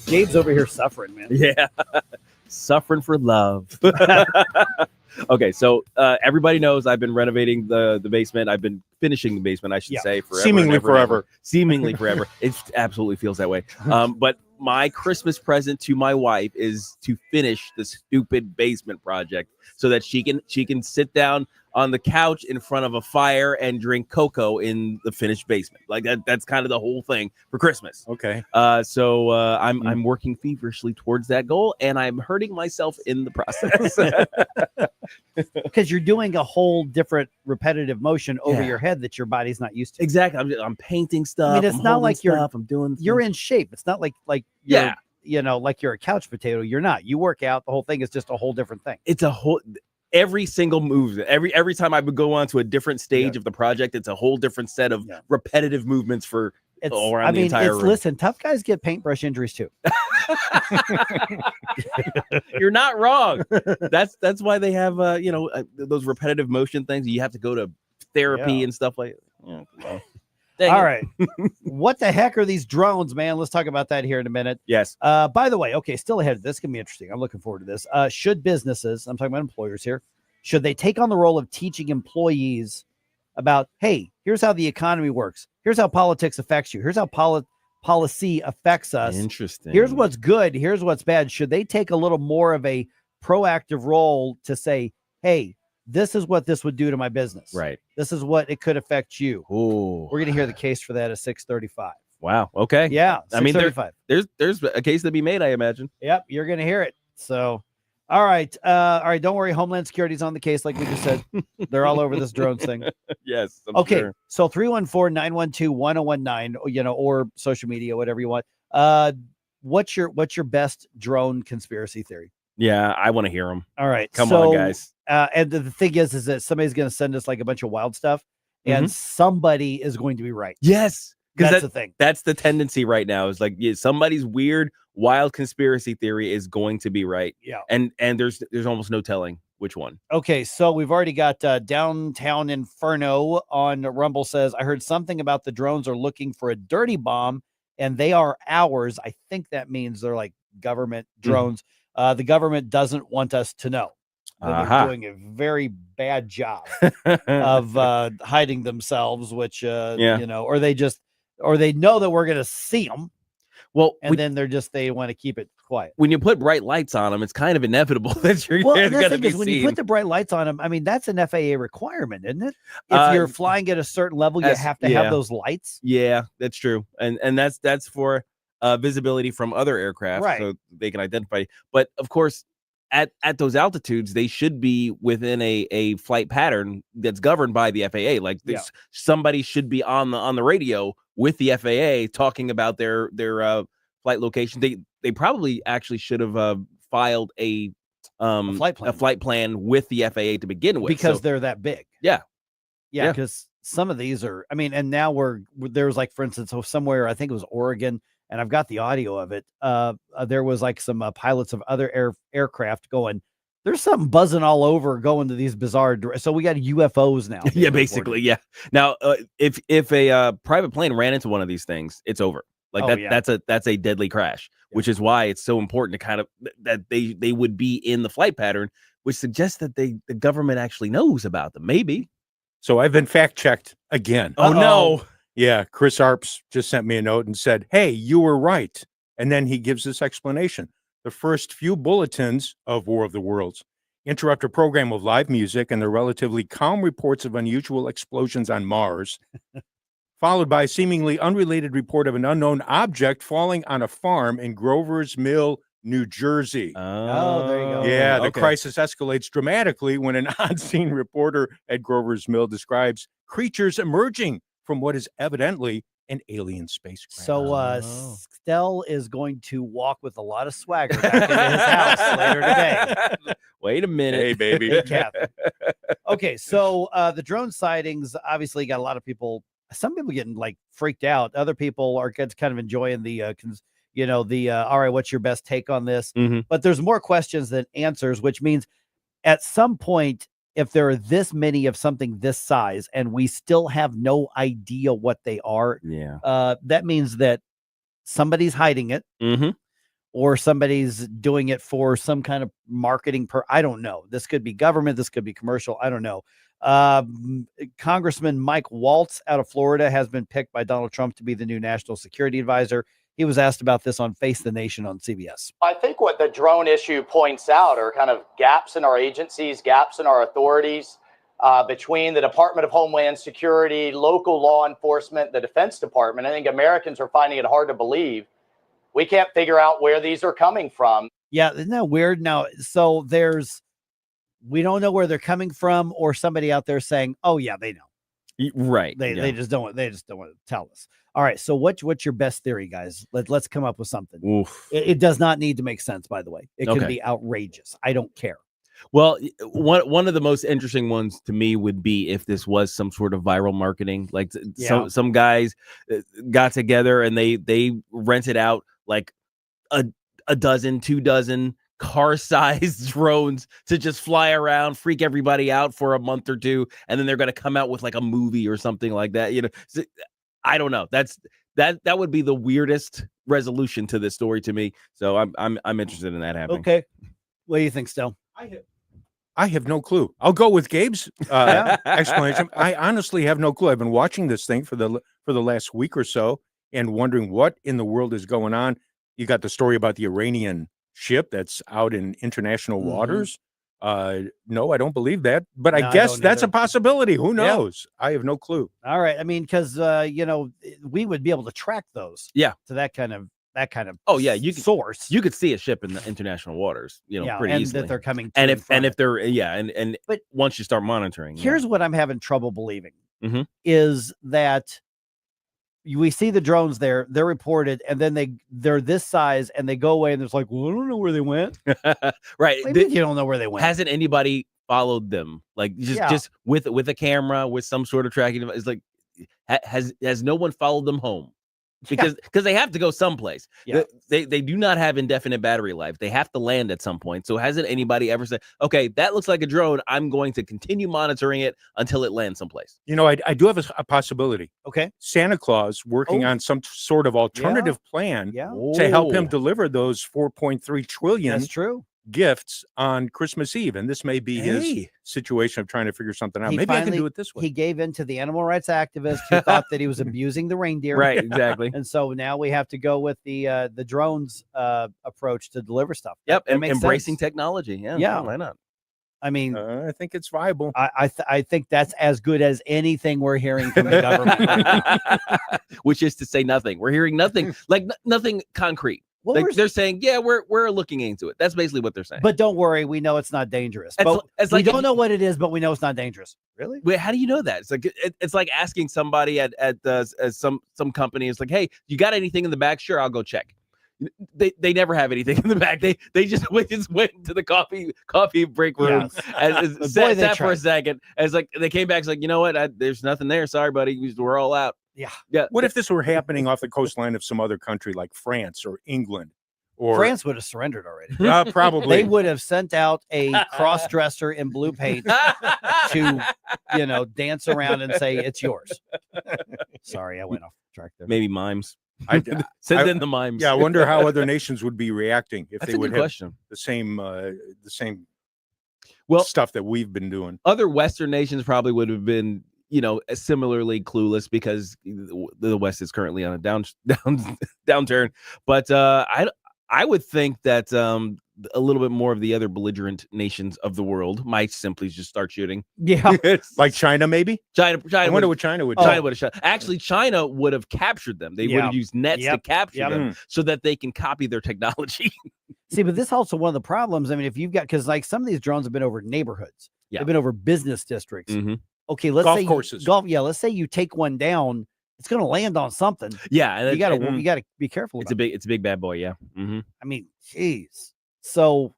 Gabe's over here suffering, man. Yeah. Suffering for love. Okay, so everybody knows I've been renovating the basement. I've been finishing the basement, I should say, forever. Seemingly forever. Seemingly forever. It absolutely feels that way. But my Christmas present to my wife is to finish this stupid basement project so that she can sit down on the couch in front of a fire and drink cocoa in the finished basement. Like that's kind of the whole thing for Christmas. Okay. So I'm working feverishly towards that goal, and I'm hurting myself in the process. Because you're doing a whole different repetitive motion over your head that your body's not used to. Exactly. I'm painting stuff. I mean, it's not like I'm doing. You're in shape. It's not like you're, you know, like you're a couch potato. You're not. You work out. The whole thing is just a whole different thing. It's a whole. Every single move, every time I would go on to a different stage of the project, it's a whole different set of repetitive movements for around the entire room. Listen, tough guys get paintbrush injuries too. You're not wrong. That's why they have those repetitive motion things. You have to go to therapy and stuff like that. All right. What the heck are these drones, man? Let's talk about that here in a minute. Yes. By the way, okay, still ahead. This can be interesting. I'm looking forward to this. Should businesses, I'm talking about employers here, should they take on the role of teaching employees about, hey, here's how the economy works. Here's how politics affects you. Here's how policy affects us. Interesting. Here's what's good. Here's what's bad. Should they take a little more of a proactive role to say, hey, this is what this would do to my business. Right. This is what it could affect you. Ooh. We're going to hear the case for that at 6:35. Wow. Okay. Yeah. I mean, 6:35. there's a case to be made, I imagine. Yep. You're going to hear it. So, all right. All right. Don't worry. Homeland Security's on the case, like we just said. They're all over this drones thing. Yes. Okay. Sure. So 314-912-1019, or social media, whatever you want. What's your best drone conspiracy theory? Yeah, I want to hear them. All right. Come on, guys. And the thing is that somebody's going to send us like a bunch of wild stuff, and somebody is going to be right. Yes. That's the thing. That's the tendency right now. Is like somebody's weird, wild conspiracy theory is going to be right. Yeah. And there's almost no telling which one. Okay, so we've already got Downtown Inferno on Rumble says, I heard something about the drones are looking for a dirty bomb, and they are ours. I think that means they're like government drones. The government doesn't want us to know. They're doing a very bad job of hiding themselves, which or they know that we're going to see them. Well, and then they want to keep it quiet. When you put bright lights on them, it's kind of inevitable that you're going to be seen. When you put the bright lights on them, I mean, that's an FAA requirement, isn't it? If you're flying at a certain level, you have to have those lights. Yeah, that's true. And that's for visibility from other aircraft, right, so they can identify. But of course, at those altitudes, they should be within a flight pattern that's governed by the FAA. Like somebody should be on the radio with the FAA talking about their flight location. They probably actually should have filed a flight plan with the FAA to begin with, because they're that big. Yeah. Because some of these are, I mean, and now there's like, for instance, somewhere, I think it was Oregon, and I've got the audio of it. There was like some pilots of other aircraft going, there's something buzzing all over going to these bizarre. So we got UFOs now. Yeah, basically. Yeah. Now, if a private plane ran into one of these things, it's over. Like that's a deadly crash, which is why it's so important to kind of that they would be in the flight pattern, which suggests that the government actually knows about them. Maybe. So I've been fact checked again. Oh no. Yeah. Chris Arps just sent me a note and said, hey, you were right. And then he gives this explanation. The first few bulletins of War of the Worlds interrupt a program of live music and the relatively calm reports of unusual explosions on Mars, followed by a seemingly unrelated report of an unknown object falling on a farm in Grover's Mill, New Jersey. Oh, there you go. Yeah, the crisis escalates dramatically when an on-scene reporter at Grover's Mill describes creatures emerging from what is evidently an alien spacecraft. So Stell is going to walk with a lot of swagger back into his house later today. Wait a minute. Hey, baby. Hey, Kathy. Okay, so the drone sightings obviously got a lot of people, some people getting like freaked out. Other people are kind of enjoying the all right, what's your best take on this? But there's more questions than answers, which means at some point, if there are this many of something this size and we still have no idea what they are, that means that somebody's hiding it, or somebody's doing it for some kind of marketing. I don't know. This could be government. This could be commercial. I don't know. Congressman Mike Waltz out of Florida has been picked by Donald Trump to be the new national security advisor. He was asked about this on Face the Nation on CBS. I think what the drone issue points out are kind of gaps in our agencies, gaps in our authorities between the Department of Homeland Security, local law enforcement, the Defense Department. I think Americans are finding it hard to believe. We can't figure out where these are coming from. Yeah, isn't that weird? Now, so we don't know where they're coming from, or somebody out there saying, "Oh yeah, they know." Right. They just don't want to tell us. All right. So what's your best theory, guys? Let's come up with something. Oof. It does not need to make sense, by the way. It can be outrageous. I don't care. Well, one of the most interesting ones to me would be if this was some sort of viral marketing, like some guys got together and they rented out like a dozen, 2 dozen car-sized drones to just fly around, freak everybody out for a month or two, and then they're going to come out with like a movie or something like that. So, I don't know. That would be the weirdest resolution to this story to me. So I'm interested in that happening. Okay, what do you think, Stel? I have no clue. I'll go with Gabe's explanation. I honestly have no clue. I've been watching this thing for the last week or so and wondering what in the world is going on. You got the story about the Iranian ship that's out in international waters. No, I don't believe that, but No, I I guess don't that's either. a possibility. Who Yeah. knows? I have no clue. All right. I mean, because we would be able to track those. Yeah. To that kind of Oh yeah, you could source. You could see a ship in the international waters, pretty and easily. that they're coming. And to if they're and but once you start monitoring, here's what I'm having trouble believing Mhm. is that we see the drones there, they're reported, and then they're this size and they go away, and there's like, well, I don't know where they went. right. Maybe you don't know where they went. Hasn't anybody followed them? Like just with a camera, with some sort of tracking device? It's like has no one followed them home? Because they have to go someplace. Yeah. They do not have indefinite battery life. They have to land at some point. So hasn't anybody ever said, okay, that looks like a drone, I'm going to continue monitoring it until it lands someplace? I do have a possibility. Okay. Santa Claus working on some sort of alternative plan to help him deliver those 4.3 trillion. That's true. Gifts on Christmas Eve, and this may be his situation of trying to figure something out. Maybe I can do it this way. He gave in to the animal rights activist who thought that he was abusing the reindeer. Right, exactly. And so now we have to go with the drones approach to deliver stuff. Yep, That and makes embracing sense. technology. Yeah, Yeah. why not? I mean, I think it's viable. I think that's as good as anything we're hearing from the government, which is to say nothing. We're hearing nothing, like nothing concrete. Well, like they're saying, yeah, we're looking into it. That's basically what they're saying. But don't worry, we know it's not dangerous. It's But it's we like don't know what it is, but we know it's not dangerous. Really? Wait, how do you know that? It's like it's like asking somebody at some company. It's like, hey, you got anything in the back? Sure, I'll go check. They never have anything in the back. They just went to the coffee break room and sat for a second. And it's like they came back. It's like, you know what? There's nothing there. Sorry, buddy. We're all out. Yeah. What if this were happening off the coastline of some other country like France or England? Or France would have surrendered already. Probably. They would have sent out a cross-dresser in blue paint to, dance around and say, it's yours. Sorry, I went off track there. Maybe mimes. Send in the mimes. Yeah, I wonder how other nations would be reacting if That's they a would good have question. the same Well, stuff that we've been doing. Other Western nations probably would have been, similarly clueless because the West is currently on a downturn. But I would think that a little bit more of the other belligerent nations of the world might simply just start shooting. Yeah, like China, maybe. China. I wonder what China would. China would have shot. Actually, China would have captured them. They would Yeah. have used nets to Yep. capture Yep. them so that they can copy their technology. See, but this also one of the problems. I mean, if you've got, because like some of these drones have been over neighborhoods, they've been over business districts. Mhm. Okay, let's Golf say courses. Let's say you take one down, it's going to land on something. Yeah, and You got to be careful. It's a big bad boy. Yeah. Mm-hmm. I mean, geez. So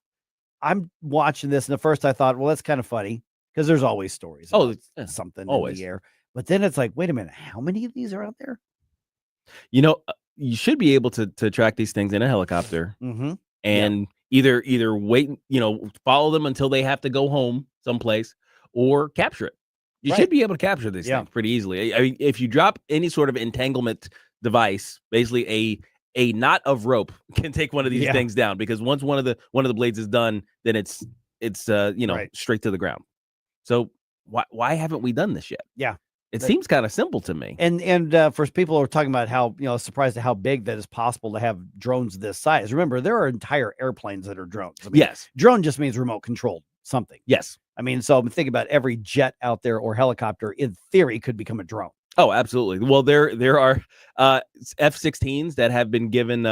I'm watching this, and at first I thought, well, that's kind of funny because there's always stories. Oh, about it's something always. in the air. But then it's like, wait a minute, how many of these are out there? You should be able to track these things in a helicopter Mm-hmm. and either wait, follow them until they have to go home someplace or capture it. You Right. should be able to capture these things pretty easily. I mean, if you drop any sort of entanglement device, basically a knot of rope can take one of these things down, because once one of the blades is done, then it's straight to the ground. So why haven't we done this yet? Yeah. It seems kind of simple to me. And for people who are talking about how, surprised at how big that is possible to have drones this size. Remember, there are entire airplanes that are drones. I mean, Yes. Drone just means remote controlled something. Yes. I mean, so I'm thinking about every jet out there or helicopter in theory could become a drone. Oh, absolutely. Well, there are F-16s that have been given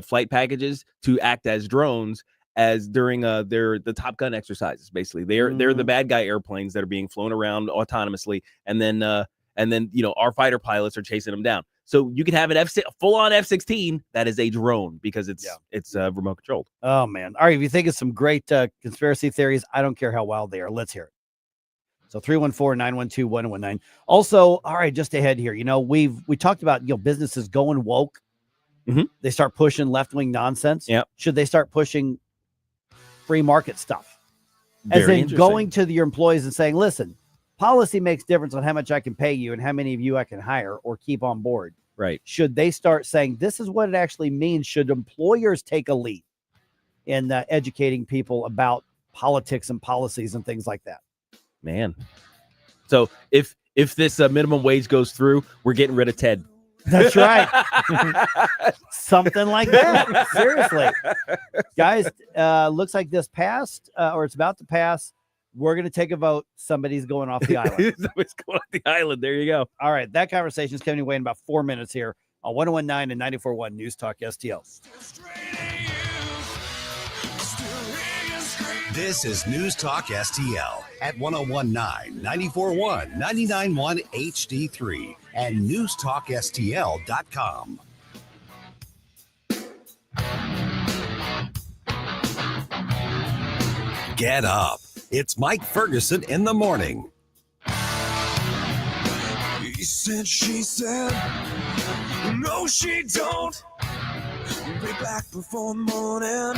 flight packages to act as drones as during the Top Gun exercises. Basically, they're the bad guy airplanes that are being flown around autonomously, and then our fighter pilots are chasing them down. So you can have an full-on F-16 that is a drone because it's remote controlled. Oh man! All right, if you think of some great conspiracy theories, I don't care how wild they are. Let's hear it. So 314-912-1019. Also, all right, just ahead here. We talked about businesses going woke. Mm-hmm. They start pushing left-wing nonsense. Yeah. Should they start pushing free market stuff? As in going to your employees and saying, listen, policy makes difference on how much I can pay you and how many of you I can hire or keep on board. Right. Should they start saying this is what it actually means? Should employers take a lead in educating people about politics and policies and things like that? Man. So if this minimum wage goes through, we're getting rid of Ted. That's right. Something like that. Seriously. Guys, looks like this passed or it's about to pass. We're going to take a vote. Somebody's going off the island. Somebody's going off the island. There you go. All right. That conversation is coming away in about 4 minutes here on 101.9 and 94.1 News Talk STL. This is News Talk STL at 101.9, 94.1, 99.1 HD3 and newstalkstl.com. Get up. It's Mike Ferguson in the morning. He said, she said, no, she don't. Be back before morning.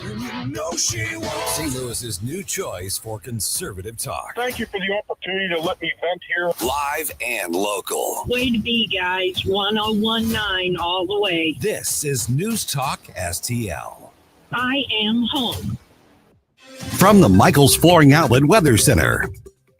And you know she won't. St. Louis's new choice for conservative talk. Thank you for the opportunity to let me vent here. Live and local. Way to be, guys. 101.9 all the way. This is News Talk STL. I am home. From the Michaels Flooring Outlet Weather Center.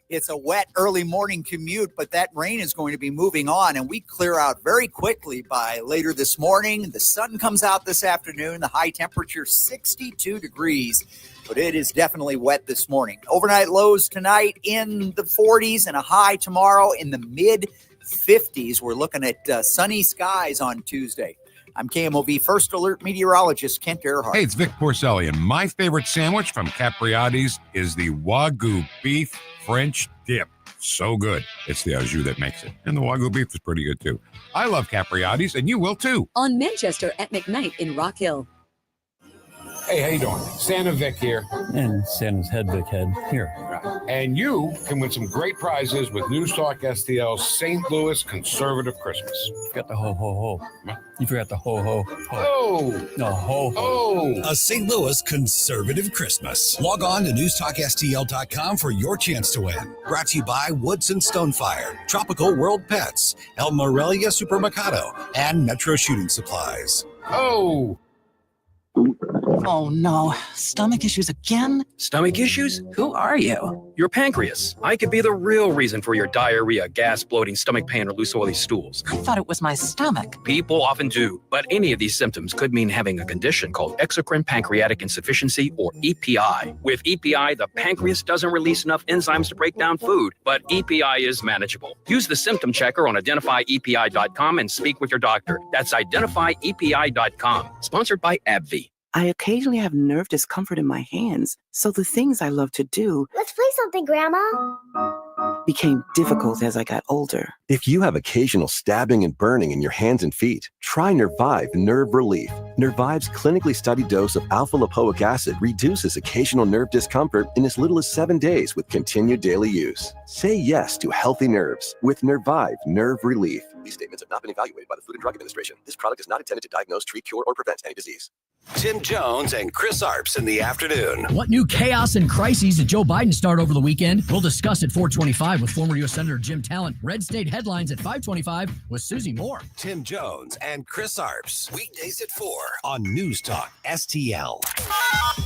It's a wet early morning commute, but that rain is going to be moving on, and we clear out very quickly by later this morning. The sun comes out this afternoon. The high temperature 62 degrees, but it is definitely wet this morning. Overnight lows tonight in the 40s and a high tomorrow in the mid 50s. We're looking at sunny skies on Tuesday. I'm KMOV First Alert meteorologist Kent Earhart. Hey, it's Vic Porcelli, and my favorite sandwich from Capriati's is the Wagyu beef French dip. So good. It's the au jus that makes it. And the Wagyu beef is pretty good, too. I love Capriati's, and you will, too. On Manchester at McKnight in Rock Hill. Hey, how you doing? Santa Vic here. And Santa's head Vic head here. And you can win some great prizes with News Talk STL's St. Louis Conservative Christmas. You forgot the ho-ho-ho. You forgot the ho-ho-ho. Oh! No, ho-ho. Oh! A St. Louis Conservative Christmas. Log on to newstalkstl.com for your chance to win. Brought to you by Woodson Stonefire, Tropical World Pets, El Morelia Supermercado, and Metro Shooting Supplies. Oh! Oh no, stomach issues again? Stomach issues? Who are you? Your pancreas. I could be the real reason for your diarrhea, gas, bloating, stomach pain, or loose oily stools. I thought it was my stomach. People often do, but any of these symptoms could mean having a condition called exocrine pancreatic insufficiency, or EPI. With EPI, the pancreas doesn't release enough enzymes to break down food, but EPI is manageable. Use the symptom checker on identifyepi.com and speak with your doctor. That's identifyepi.com. Sponsored by AbbVie. I occasionally have nerve discomfort in my hands, so the things I love to do Let's play something, Grandma. became difficult as I got older. If you have occasional stabbing and burning in your hands and feet, try Nervive Nerve Relief. Nervive's clinically studied dose of alpha-lipoic acid reduces occasional nerve discomfort in as little as 7 days with continued daily use. Say yes to healthy nerves with Nervive Nerve Relief. These statements have not been evaluated by the Food and Drug Administration. This product is not intended to diagnose, treat, cure, or prevent any disease. Tim Jones and Chris Arps in the afternoon. What new chaos and crises did Joe Biden start over the weekend? We'll discuss at 425 with former U.S. Senator Jim Talent. Red State Headlines at 525 with Susie Moore. Tim Jones and Chris Arps. Weekdays at 4 on News Talk STL.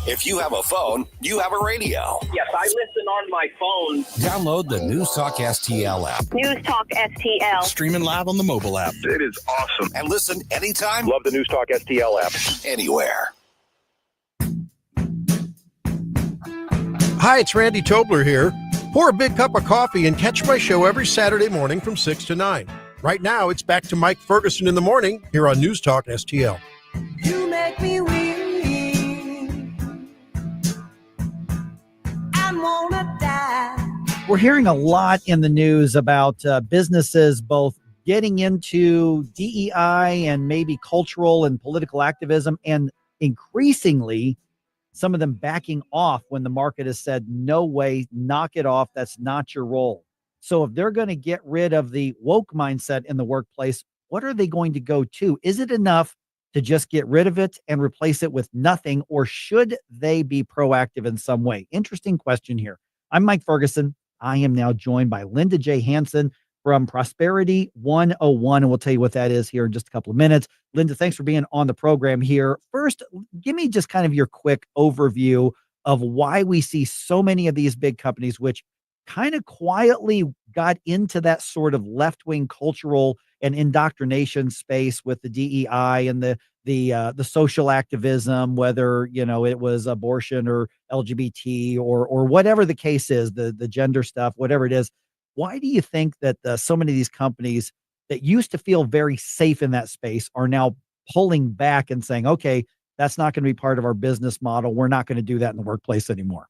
If you have a phone, you have a radio. Yes, I listen on my phone. Download the News Talk STL app. News Talk STL. Streaming live on the mobile app. It is awesome. And listen anytime. Love the News Talk STL app. Anywhere. Hi, it's Randy Tobler here. Pour a big cup of coffee and catch my show every Saturday morning from 6 to 9. Right now, it's back to Mike Ferguson in the morning here on News Talk STL. You make me weak and wanna die. We're hearing a lot in the news about businesses both getting into DEI and maybe cultural and political activism, and increasingly some of them backing off when the market has said, no way, knock it off. That's not your role. So if they're going to get rid of the woke mindset in the workplace, what are they going to go to? Is it enough to just get rid of it and replace it with nothing, or should they be proactive in some way? Interesting question here. I'm Mike Ferguson. I am now joined by Linda J. Hansen from Prosperity 101, and we'll tell you what that is here in just a couple of minutes. Linda, thanks for being on the program here. First, give me just kind of your quick overview of why we see so many of these big companies, which kind of quietly got into that sort of left-wing cultural and indoctrination space with the DEI and the social activism, whether, you know, it was abortion or LGBT or whatever the case is, the gender stuff, whatever it is. Why do you think that so many of these companies that used to feel very safe in that space are now pulling back and saying, okay, that's not going to be part of our business model. We're not going to do that in the workplace anymore?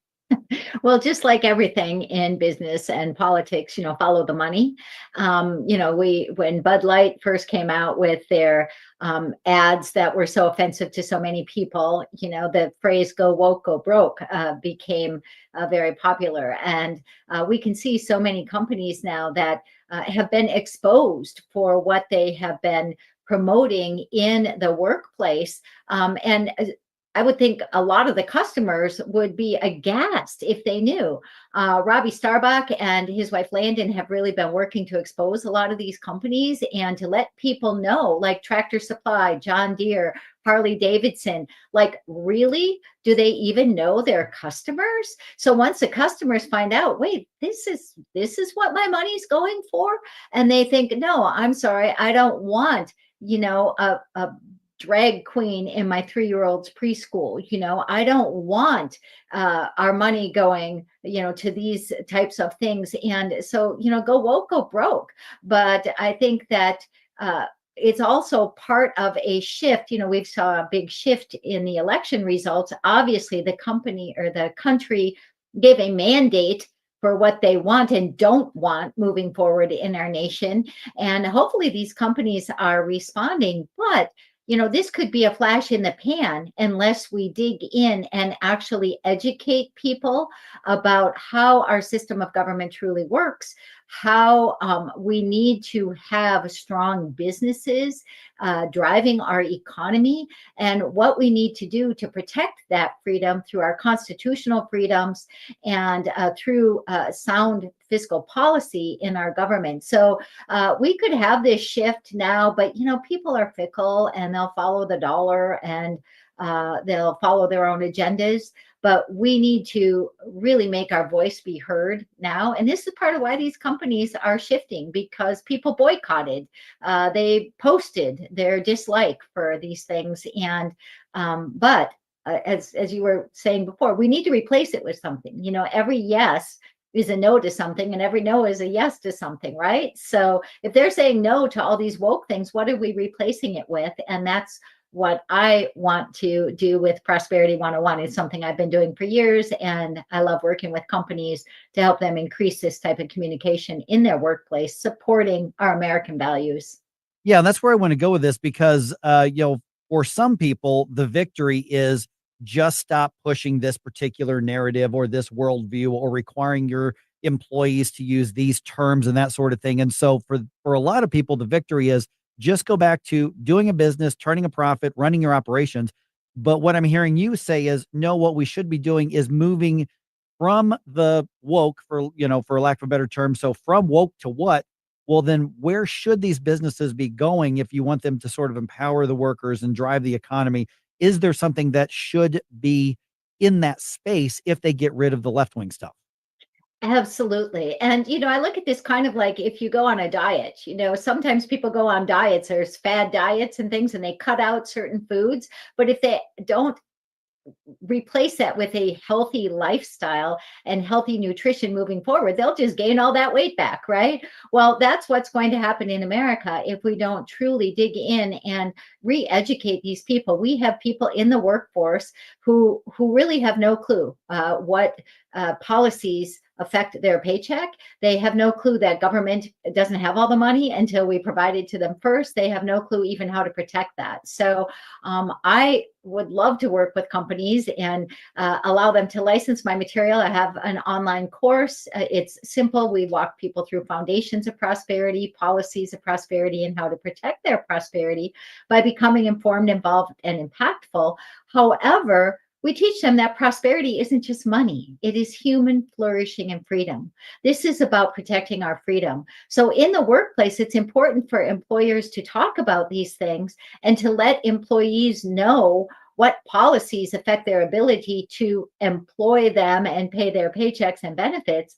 Well, just like everything in business and politics, you know, follow the money. You know, when Bud Light first came out with their ads that were so offensive to so many people, you know, the phrase "go woke, go broke" became very popular. And we can see so many companies now that have been exposed for what they have been promoting in the workplace. And I would think a lot of the customers would be aghast if they knew. Robbie Starbuck and his wife Landon have really been working to expose a lot of these companies and to let people know, like Tractor Supply, John Deere, Harley Davidson, like, really, do they even know their customers? So once the customers find out, wait, this is what my money's going for, and they think, no, I'm sorry, I don't want, you know, a drag queen in my 3-year-old's preschool. You know, I don't want our money going, you know, to these types of things. And so, you know, go woke, go broke. But I think that it's also part of a shift. You know, we've saw a big shift in the election results. Obviously, the company or the country gave a mandate for what they want and don't want moving forward in our nation. And hopefully these companies are responding. But you know, this could be a flash in the pan unless we dig in and actually educate people about how our system of government truly works, how we need to have strong businesses driving our economy, and what we need to do to protect that freedom through our constitutional freedoms and through sound fiscal policy in our government. So we could have this shift now, but, you know, people are fickle and they'll follow the dollar and they'll follow their own agendas. But we need to really make our voice be heard now. And this is part of why these companies are shifting, because people boycotted. They posted their dislike for these things. And but as you were saying before, we need to replace it with something. You know, every yes is a no to something, and every no is a yes to something, right? So if they're saying no to all these woke things, what are we replacing it with? And that's what I want to do with Prosperity 101. It's something I've been doing for years, and I love working with companies to help them increase this type of communication in their workplace, supporting our American values. Yeah, that's where I want to go with this, because you know, for some people, the victory is just stop pushing this particular narrative or this worldview or requiring your employees to use these terms and that sort of thing. And so for a lot of people, the victory is just go back to doing a business, turning a profit, running your operations. But what I'm hearing you say is, no, what we should be doing is moving from the woke, for, you know, for lack of a better term. So from woke to what? Well, then where should these businesses be going if you want them to sort of empower the workers and drive the economy? Is there something that should be in that space if they get rid of the left-wing stuff? Absolutely. And, you know, I look at this kind of like if you go on a diet, you know, sometimes people go on diets, there's fad diets and things, and they cut out certain foods. But if they don't replace that with a healthy lifestyle and healthy nutrition moving forward, they'll just gain all that weight back, right? Well, that's what's going to happen in America if we don't truly dig in and re-educate these people. We have people in the workforce who really have no clue what policies affect their paycheck. They have no clue that government doesn't have all the money until we provide it to them first. They have no clue even how to protect that. So I would love to work with companies and allow them to license my material. I have an online course. It's simple. We walk people through foundations of prosperity, policies of prosperity, and how to protect their prosperity by becoming informed, involved, and impactful. However, we teach them that prosperity isn't just money. It is human flourishing and freedom. This is about protecting our freedom. So in the workplace, it's important for employers to talk about these things and to let employees know what policies affect their ability to employ them and pay their paychecks and benefits.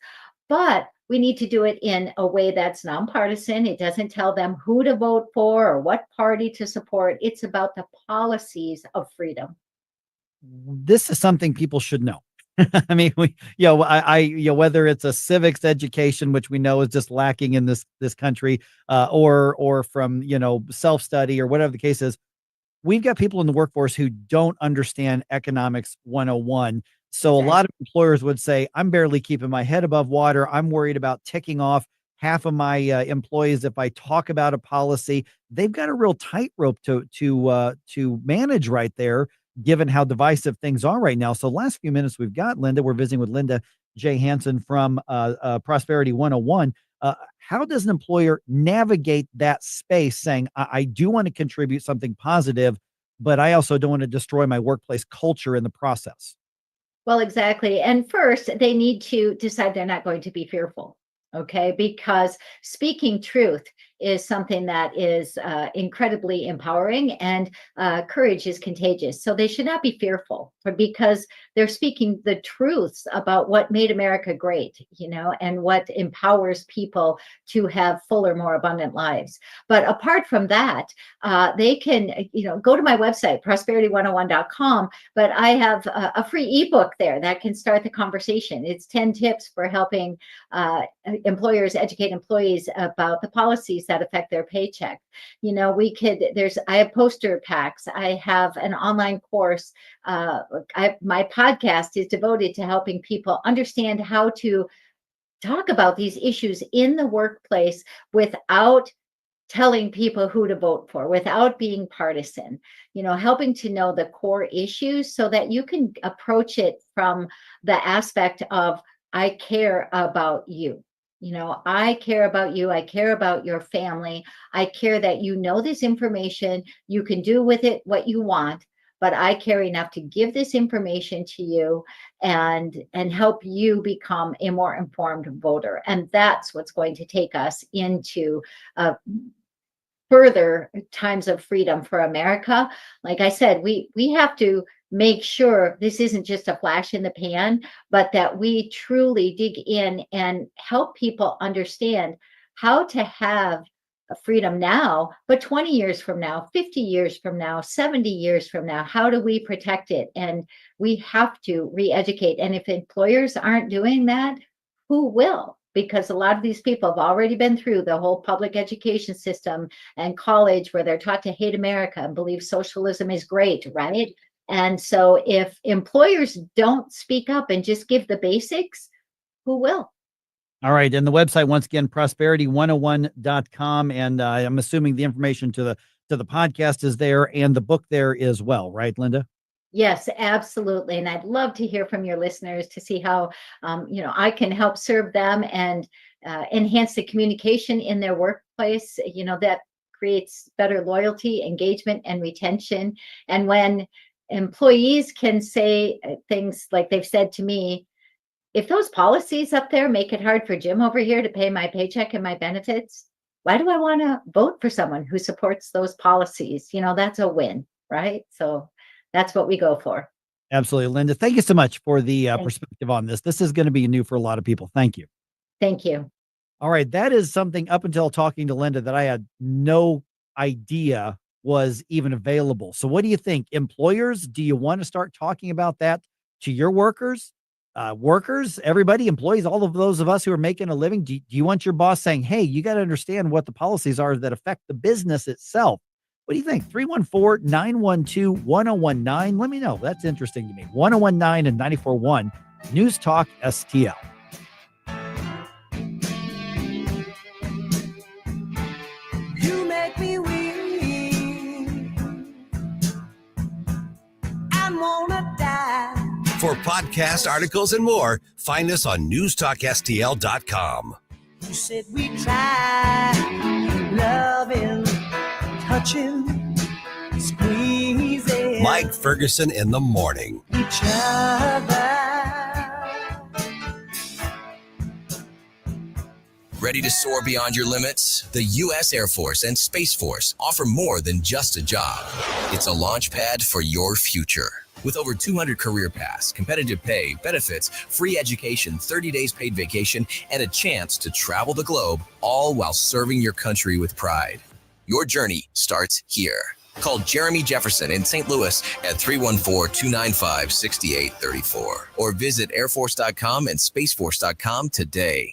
But we need to do it in a way that's nonpartisan. It doesn't tell them who to vote for or what party to support. It's about the policies of freedom. This is something people should know. I mean, whether it's a civics education, which we know is just lacking in this country, or from, self-study or whatever the case is, we've got people in the workforce who don't understand economics 101. So a lot of employers would say, I'm barely keeping my head above water. I'm worried about ticking off half of my employees if I talk about a policy. They've got a real tightrope to manage right there, given how divisive things are right now. So last few minutes we've got Linda. We're visiting with Linda J. Hansen from Prosperity 101. How does an employer navigate that space saying, I do want to contribute something positive, but I also don't want to destroy my workplace culture in the process? Well, exactly. And first, they need to decide they're not going to be fearful. Okay, because speaking truth is something that is incredibly empowering, and courage is contagious. So they should not be fearful, because they're speaking the truths about what made America great, and what empowers people to have fuller, more abundant lives. But apart from that, they can, go to my website, prosperity101.com, but I have a free ebook there that can start the conversation. It's 10 tips for helping employers educate employees about the policies that affect their paycheck. I have poster packs. I have an online course. My podcast is devoted to helping people understand how to talk about these issues in the workplace without telling people who to vote for, without being partisan, helping to know the core issues so that you can approach it from the aspect of, I care about you. I care about you. I care about your family. I care that you know this information. You can do with it what you want, but I care enough to give this information to you and help you become a more informed voter. And that's what's going to take us into further times of freedom for America. Like I said, we have to make sure this isn't just a flash in the pan, but that we truly dig in and help people understand how to have freedom now, but 20 years from now, 50 years from now, 70 years from now, how do we protect it? And we have to re-educate. And if employers aren't doing that, who will? Because a lot of these people have already been through the whole public education system and college, where they're taught to hate America and believe socialism is great, right? And so if employers don't speak up and just give the basics, who will? All right. And the website, once again, prosperity101.com. And I'm assuming the information to the podcast is there and the book there as well, right, Linda? Yes, absolutely. And I'd love to hear from your listeners to see how, I can help serve them and enhance the communication in their workplace, that creates better loyalty, engagement, and retention. And when employees can say things like they've said to me, if those policies up there make it hard for Jim over here to pay my paycheck and my benefits, why do I want to vote for someone who supports those policies? That's a win, right? So that's what we go for. Absolutely. Linda, thank you so much for the perspective on this. This is going to be new for a lot of people. Thank you. Thank you. All right. That is something up until talking to Linda that I had no idea was even available. So what do you think? Employers, do you want to start talking about that to your workers? Workers, everybody, employees, all of those of us who are making a living, do you want your boss saying, hey, you got to understand what the policies are that affect the business itself? What do you think? 314-912-1019. Let me know. That's interesting to me. 1019 and 94.1 News Talk STL. You make me weak and wanna die. For podcast articles and more, find us on newstalkstl.com. You said we try loving, touching, squeezing Mike Ferguson in the morning. each other. Ready to soar beyond your limits? The U.S. Air Force and Space Force offer more than just a job. It's a launch pad for your future. With over 200 career paths, competitive pay, benefits, free education, 30 days paid vacation, and a chance to travel the globe, all while serving your country with pride. Your journey starts here. Call Jeremy Jefferson in St. Louis at 314-295-6834 or visit airforce.com and spaceforce.com today.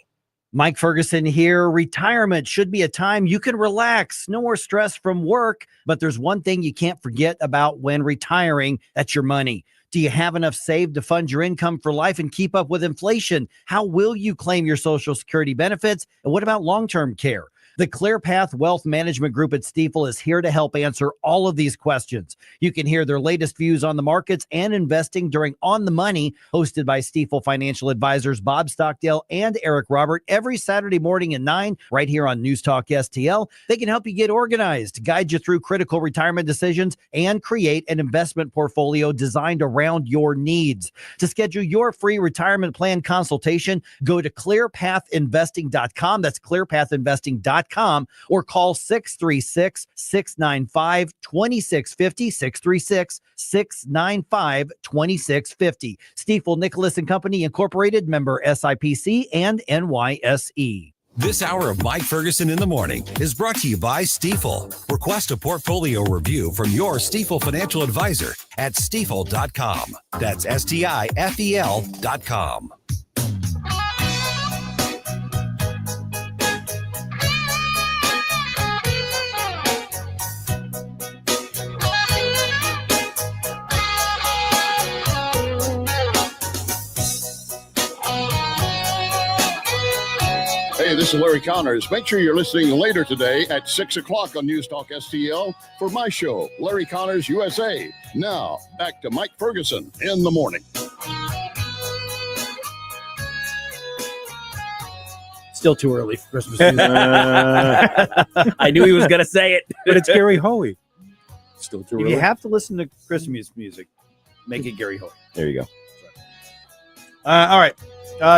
Mike Ferguson here. Retirement should be a time you can relax. No more stress from work. But there's one thing you can't forget about when retiring. That's your money. Do you have enough saved to fund your income for life and keep up with inflation? How will you claim your Social Security benefits? And what about long-term care? The ClearPath Wealth Management Group at Stifel is here to help answer all of these questions. You can hear their latest views on the markets and investing during On the Money, hosted by Stifel financial advisors Bob Stockdale and Eric Robert, every Saturday morning at 9, right here on News Talk STL. They can help you get organized, guide you through critical retirement decisions, and create an investment portfolio designed around your needs. To schedule your free retirement plan consultation, go to clearpathinvesting.com. That's clearpathinvesting.com. Or call 636-695-2650, 636-695-2650. Stifel Nicholas and Company Incorporated, member SIPC and NYSE. This hour of Mike Ferguson in the Morning is brought to you by Stifel. Request a portfolio review from your Stifel financial advisor at stifel.com. That's STIFEL.com. Hey, this is Larry Connors. Make sure you're listening later today at 6 o'clock on News Talk STL for my show, Larry Connors USA. Now, back to Mike Ferguson in the morning. Still too early for Christmas music. I knew he was going to say it. But it's Gary Hoey. Still too If early. you have to listen to Christmas music, make it Gary Hoey. There you go. All right.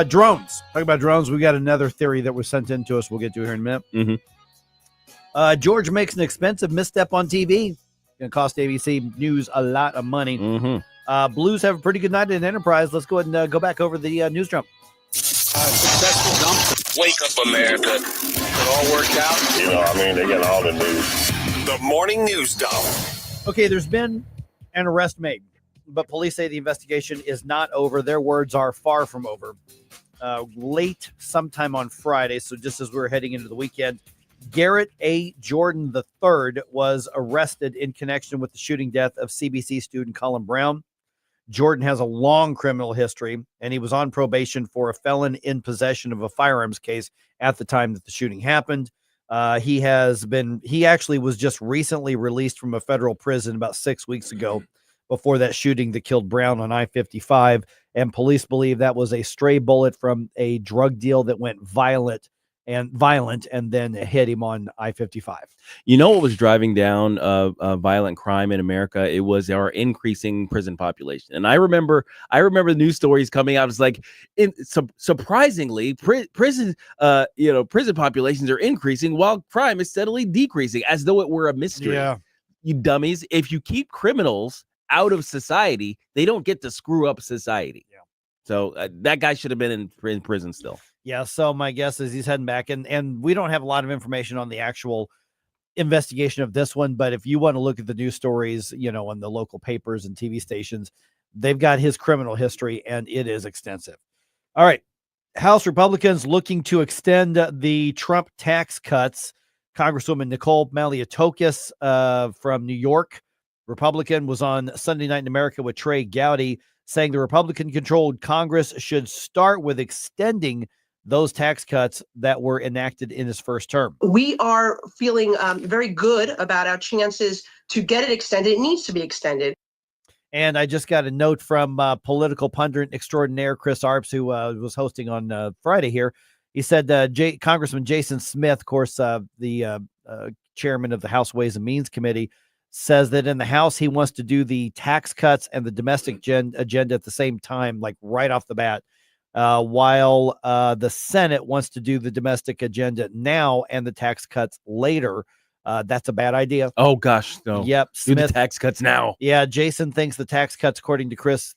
Drones. Talk about drones. We got another theory that was sent in to us. We'll get to here in a minute. Mm-hmm. George makes an expensive misstep on TV. Going to cost ABC News a lot of money. Mm-hmm. Blues have a pretty good night at Enterprise. Let's go ahead and go back over the news jump. Successful dump. Wake up, America. It all worked out. You know, I mean, they got all the news. The morning news dump. Okay, there's been an arrest made, but police say the investigation is not over. Their words are far from over. Late sometime on Friday, so just as we were heading into the weekend, Garrett A. Jordan III was arrested in connection with the shooting death of CBC student Colin Brown. Jordan has a long criminal history, and he was on probation for a felon in possession of a firearms case at the time that the shooting happened. He actually was just recently released from a federal prison about 6 weeks ago before that shooting that killed Brown on I-55. And police believe that was a stray bullet from a drug deal that went violent and then hit him on I-55. You know what was driving down violent crime in America? It was our increasing prison population. And I remember the news stories coming out. It's like, surprisingly, prison populations are increasing while crime is steadily decreasing, as though it were a mystery. Yeah. You dummies! If you keep criminals out of society, they don't get to screw up society. Yeah. So that guy should have been in prison still. Yeah, so my guess is he's heading back, and we don't have a lot of information on the actual investigation of this one, but if you want to look at the news stories, on the local papers and TV stations, they've got his criminal history, and it is extensive. All right, House Republicans looking to extend the Trump tax cuts. Congresswoman Nicole Malliotakis from New York, Republican, was on Sunday Night in America with Trey Gowdy, saying the Republican-controlled Congress should start with extending those tax cuts that were enacted in his first term. We are feeling very good about our chances to get it extended. It needs to be extended. And I just got a note from political pundit extraordinaire Chris Arps, who was hosting on Friday here. He said Congressman Jason Smith, of course, the chairman of the House Ways and Means Committee, says that in the House, he wants to do the tax cuts and the domestic agenda at the same time, like right off the bat. while the Senate wants to do the domestic agenda now and the tax cuts later. That's a bad idea. Oh gosh, no. Yep. Do the tax cuts now. Yeah, Jason thinks the tax cuts, according to Chris,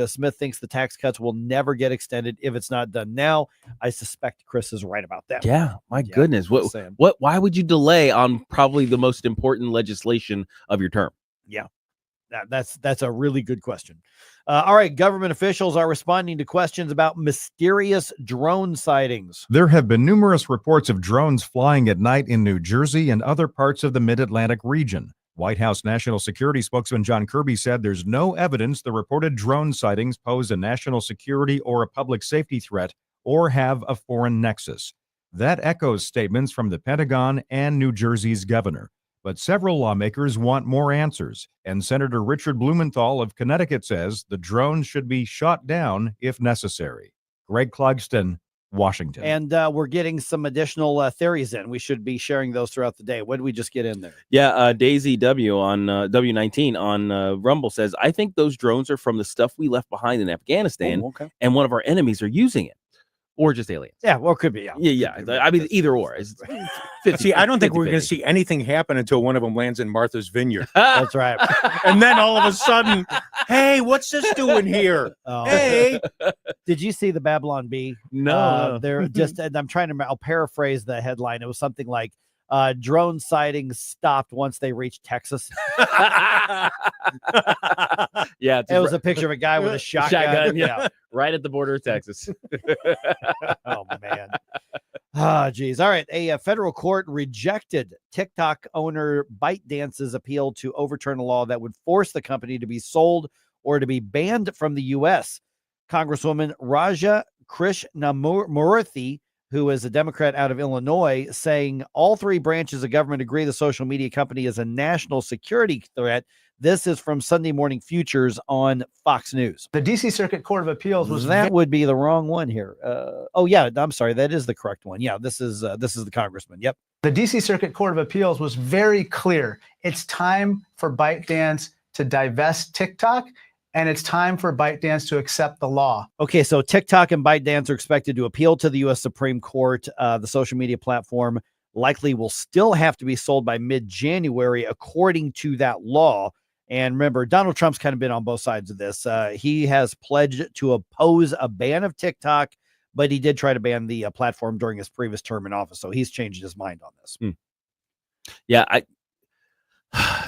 Smith thinks the tax cuts will never get extended if it's not done now. I suspect Chris is right about that. Yeah, my goodness. Why would you delay on probably the most important legislation of your term? Yeah. That's a really good question. All right, government officials are responding to questions about mysterious drone sightings. There have been numerous reports of drones flying at night in New Jersey and other parts of the Mid-Atlantic region. White House National Security spokesman John Kirby said there's no evidence the reported drone sightings pose a national security or a public safety threat or have a foreign nexus. That echoes statements from the Pentagon and New Jersey's governor. But several lawmakers want more answers, and Senator Richard Blumenthal of Connecticut says the drones should be shot down if necessary. Greg Clugston, Washington. And we're getting some additional theories in. We should be sharing those throughout the day. What did we just get in there? Yeah, Daisy W on W19 on Rumble says, I think those drones are from the stuff we left behind in Afghanistan, and one of our enemies are using it. Or just aliens. Yeah, well, it could be. Yeah. I mean, either or. See, I don't think we're going to see anything happen until one of them lands in Martha's Vineyard. That's right. And then all of a sudden, hey, what's this doing here? Oh. Hey. Did you see the Babylon Bee? No. They're just, and I'm trying to, I'll paraphrase the headline. It was something like, drone sightings stopped once they reached Texas. Yeah. It was a picture of a guy with a shotgun. Yeah. Right at the border of Texas. Oh, man. Ah, geez. All right. A federal court rejected TikTok owner ByteDance's appeal to overturn a law that would force the company to be sold or to be banned from the U.S. Congresswoman Raja Krishnamurthy, who is a Democrat out of Illinois, saying all three branches of government agree the social media company is a national security threat. This is from Sunday Morning Futures on Fox News. The D.C. Circuit Court of Appeals was would be the wrong one here. Oh yeah, I'm sorry, that is the correct one. Yeah, this is the congressman. Yep. The D.C. Circuit Court of Appeals was very clear. It's time for ByteDance to divest TikTok. And it's time for ByteDance to accept the law. Okay, so TikTok and ByteDance are expected to appeal to the U.S. Supreme Court. The social media platform likely will still have to be sold by mid-January, according to that law. And remember, Donald Trump's kind of been on both sides of this. He has pledged to oppose a ban of TikTok, but he did try to ban the platform during his previous term in office. So he's changed his mind on this. Yeah,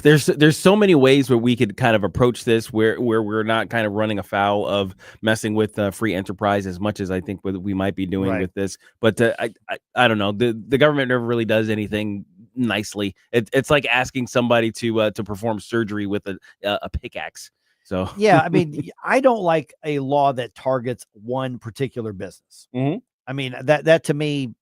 there's so many ways where we could kind of approach this where we're not kind of running afoul of messing with free enterprise as much as I think we might be doing with this. But I don't know. The government never really does anything nicely. It's like asking somebody to perform surgery with a pickaxe. So yeah, I mean, I don't like a law that targets one particular business. Mm-hmm. I mean, that to me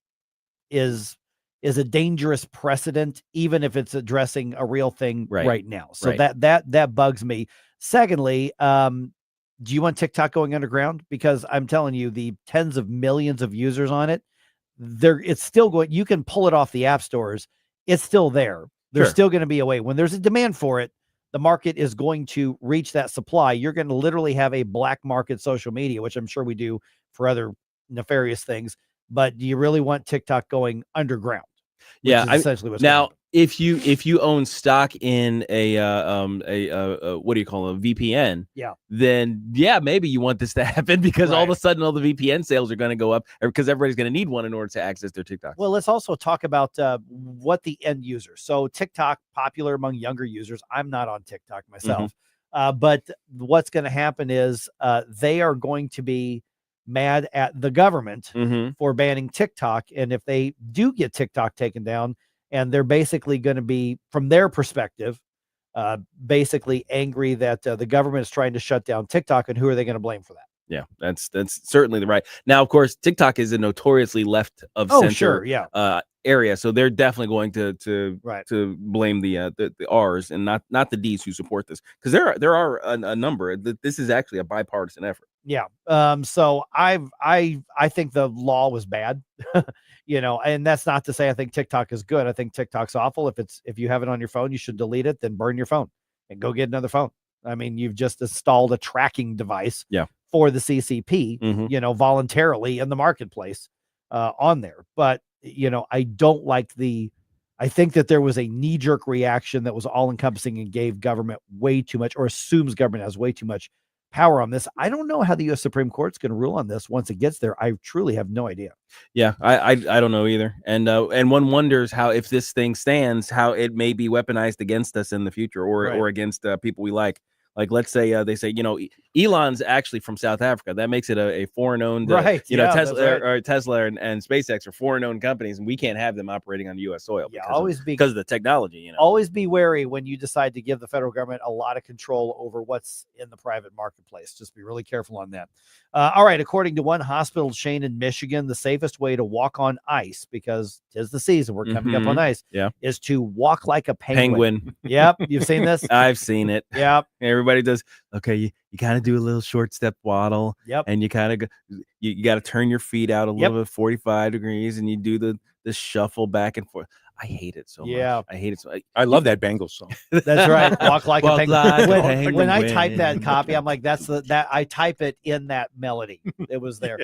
is a dangerous precedent, even if it's addressing a real thing right now. So that bugs me. Secondly, do you want TikTok going underground? Because I'm telling you, the tens of millions of users on it, it's still going. You can pull it off the app stores. It's still there. There's still going to be a way. When there's a demand for it, the market is going to reach that supply. You're going to literally have a black market social media, which I'm sure we do for other nefarious things. But do you really want TikTok going underground? Yeah, essentially what's now if you own stock in a what do you call it, a VPN? Yeah, then maybe you want this to happen because all of a sudden all the VPN sales are going to go up because everybody's going to need one in order to access their TikTok. Well, let's also talk about what the end user. So TikTok, popular among younger users. I'm not on TikTok myself, but what's going to happen is they are going to be mad at the government for banning TikTok. And if they do get TikTok taken down, and they're basically going to be, from their perspective, basically angry that the government is trying to shut down TikTok, and who are they going to blame for that? Yeah, that's certainly the right. Now, of course, TikTok is a notoriously left of center area, so they're definitely going to blame the R's and not the D's who support this, because there are a number. This is actually a bipartisan effort. Yeah. So I think the law was bad, and that's not to say I think TikTok is good. I think TikTok's awful. If you have it on your phone, you should delete it, then burn your phone and go get another phone. I mean, you've just installed a tracking device for the CCP, voluntarily in the marketplace on there. But, I don't like I think that there was a knee-jerk reaction that was all-encompassing and gave government way too much, or assumes government has way too much power on this. I don't know how the U.S. Supreme Court's going to rule on this once it gets there. I truly have no idea. Yeah, I don't know either. And one wonders how, if this thing stands, how it may be weaponized against us in the future, or against people we like. Like, let's say they say, Elon's actually from South Africa. That makes it a foreign-owned, Tesla and SpaceX are foreign-owned companies, and we can't have them operating on U.S. soil because of the technology. Always be wary when you decide to give the federal government a lot of control over what's in the private marketplace. Just be really careful on that. All right, according to one hospital chain in Michigan, the safest way to walk on ice, because 'tis the season, we're coming up on ice, is to walk like a penguin. Yep, you've seen this? I've seen it. Yep. Everybody does. Okay, you kind of do a little short step waddle. Yep. And you kind of you got to turn your feet out a little bit, 45 degrees, and you do the shuffle back and forth. I hate it so much. I hate it so. I love that Bengals song. That's right. Walk like a penguin. Like when I type that copy, I'm like, that I type it in that melody. It was there.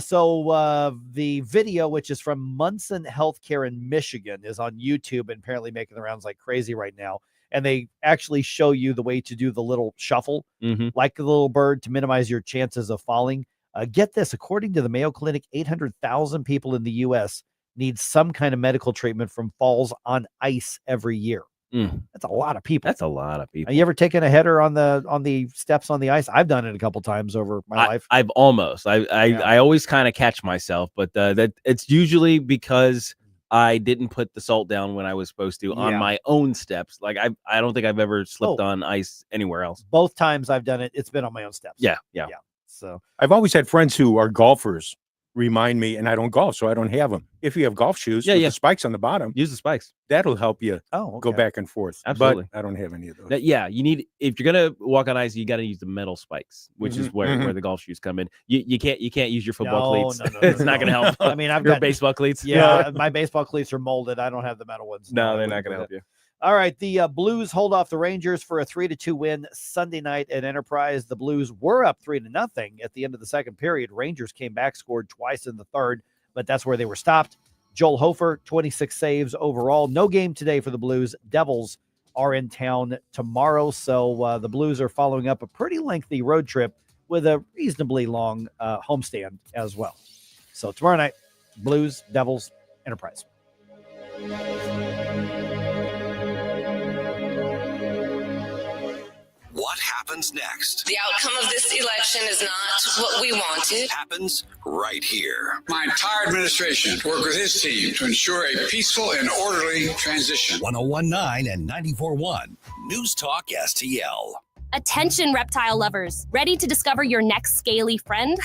So the video, which is from Munson Healthcare in Michigan, is on YouTube and apparently making the rounds like crazy right now. And they actually show you the way to do the little shuffle, like the little bird, to minimize your chances of falling. Get this, according to the Mayo Clinic, 800,000 people in the U.S. need some kind of medical treatment from falls on ice every year. That's a lot of people. That's a lot of people. You ever taken a header on the steps on the ice? I've done it a couple times over my life. I've almost. I always kind of catch myself, but that it's usually because I didn't put the salt down when I was supposed to on my own steps. Like I don't think I've ever slipped on ice anywhere else. Both times I've done it, it's been on my own steps. Yeah. So I've always had friends who are golfers remind me, and I don't golf, so I don't have them. If you have golf shoes with the spikes on the bottom, use the spikes. That'll help you go back and forth. Absolutely. But I don't have any of those. You need, if you're gonna walk on ice, you got to use the metal spikes, which is where the golf shoes come in. You can't use your football cleats. No, it's not gonna help. I mean, I've your got baseball cleats. Yeah, my baseball cleats are molded. I don't have the metal ones. No, they're not gonna help you. All right, the Blues hold off the Rangers for a 3-2 win Sunday night at Enterprise. The Blues were up 3-0 at the end of the second period. Rangers came back, scored twice in the third, but that's where they were stopped. Joel Hofer, 26 saves overall. No game today for the Blues. Devils are in town tomorrow, so the Blues are following up a pretty lengthy road trip with a reasonably long homestand as well. So tomorrow night, Blues, Devils, Enterprise. What happens next? The outcome of this election is not what we wanted. Happens right here. My entire administration worked with his team to ensure a peaceful and orderly transition. 1019 and 94.1 News Talk STL. Attention, reptile lovers. Ready to discover your next scaly friend?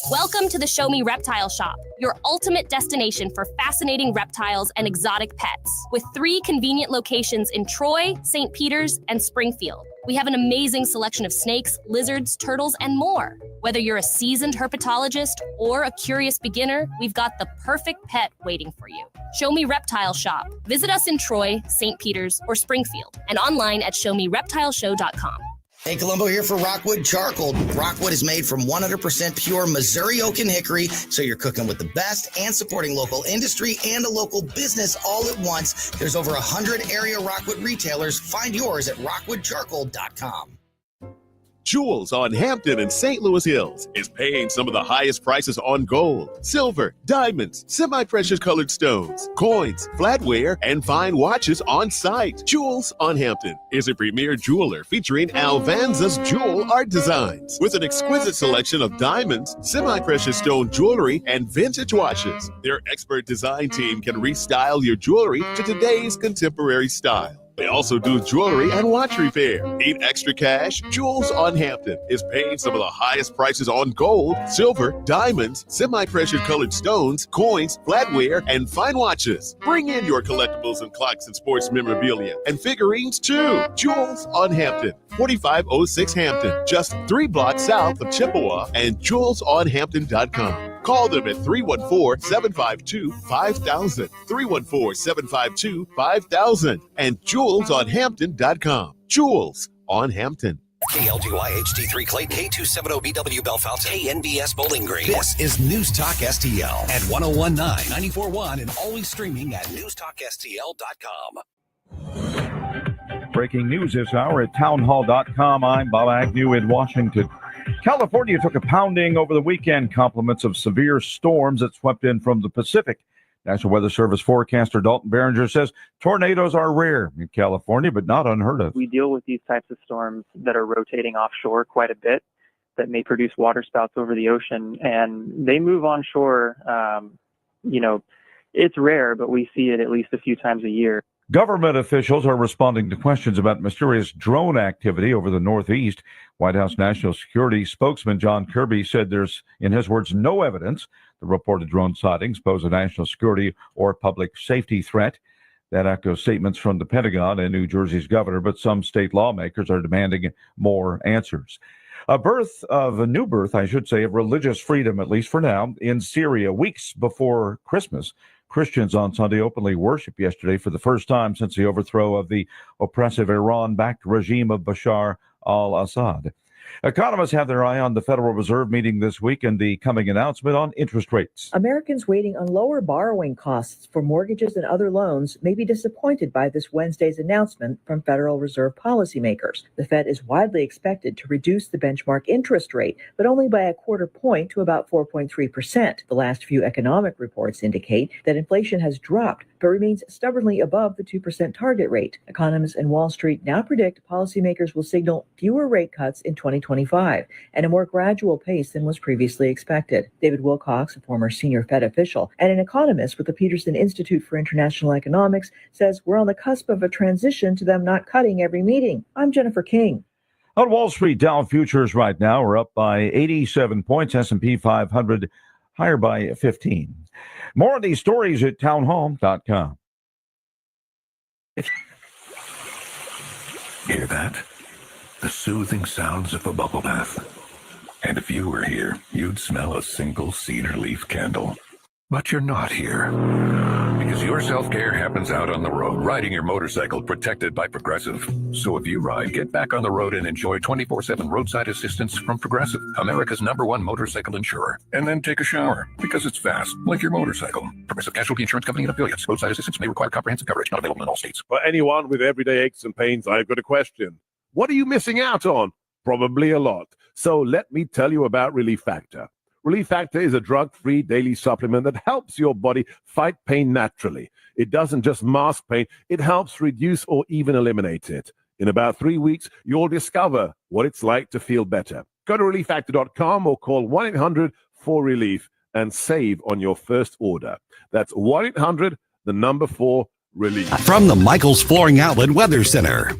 Welcome to the Show Me Reptile Shop, your ultimate destination for fascinating reptiles and exotic pets, with 3 convenient locations in Troy, St. Peters, and Springfield. We have an amazing selection of snakes, lizards, turtles, and more. Whether you're a seasoned herpetologist or a curious beginner, we've got the perfect pet waiting for you. Show Me Reptile Shop. Visit us in Troy, St. Peters, or Springfield, and online at showmereptileshow.com. Hey, Columbo here for Rockwood Charcoal. Rockwood is made from 100% pure Missouri oak and hickory, so you're cooking with the best and supporting local industry and a local business all at once. There's over 100 area Rockwood retailers. Find yours at rockwoodcharcoal.com. Jewels on Hampton and St. Louis Hills is paying some of the highest prices on gold, silver, diamonds, semi-precious colored stones, coins, flatware, and fine watches on site. Jewels on Hampton is a premier jeweler featuring Alvanza's jewel art designs with an exquisite selection of diamonds, semi-precious stone jewelry, and vintage watches. Their expert design team can restyle your jewelry to today's contemporary style. They also do jewelry and watch repair. Need extra cash? Jewels on Hampton is paying some of the highest prices on gold, silver, diamonds, semi-precious colored stones, coins, flatware, and fine watches. Bring in your collectibles and clocks and sports memorabilia and figurines too. Jewels on Hampton, 4506 Hampton, just 3 blocks south of Chippewa, and jewelsonhampton.com. Call them at 314-752-5000, 314-752-5000, and jewelsonhampton.com. Jewels on Hampton. KLGY HD3 Clay, K270BW Belfast, KNBS Bowling Green. This is News Talk STL at 1019, 94.1, and always streaming at newstalkstl.com. Breaking news this hour at townhall.com. I'm Bob Agnew in Washington. California took a pounding over the weekend, compliments of severe storms that swept in from the Pacific. National Weather Service forecaster Dalton Behringer says tornadoes are rare in California, but not unheard of. We deal with these types of storms that are rotating offshore quite a bit, that may produce water spouts over the ocean, and they move onshore. It's rare, but we see it at least a few times a year. Government officials are responding to questions about mysterious drone activity over the Northeast. White House National Security spokesman John Kirby said there's, in his words, no evidence the reported drone sightings pose a national security or public safety threat. That echoes statements from the Pentagon and New Jersey's governor, but some state lawmakers are demanding more answers. A new birth, I should say, of religious freedom, at least for now, in Syria, weeks before Christmas. Christians on Sunday openly worshiped yesterday for the first time since the overthrow of the oppressive Iran-backed regime of Bashar al-Assad. Economists have their eye on the Federal Reserve meeting this week and the coming announcement on interest rates. Americans waiting on lower borrowing costs for mortgages and other loans may be disappointed by this Wednesday's announcement from Federal Reserve policymakers. The Fed is widely expected to reduce the benchmark interest rate, but only by a quarter point to about 4.3%. The last few economic reports indicate that inflation has dropped, but remains stubbornly above the 2% target rate. Economists in Wall Street now predict policymakers will signal fewer rate cuts in 2025 and a more gradual pace than was previously expected. David Wilcox, a former senior Fed official and an economist with the Peterson Institute for International Economics, says we're on the cusp of a transition to them not cutting every meeting. I'm Jennifer King. On Wall Street, Dow futures right now are up by 87 points, S&P 500 higher by 15. More of these stories at townhall.com. Hear that? The soothing sounds of a bubble bath. And if you were here, you'd smell a single cedar leaf candle. But you're not here. Because your self-care happens out on the road, riding your motorcycle protected by Progressive. So if you ride, get back on the road and enjoy 24/7 roadside assistance from Progressive, America's #1 motorcycle insurer. And then take a shower, because it's fast, like your motorcycle. Progressive Casualty Insurance Company and affiliates. Roadside assistance may require comprehensive coverage, not available in all states. For anyone with everyday aches and pains, I've got a question. What are you missing out on? Probably a lot. So let me tell you about Relief Factor. Relief Factor is a drug-free daily supplement that helps your body fight pain naturally. It doesn't just mask pain, it helps reduce or even eliminate it. In about 3 weeks, you'll discover what it's like to feel better. Go to relieffactor.com or call 1-800-4RELIEF and save on your first order. That's 1-800-4-RELIEF. From the Michael's Flooring Outlet Weather Center.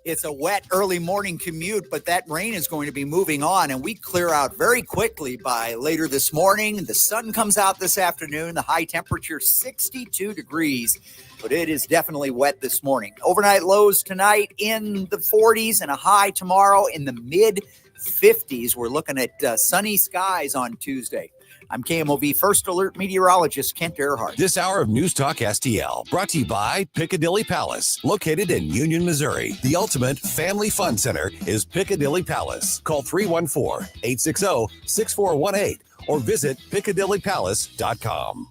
It's a wet early morning commute, but that rain is going to be moving on, and we clear out very quickly by later this morning. The sun comes out this afternoon. The high temperature 62 degrees, but it is definitely wet this morning. Overnight lows tonight in the 40s and a high tomorrow in the mid 50s. We're looking at sunny skies on Tuesday. I'm KMOV First Alert meteorologist Kent Earhart. This hour of News Talk STL brought to you by Piccadilly Palace, located in Union, Missouri. The ultimate family fun center is Piccadilly Palace. Call 314-860-6418 or visit piccadillypalace.com.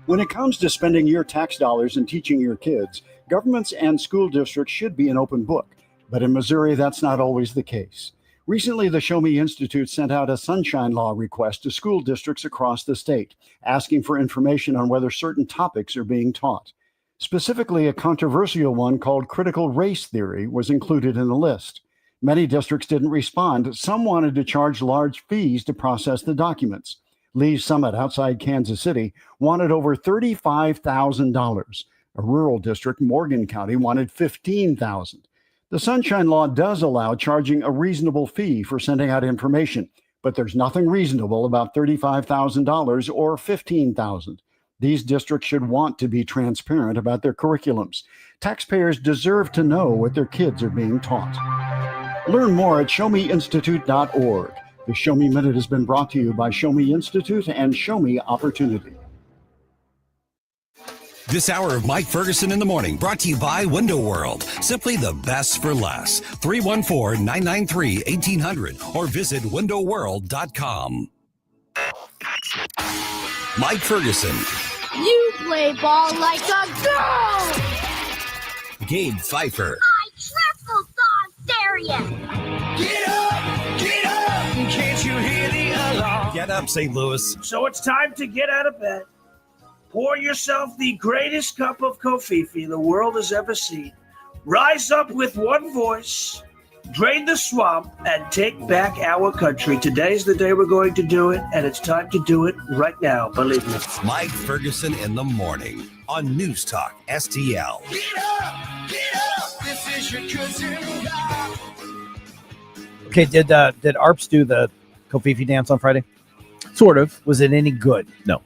When it comes to spending your tax dollars and teaching your kids, governments and school districts should be an open book. But in Missouri, that's not always the case. Recently, the Show Me Institute sent out a sunshine law request to school districts across the state, asking for information on whether certain topics are being taught. Specifically, a controversial one called critical race theory was included in the list. Many districts didn't respond. Some wanted to charge large fees to process the documents. Lee's Summit outside Kansas City wanted over $35,000. A rural district, Morgan County, wanted $15,000. The Sunshine Law does allow charging a reasonable fee for sending out information, but there's nothing reasonable about $35,000 or $15,000. These districts should want to be transparent about their curriculums. Taxpayers deserve to know what their kids are being taught. Learn more at showmeinstitute.org. The Show Me Minute has been brought to you by Show Me Institute and Show Me Opportunity. This hour of Mike Ferguson in the Morning brought to you by Window World. Simply the best for less. 314-993-1800 or visit windowworld.com. Mike Ferguson. You play ball like a girl! Gabe Pfeiffer. I triple dog dare you! Get up! Get up! Can't you hear the alarm? Get up, St. Louis. So it's time to get out of bed. Pour yourself the greatest cup of Kofifi the world has ever seen. Rise up with one voice, drain the swamp, and take back our country. Today's the day we're going to do it, and it's time to do it right now, believe me. Mike Ferguson in the Morning on News Talk STL. Get up! Get up! This is your cousin. Okay, did Arps do the Kofifi dance on Friday? Sort of. Was it any good? No.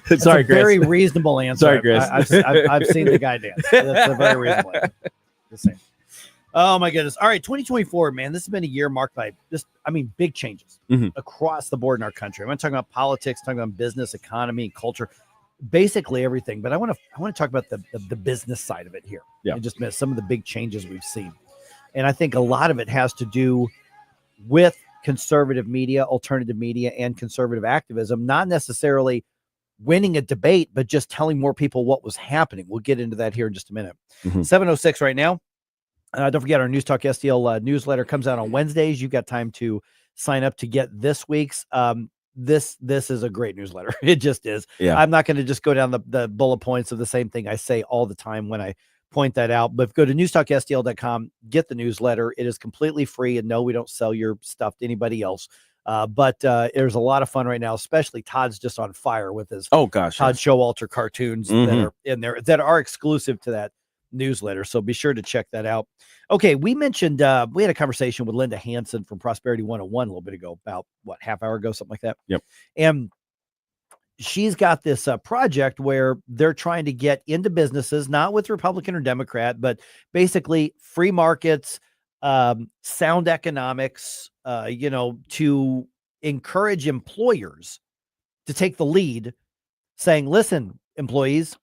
That's Sorry, a Chris. very reasonable answer. Sorry, Chris. I've seen the guy dance. That's a very reasonable answer. Just saying. Oh my goodness. All right, 2024, man. This has been a year marked by big changes across the board in our country. I'm not talking about politics, talking about business, economy, culture, basically everything. But I want to talk about the business side of it here. Yeah. And just some of the big changes we've seen. And I think a lot of it has to do with conservative media, alternative media, and conservative activism, not necessarily winning a debate, but just telling more people what was happening. We'll get into that here in just a minute. 7:06 right now. Don't forget our News Talk STL newsletter comes out on Wednesdays. You've got time to sign up to get this week's. This is a great newsletter. It just is. Yeah. I'm not going to just go down the bullet points of the same thing I say all the time when I point that out, but go to newstalkstl.com, get the newsletter. It is completely free, and no, we don't sell your stuff to anybody else. But there's a lot of fun right now, especially Todd's just on fire with his Todd Showalter cartoons that are in there that are exclusive to that newsletter. So be sure to check that out. Okay, we mentioned we had a conversation with Linda Hansen from Prosperity 101 a little bit ago, about half hour ago, something like that. Yep. And she's got this project where they're trying to get into businesses, not with Republican or Democrat, but basically free markets, sound economics, to encourage employers to take the lead, saying, listen, employees,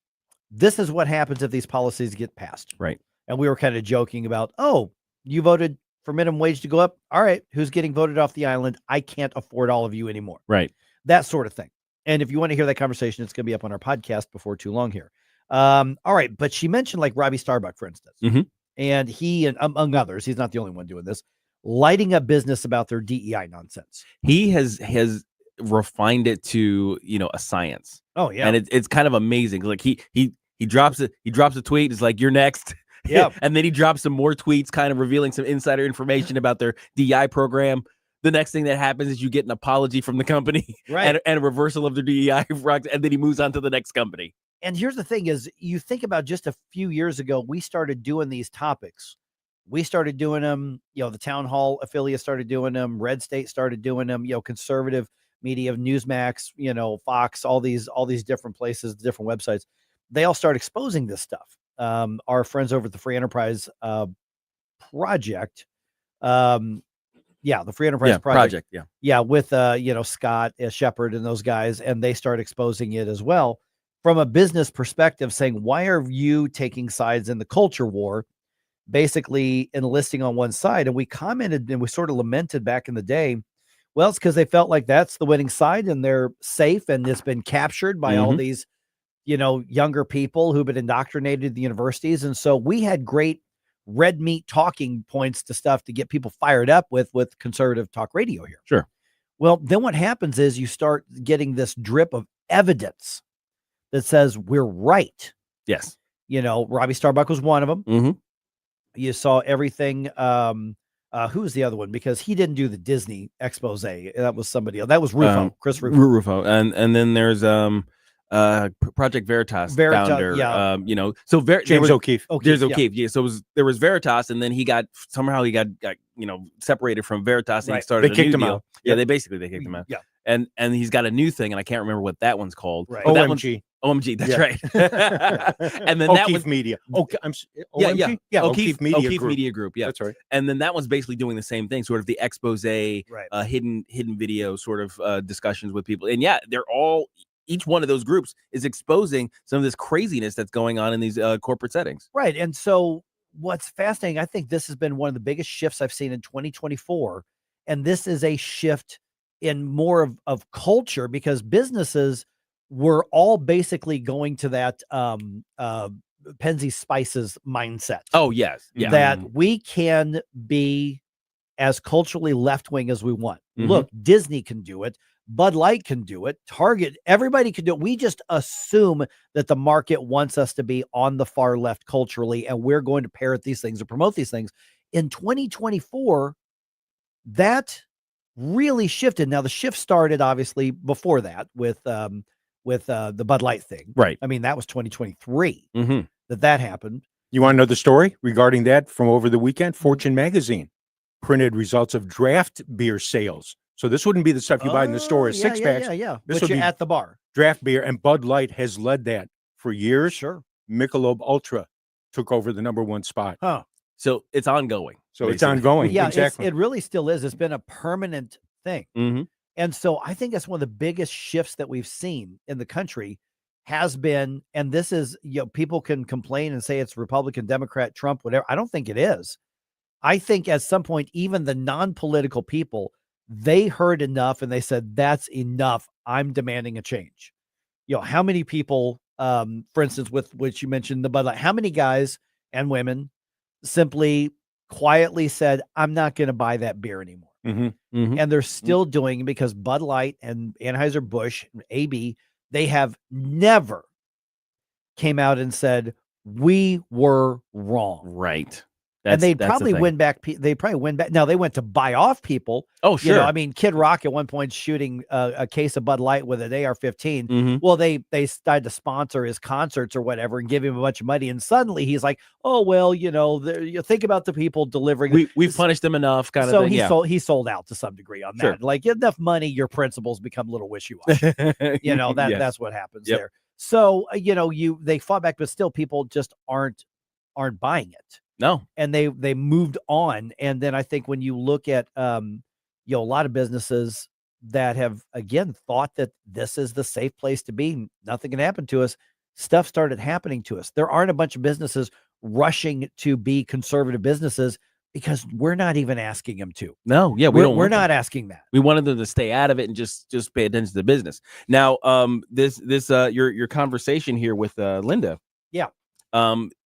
this is what happens if these policies get passed. Right. And we were kind of joking about, oh, you voted for minimum wage to go up. All right. Who's getting voted off the island? I can't afford all of you anymore. Right. That sort of thing. And if you want to hear that conversation, it's going to be up on our podcast before too long here. All right. But she mentioned like Robbie Starbuck, for instance, and he, and among others, he's not the only one doing this, lighting up business about their DEI nonsense. He has refined it to, a science. Oh yeah. And it's kind of amazing. Like he drops it. He drops a tweet. It's like, you're next. Yeah. And then he drops some more tweets kind of revealing some insider information about their DEI program. The next thing that happens is you get an apology from the company, right, and a reversal of the DEI, and then he moves on to the next company. And here's the thing is, you think about just a few years ago, we started doing these topics. We started doing them, the Town Hall affiliate started doing them, Red State started doing them, conservative media, Newsmax, Fox, all these different places, different websites, they all start exposing this stuff. Our friends over at the Free Enterprise Project, the Free Enterprise Project. With Scott Shepard and those guys, and they start exposing it as well from a business perspective, saying, why are you taking sides in the culture war, basically enlisting on one side? And we commented and we sort of lamented back in the day, well, it's because they felt like that's the winning side and they're safe, and it's been captured by all these younger people who've been indoctrinated at the universities. And so we had great red meat talking points to stuff to get people fired up with conservative talk radio here. Sure. Well, then what happens is you start getting this drip of evidence that says we're right. Yes. Robbie Starbuck was one of them. You saw everything. Who was the other one? Because he didn't do the Disney expose. That was somebody else. That was Rufo, Chris Rufo. Rufo. And then there's Project Veritas founder, James O'Keefe. There's O'Keefe. Yeah. So there was Veritas, and then he got separated from Veritas, and he started. They kicked him out. Yeah, they kicked him out. Yeah. And he's got a new thing, and I can't remember what that one's called. Right. But OMG. OMG, that's Yeah. right. And then that O'Keefe was Media. Okay, yeah. O'Keefe Media Group. Media Group. Yeah, That's right. And then that was basically doing the same thing, sort of the expose, hidden video sort of discussions with people. And yeah, each one of those groups is exposing some of this craziness that's going on in these corporate settings. Right. And so what's fascinating, I think this has been one of the biggest shifts I've seen in 2024. And this is a shift in more of culture, because businesses were all basically going to that Penzies Spices mindset. Oh, yes. Yeah. That we can be as culturally left-wing as we want. Mhm. Look, Disney can do it. Bud Light can do it. Target, everybody can do it. We just assume that the market wants us to be on the far left culturally, and we're going to parrot these things or promote these things. In 2024, that really shifted. Now, the shift started obviously before that with the Bud Light thing. Right. I mean, that was 2023 Mm-hmm. that happened. You want to know the story regarding that from over the weekend? Fortune magazine printed results of draft beer sales. So this wouldn't be the stuff you buy in the store as six packs. Yeah. This Which would you're be at the bar. draft beer, and Bud Light has led that for years. Sure. Michelob Ultra took over the number one spot. Huh. So it's ongoing. So it's ongoing. Yeah, exactly. it really still is. It's been a permanent thing. Mm-hmm. And so I think that's one of the biggest shifts that we've seen in the country has been, and this is, people can complain and say it's Republican, Democrat, Trump, whatever. I don't think it is. I think at some point, even the non-political people, they heard enough and they said, that's enough. I'm demanding a change. How many people, for instance, with which you mentioned the Bud Light, how many guys and women simply quietly said, I'm not going to buy that beer anymore. Mm-hmm. Mm-hmm. And they're still doing it because Bud Light and Anheuser-Busch, AB, they have never came out and said, we were wrong. Right. And they'd probably win back. They probably win back. Now they went to buy off people. Oh, sure. I mean, Kid Rock at one point shooting a case of Bud Light with an AR-15. Mm-hmm. Well, they decided to sponsor his concerts or whatever and give him a bunch of money. And suddenly he's like, oh, well, you think about the people delivering. We've punished them enough, kind of thing. He sold out to some degree on that. Sure. Like, enough money, your principles become a little wishy-washy. Yes. That's what happens Yep. there. So, they fought back, but still people just aren't buying it. No. And they moved on. And then I think when you look at, a lot of businesses that have, again, thought that this is the safe place to be, nothing can happen to us, stuff started happening to us. There aren't a bunch of businesses rushing to be conservative businesses because we're not even asking them to. No. Yeah. We're not asking that. We wanted them to stay out of it and just pay attention to the business. Now, your conversation here with Linda. Yeah.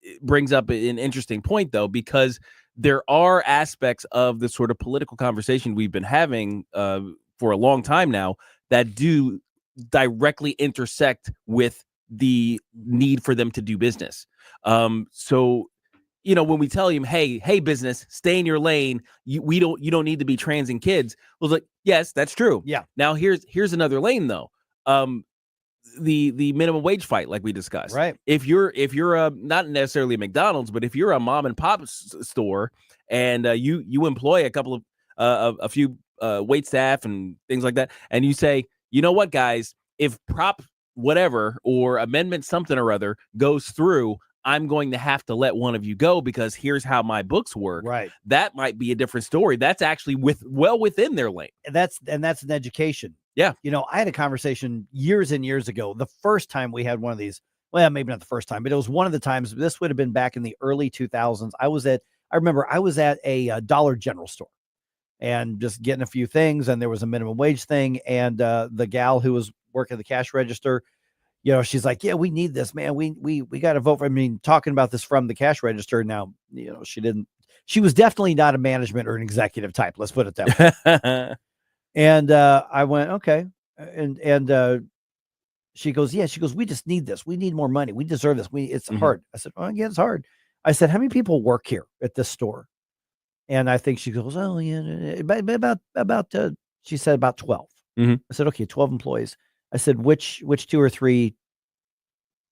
It brings up an interesting point, though, because there are aspects of the sort of political conversation we've been having for a long time now that do directly intersect with the need for them to do business. So, when we tell them, hey, business, stay in your lane, you don't need to be transing kids. Well, like, yes, that's true. Yeah. Now here's another lane, though. The minimum wage fight, like we discussed, right? If you're not necessarily a McDonald's, but if you're a mom and pop store and you employ a few wait staff and things like that, and you say, you know what, guys, if prop whatever or amendment something or other goes through, I'm going to have to let one of you go because here's how my books work. Right. That might be a different story. That's actually within their lane. And that's an education. Yeah. I had a conversation years and years ago. The first time we had one of these, well, maybe not the first time, but it was one of the times. This would have been back in the early 2000s. I remember I was at a Dollar General store and just getting a few things. And there was a minimum wage thing. And the gal who was working the cash register, she's like, yeah, we need this, man. We got to vote for, talking about this from the cash register. Now, she was definitely not a management or an executive type. Let's put it that way. And I went, okay. And she goes, we just need this. We need more money. We deserve this. It's hard. I said, oh, yeah, it's hard. I said, how many people work here at this store? And I think she goes, oh, yeah, about she said about 12. Mm-hmm. I said, okay, 12 employees. I said, which 2 or 3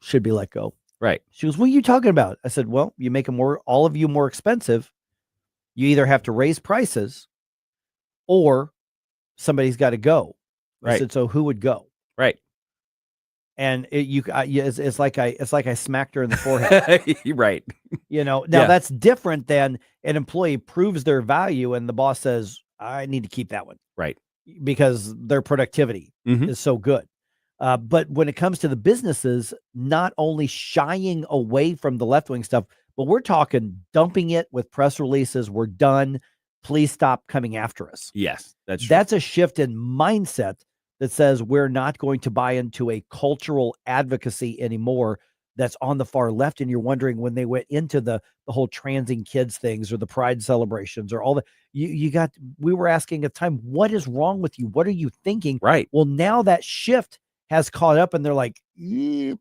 should be let go? Right. She goes, what are you talking about? I said, well, you make them all of you more expensive. You either have to raise prices or somebody's got to go. I Right. said, so who would go? Right. And it's like I smacked her in the forehead. Right. Now that's different than an employee proves their value and the boss says, I need to keep that one. Right. Because their productivity is so good. But when it comes to the businesses, not only shying away from the left-wing stuff, but we're talking dumping it with press releases. We're done. Please stop coming after us. Yes, that's true. That's a shift in mindset that says we're not going to buy into a cultural advocacy anymore that's on the far left. And you're wondering when they went into the whole transing kids things or the pride celebrations or all that, we were asking at the time, what is wrong with you? What are you thinking? Right. Well, now that shift has caught up and they're like,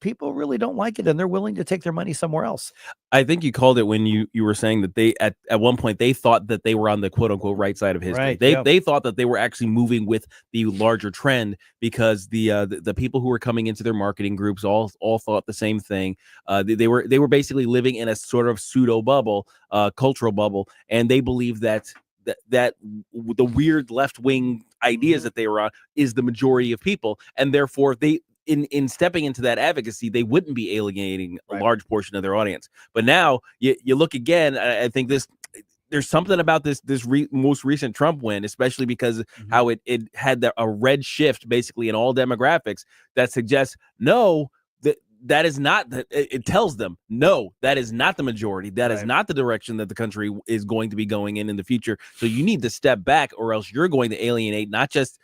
people really don't like it and they're willing to take their money somewhere else. I think you called it when you were saying that they at one point they thought that they were on the quote unquote right side of history. Right, They thought that they were actually moving with the larger trend because the people who were coming into their marketing groups all thought the same thing. They were basically living in a sort of pseudo bubble, cultural bubble, and they believed that the weird left-wing ideas that they were on is the majority of people, and therefore they in stepping into that advocacy, they wouldn't be alienating a large portion of their audience. But now you look again, I think there's something about this most recent Trump win, especially because how it had a red shift basically in all demographics that suggests that is not it tells them no, that is not the majority. That is not the direction that the country is going to be going in the future. So you need to step back, or else you're going to alienate not just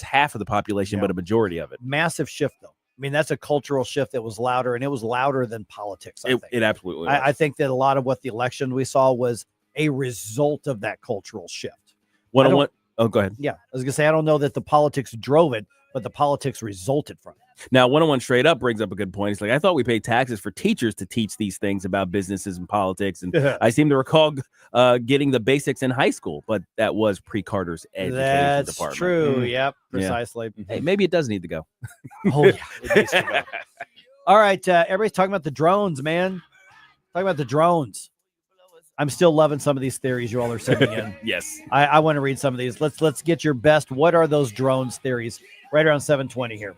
half of the population, but a majority of it. Massive shift, though. I mean, that's a cultural shift that was louder, and it was louder than politics. It absolutely was. I think that a lot of what the election we saw was a result of that cultural shift. Oh, go ahead. Yeah, I was gonna say I don't know that the politics drove it, but the politics resulted from it. Now, 101 Straight Up brings up a good point. It's like, I thought we paid taxes for teachers to teach these things about businesses and politics. And I seem to recall getting the basics in high school, but that was pre-Carter's education department. That's true. Yep, precisely. Yeah. Hey, maybe it does need to go. Oh, yeah. It needs to go. All right. Everybody's talking about the drones, man. Talking about the drones. I'm still loving some of these theories you all are sending in. Yes. I want to read some of these. Let's get your best. What are those drones theories? Right around 7:20 here.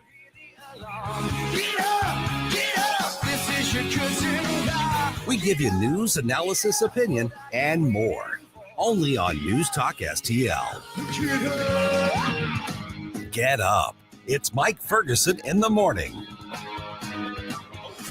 We give you news, analysis, opinion, and more. Only on News Talk STL. Get up. It's Mike Ferguson in the morning.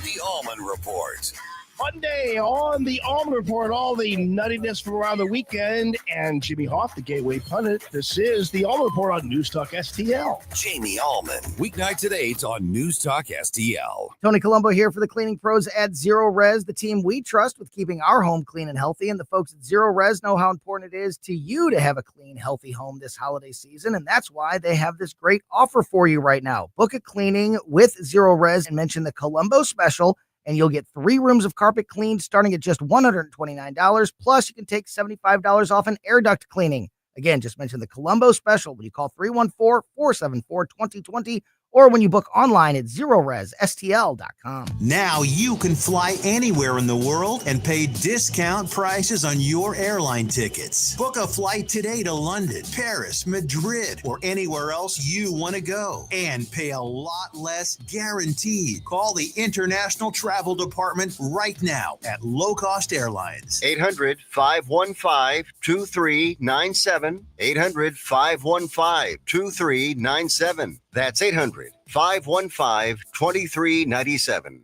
The Almond Report. Monday on the Almond Report, all the nuttiness from around the weekend, and Jimmy Hoff, the gateway pundit. This is the Almond Report on News Talk STL. Jamie Allman, weeknights at 8 on News Talk STL. Tony Colombo here for the cleaning pros at Zero Res, the team we trust with keeping our home clean and healthy. And the folks at Zero Res know how important it is to you to have a clean, healthy home this holiday season. And that's why they have this great offer for you right now. Book a cleaning with Zero Res and mention the Colombo special, and you'll get 3 rooms of carpet cleaned starting at just $129. Plus, you can take $75 off an air duct cleaning. Again, just mention the Colombo special when you call 314-474-2020 or when you book online at ZeroResSTL.com. Now you can fly anywhere in the world and pay discount prices on your airline tickets. Book a flight today to London, Paris, Madrid, or anywhere else you want to go and pay a lot less guaranteed. Call the International Travel Department right now at Low Cost Airlines. 800-515-2397. 800-515-2397. That's 800-515-2397.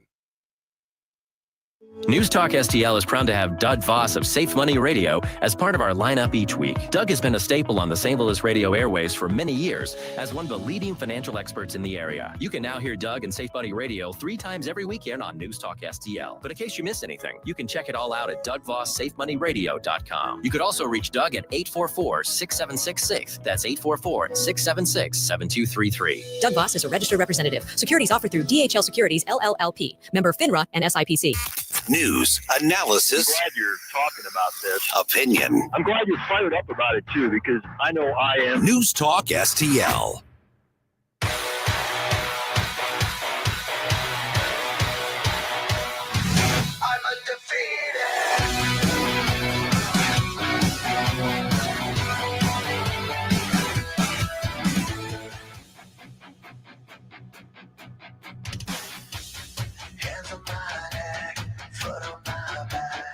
News Talk STL is proud to have Doug Voss of Safe Money Radio as part of our lineup each week. Doug has been a staple on the St. Louis radio airways for many years as one of the leading financial experts in the area. You can now hear Doug and Safe Money Radio 3 times every weekend on News Talk STL. But in case you miss anything, you can check it all out at DougVossSafeMoneyRadio.com. You could also reach Doug at 844-6766. That's 844-676-7233. Doug Voss is a registered representative. Securities offered through DHL Securities, LLLP. Member FINRA and SIPC. News, analysis, I'm glad you're talking about this. opinion. I'm glad you're fired up about it too, because I know I am. News Talk STL.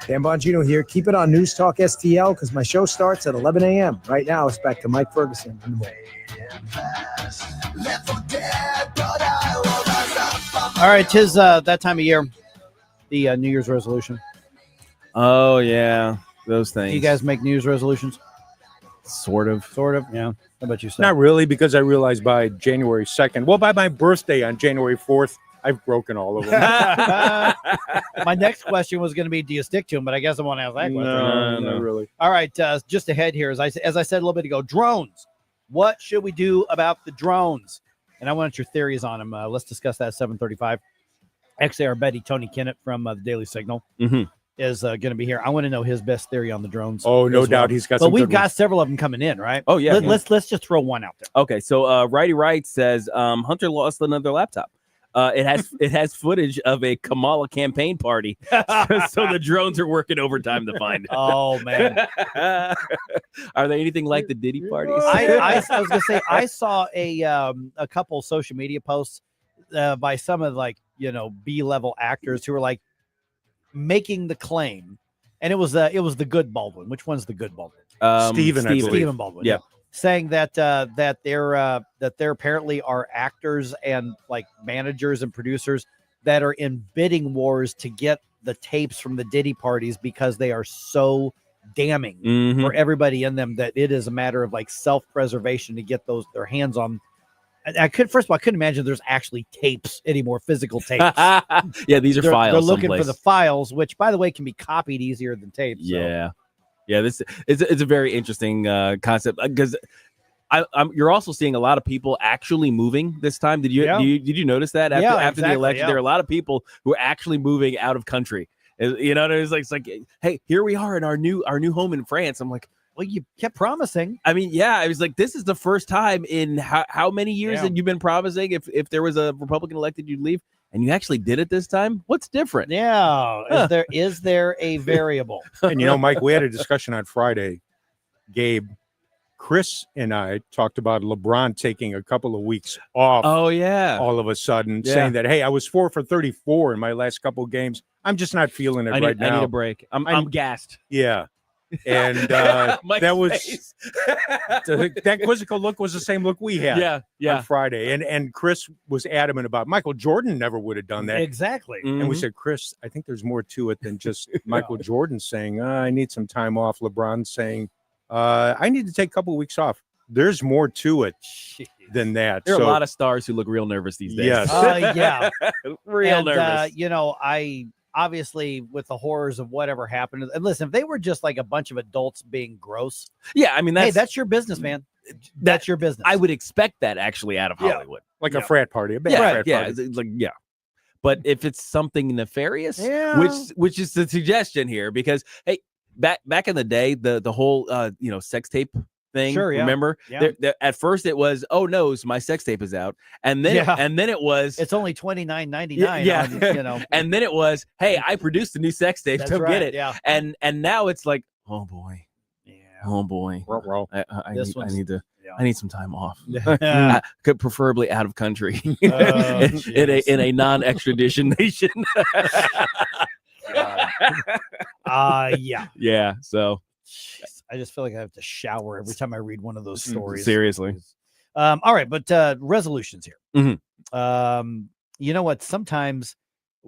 Dan Bongino here. Keep it on News Talk STL because my show starts at 11 a.m. Right now, it's back to Mike Ferguson in the morning. All right, 'tis that time of year, the New Year's resolution. Oh, yeah, those things. You guys make New Year's resolutions? Sort of. Yeah. How about you, Seth? Not really, because I realized by January 2nd, well, by my birthday on January 4th, I've broken all of them. My next question was going to be, do you stick to them? But I guess I want to ask that question. No, not really. All right, just ahead here, as I said a little bit ago, drones. What should we do about the drones? And I want your theories on them. Let's discuss that at 7:35. Actually, our buddy Tony Kinnett from the Daily Signal is going to be here. I want to know his best theory on the drones. Oh, no doubt. He's got But some we've good got ones. several of them coming in, right? Oh, yeah. Let's just throw one out there. Okay, so Righty Right says Hunter lost another laptop. It has footage of a Kamala campaign party, so the drones are working overtime to find it. Oh man, are they anything like the Diddy parties? I was gonna say I saw a couple social media posts by some of B-level actors who were like making the claim, and it was the good Baldwin. Which one's the good Baldwin? Stephen Baldwin. Yeah. Saying that there apparently are actors and like managers and producers that are in bidding wars to get the tapes from the Diddy parties because they are so damning for everybody in them that it is a matter of like self-preservation to get their hands on. First of all, I couldn't imagine there's actually tapes anymore, physical tapes. Yeah, these are files. They're looking someplace. for the files, which by the way can be copied easier than tapes. So. Yeah. Yeah, this it's a very interesting concept because you're also seeing a lot of people actually moving this time. Did you notice that after the election? There are a lot of people who are actually moving out of country. You know, it's like, hey, here we are in our new home in France. I'm like, well, you kept promising. I mean, yeah, I was like, this is the first time in how many years that you've been promising if there was a Republican elected, you'd leave. And you actually did it this time? What's different? Yeah. Is there a variable? And, Mike, we had a discussion on Friday. Gabe, Chris, and I talked about LeBron taking a couple of weeks off. Oh, yeah. All of a sudden, saying that, hey, I was 4 for 34 in my last couple of games. I'm just not feeling it right now. I need a break. I'm gassed. Yeah. And that was that quizzical look was the same look we had on Friday. And Chris was adamant about Michael Jordan never would have done that. Exactly. And we said, Chris, I think there's more to it than just Michael Jordan saying, I need some time off. LeBron saying, I need to take a couple of weeks off. There's more to it than that. There are a lot of stars who look real nervous these days. Yes. Yeah. Real nervous. I obviously with the horrors of whatever happened. And listen, if they were just like a bunch of adults being gross. Yeah, I mean, that's your business, man. That's your business. I would expect that actually out of Hollywood. Like a frat party. Frat party. But if it's something nefarious, which is the suggestion here, because hey, back in the day, the whole sex tape thing. Sure, yeah. Remember? Yeah. At first it was, oh no, my sex tape is out. And then it was it's only $29.99. Yeah. And then it was, hey, I produced a new sex tape. Don't get it. Yeah. And now it's like, oh boy. Yeah. Oh boy. I need some time off. Could preferably out of country. In a non-extradition nation. Yeah. So I just feel like I have to shower every time I read one of those stories. Seriously. All right, but resolutions here. Mm-hmm. You know what? Sometimes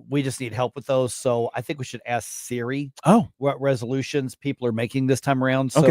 we just need help with those. So I think we should ask Siri what resolutions people are making this time around. So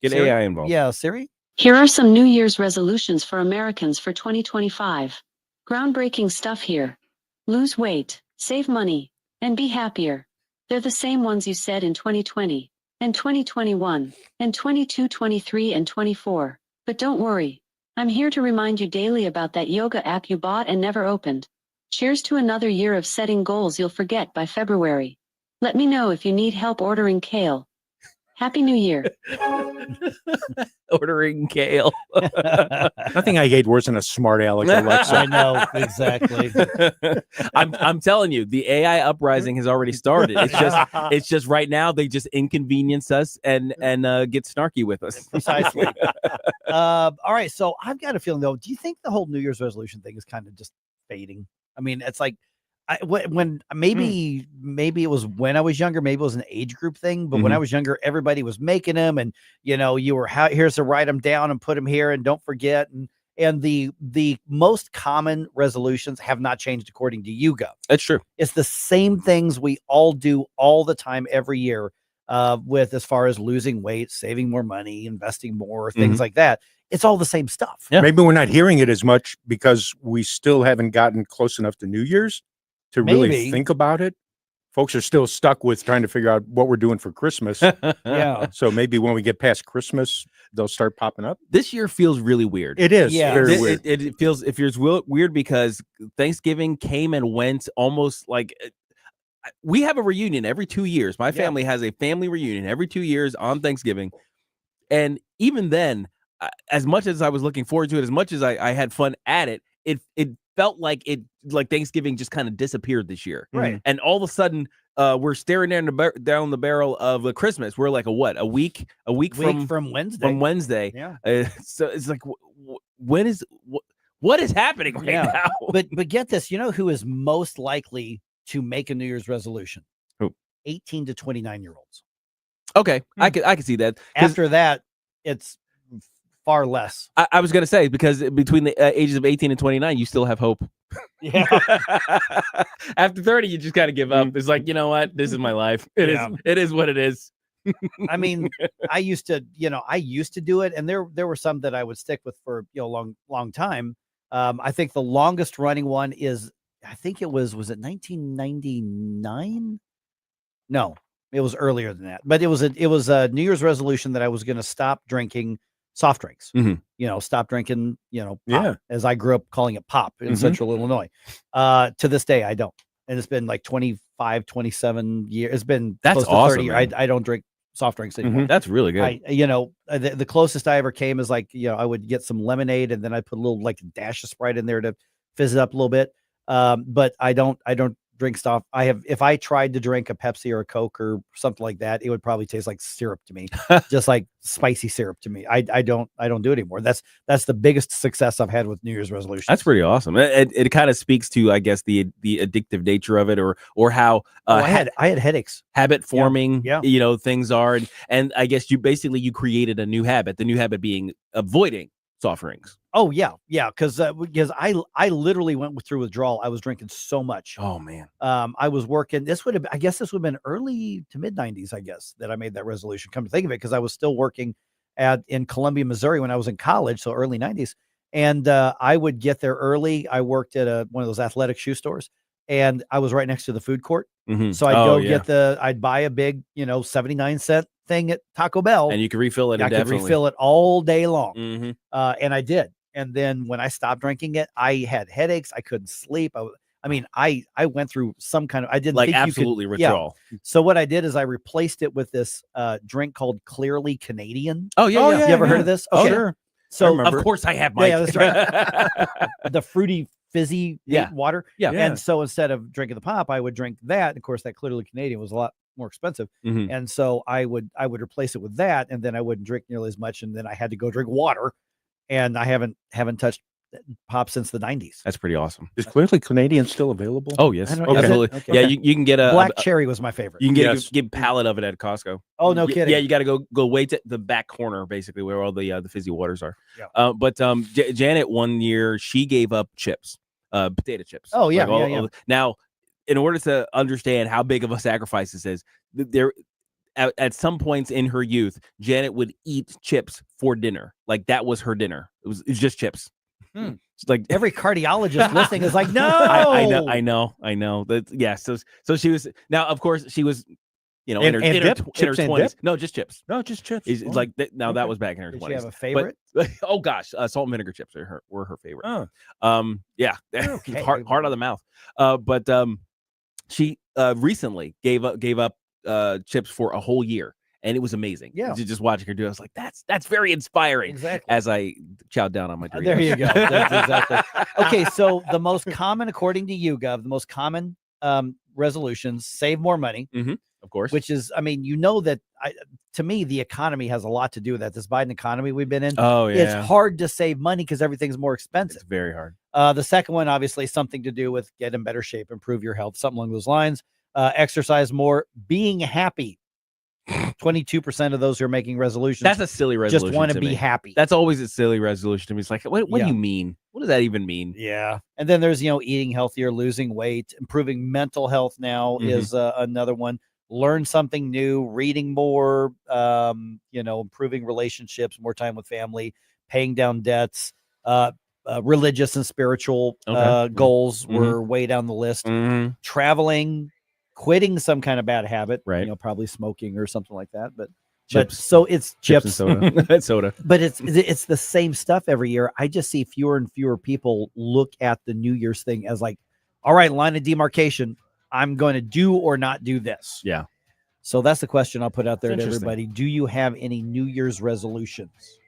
get Siri, AI involved. Yeah, Siri. Here are some New Year's resolutions for Americans for 2025. Groundbreaking stuff here. Lose weight, save money, and be happier. They're the same ones you said in 2020. And 2021, and 22, 23, and 24. But don't worry. I'm here to remind you daily about that yoga app you bought and never opened. Cheers to another year of setting goals you'll forget by February. Let me know if you need help ordering kale. Happy New Year. Ordering kale. Nothing I hate worse than a smart aleck Alexa. I know, exactly. I'm telling you, the AI uprising has already started. It's just right now they just inconvenience us and get snarky with us. Precisely. All right, so I've got a feeling though. Do you think the whole New Year's resolution thing is kind of just fading? I mean, it's like when maybe it was when I was younger, maybe it was an age group thing, but when I was younger, everybody was making them, and you were here's to write them down and put them here, and don't forget, and the most common resolutions have not changed according to YouGov. That's true. It's the same things we all do all the time every year, with as far as losing weight, saving more money, investing more, things like that. It's all the same stuff. Yeah. Maybe we're not hearing it as much because we still haven't gotten close enough to New Year's to really think about it. Folks are still stuck with trying to figure out what we're doing for Christmas. Yeah. So maybe when we get past Christmas, they'll start popping up. This year feels really weird. It is. Yeah. Very weird. It feels weird because Thanksgiving came and went almost like we have a reunion every 2 years. My family has a family reunion every 2 years on Thanksgiving. And even then, as much as I was looking forward to it, as much as I had fun at it, it felt like Thanksgiving just kind of disappeared this year. Right. And all of a sudden, we're staring down the barrel of Christmas. We're like a week from Wednesday. From Wednesday. Yeah. So it's like, what is happening right now? But get this, you know who is most likely to make a New Year's resolution? Who? 18 to 29-year-olds. Okay, I could see that. After that, it's far less. I was gonna say, because between the ages of 18 and 29, you still have hope. Yeah. After 30, you just gotta give up. It's like, you know what? This is my life. It is what it is. I mean, I used to do it, and there were some that I would stick with for a long time. I think the longest running one is, I think it was it 1999? No, it was earlier than that. But it was a New Year's resolution that I was going to stop drinking soft drinks. Stop drinking, pop, as I grew up calling it pop in Central Illinois. To this day, I don't. And it's been like 25, 27 years. It's been close to 30 years. I don't drink soft drinks anymore. That's really good. The closest I ever came is like, I would get some lemonade and then I put a little like dash of Sprite in there to fizz it up a little bit. But I don't drink stuff. If I tried to drink a Pepsi or a Coke or something like that, it would probably taste like syrup to me, just like spicy syrup to me. I don't do it anymore. That's the biggest success I've had with New Year's resolutions. That's pretty awesome. It kind of speaks to, I guess, the addictive nature of it, or how I had headaches, habit forming, things are, and I guess you created a new habit. The new habit being avoiding soft drinks. Oh yeah, because I literally went through withdrawal. I was drinking so much. Oh man. I was working. This would have been early to mid 90s. I guess that I made that resolution. Come to think of it, because I was still working in Columbia, Missouri when I was in college, so early 90s. And I would get there early. I worked at one of those athletic shoe stores, and I was right next to the food court. So I'd buy a big 79-cent thing at Taco Bell, and you can refill it. I could refill it all day long. And I did. And then when I stopped drinking it, I had headaches. I couldn't sleep. I went through some kind of, I didn't think absolutely withdrawal. Yeah. So what I did is I replaced it with this drink called Clearly Canadian. Oh yeah. You ever heard of this? Okay. Sure. So of course I have, Mike. Yeah, that's right. The fruity fizzy water. Yeah. And so instead of drinking the pop, I would drink that. And of course, that Clearly Canadian was a lot more expensive. And so I would replace it with that, and then I wouldn't drink nearly as much, and then I had to go drink water. And I haven't touched pop since the 90s. That's pretty awesome. Is Clearly Canadian still available? Oh yes, absolutely. Okay. Yeah, you can get a black cherry was my favorite. You can get a pallet of it at Costco. Oh no kidding. Yeah, you got to go way to the back corner, basically where all the fizzy waters are. Yeah. But Janet, one year she gave up chips, potato chips. Oh yeah, Now, in order to understand how big of a sacrifice this is, at some points in her youth, Janet would eat chips for dinner. Like that was her dinner. It was just chips. It's like every cardiologist listening is like, no. I know. So she was, now of course she was, in her 20s. No, just chips. No, just chips. It's like now that was back in her 20s. Did she have a favorite? But, oh gosh, salt and vinegar chips were her favorite. Yeah. Okay. hard on the mouth. But she recently gave up chips for a whole year, and it was amazing. Yeah, just watching her do it, I was like, that's very inspiring. Exactly. As I chowed down on my Doritos. There you go. That's exactly. Okay, so the most common, according to YouGov, the most common resolutions: save more money. Of course. Which is, that to me, the economy has a lot to do with that. This Biden economy we've been in. Oh, yeah. It's hard to save money because everything's more expensive. It's very hard. The second one, obviously, something to do with get in better shape, improve your health, something along those lines. Exercise more, being happy. 22% of those who are making resolutions. That's a silly resolution. Just want to be happy. That's always a silly resolution to me. It's like, what do you mean? What does that even mean? Yeah. And then there's, eating healthier, losing weight, improving mental health now is another one. Learn something new, reading more, improving relationships, more time with family, paying down debts, religious and spiritual goals were way down the list. Traveling, quitting some kind of bad habit, right? Probably smoking or something like that. But chips. So it's chips and soda. Soda. But it's the same stuff every year. I just see fewer and fewer people look at the New Year's thing as like, all right, line of demarcation. I'm going to do or not do this. Yeah. So that's the question I'll put out there to everybody. Do you have any New Year's resolutions?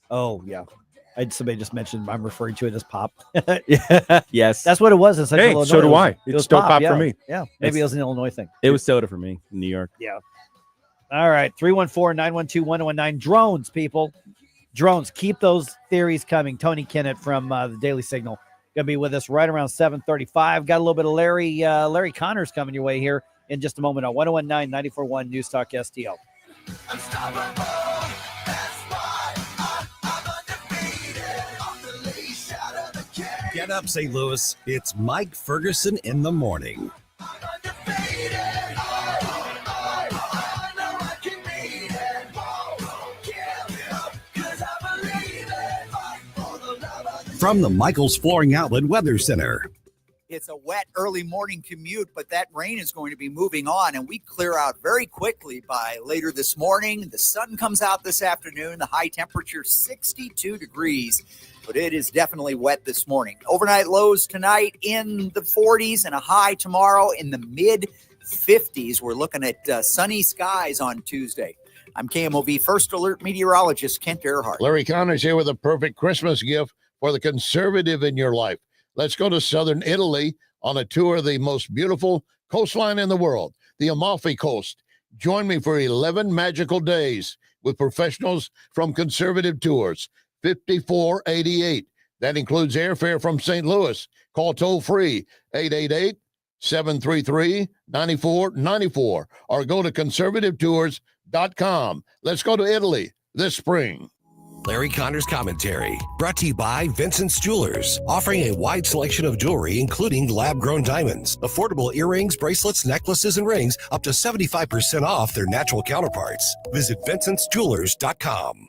Oh, yeah. Somebody just mentioned I'm referring to it as pop. Yeah. Yes. That's what it was in Central Illinois. So do I. It It's was still pop yeah. for me. Yeah. Maybe it was an Illinois thing. It was soda for me in New York. Yeah. All right. 314-912-1019. Drones, people. Drones. Keep those theories coming. Tony Kinnett from the Daily Signal going to be with us right around 7:35. Got a little bit of Larry Connors coming your way here in just a moment on 1019-94.1 News Talk STL. Get up, St. Louis. It's Mike Ferguson in the morning. From the Michaels Flooring Outlet Weather Center. It's a wet early morning commute, but that rain is going to be moving on, and we clear out very quickly by later this morning. The sun comes out this afternoon. The high temperature 62 degrees, but it is definitely wet this morning. Overnight lows tonight in the 40s and a high tomorrow in the mid 50s. We're looking at sunny skies on Tuesday. I'm KMOV First Alert meteorologist Kent Earhart. Larry Connors here with a perfect Christmas gift for the conservative in your life. Let's go to southern Italy on a tour of the most beautiful coastline in the world, the Amalfi Coast. Join me for 11 magical days with professionals from Conservative Tours, $54.88. That includes airfare from St. Louis. Call toll-free 888-733-9494 or go to conservativetours.com. Let's go to Italy this spring. Larry Connors Commentary, brought to you by Vincent's Jewelers, offering a wide selection of jewelry, including lab-grown diamonds, affordable earrings, bracelets, necklaces, and rings, up to 75% off their natural counterparts. Visit Vincent'sJewelers.com.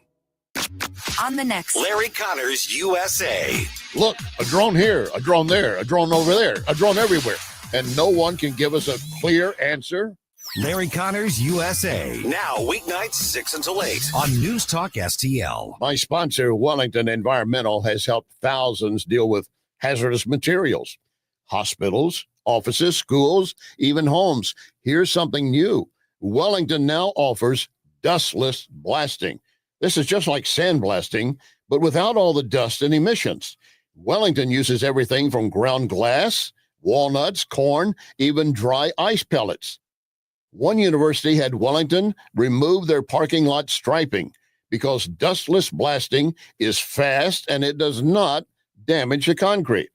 On the next Larry Connors USA. Look, a drone here, a drone there, a drone over there, a drone everywhere, and no one can give us a clear answer. Larry Connors USA. Now, weeknights 6 until 8 on News Talk STL. My sponsor, Wellington Environmental, has helped thousands deal with hazardous materials. Hospitals, offices, schools, even homes. Here's something new. Wellington now offers dustless blasting. This is just like sandblasting, but without all the dust and emissions. Wellington uses everything from ground glass, walnuts, corn, even dry ice pellets. One university had Wellington remove their parking lot striping because dustless blasting is fast and it does not damage the concrete.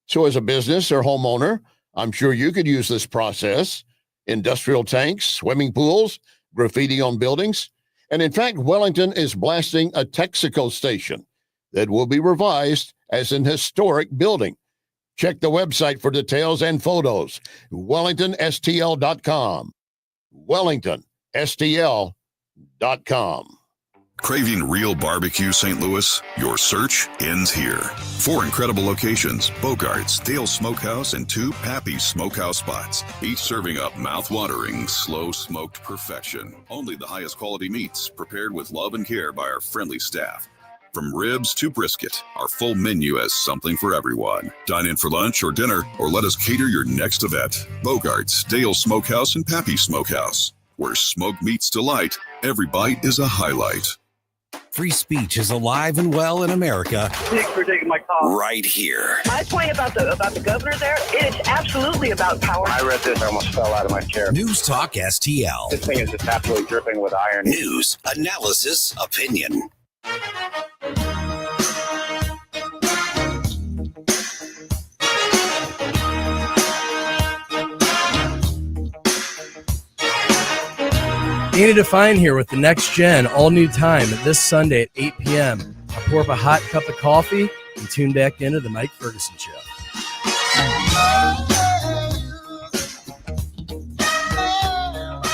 So as a business or homeowner, I'm sure you could use this process. Industrial tanks, swimming pools, graffiti on buildings. And in fact, Wellington is blasting a Texaco station that will be revised as an historic building. Check the website for details and photos. WellingtonSTL.com. WellingtonSTL.com. Craving real barbecue, St. Louis? Your search ends here. 4 incredible locations, Bogart's, Dale Smokehouse, and 2 Pappy's Smokehouse spots, each serving up mouth-watering, slow-smoked perfection. Only the highest quality meats, prepared with love and care by our friendly staff. From ribs to brisket, our full menu has something for everyone. Dine in for lunch or dinner, or let us cater your next event. Bogart's, Dale Smokehouse, and Pappy's Smokehouse. Where smoke meets delight, every bite is a highlight. Free speech is alive and well in America. Thanks for taking my call. Right here. My point about the governor there, it is absolutely about power. I read this, I almost fell out of my chair. News Talk STL. This thing is just absolutely dripping with iron. News, analysis, opinion. Danny Define here with the Next Gen, all new time this Sunday at 8 p.m. I'll pour up a hot cup of coffee and tune back into the Mike Ferguson Show.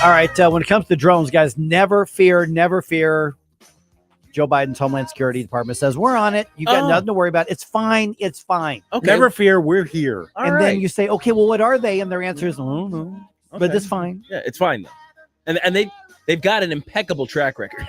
All right, when it comes to drones, guys, never fear, never fear. Joe Biden's Homeland Security Department says, we're on it. You got nothing to worry about. It's fine. It's fine. Okay. Never fear, we're here. Then you say, okay, well, what are they? And their answer is, oh, no. Okay. But it's fine. Yeah, it's fine, though. And they've got an impeccable track record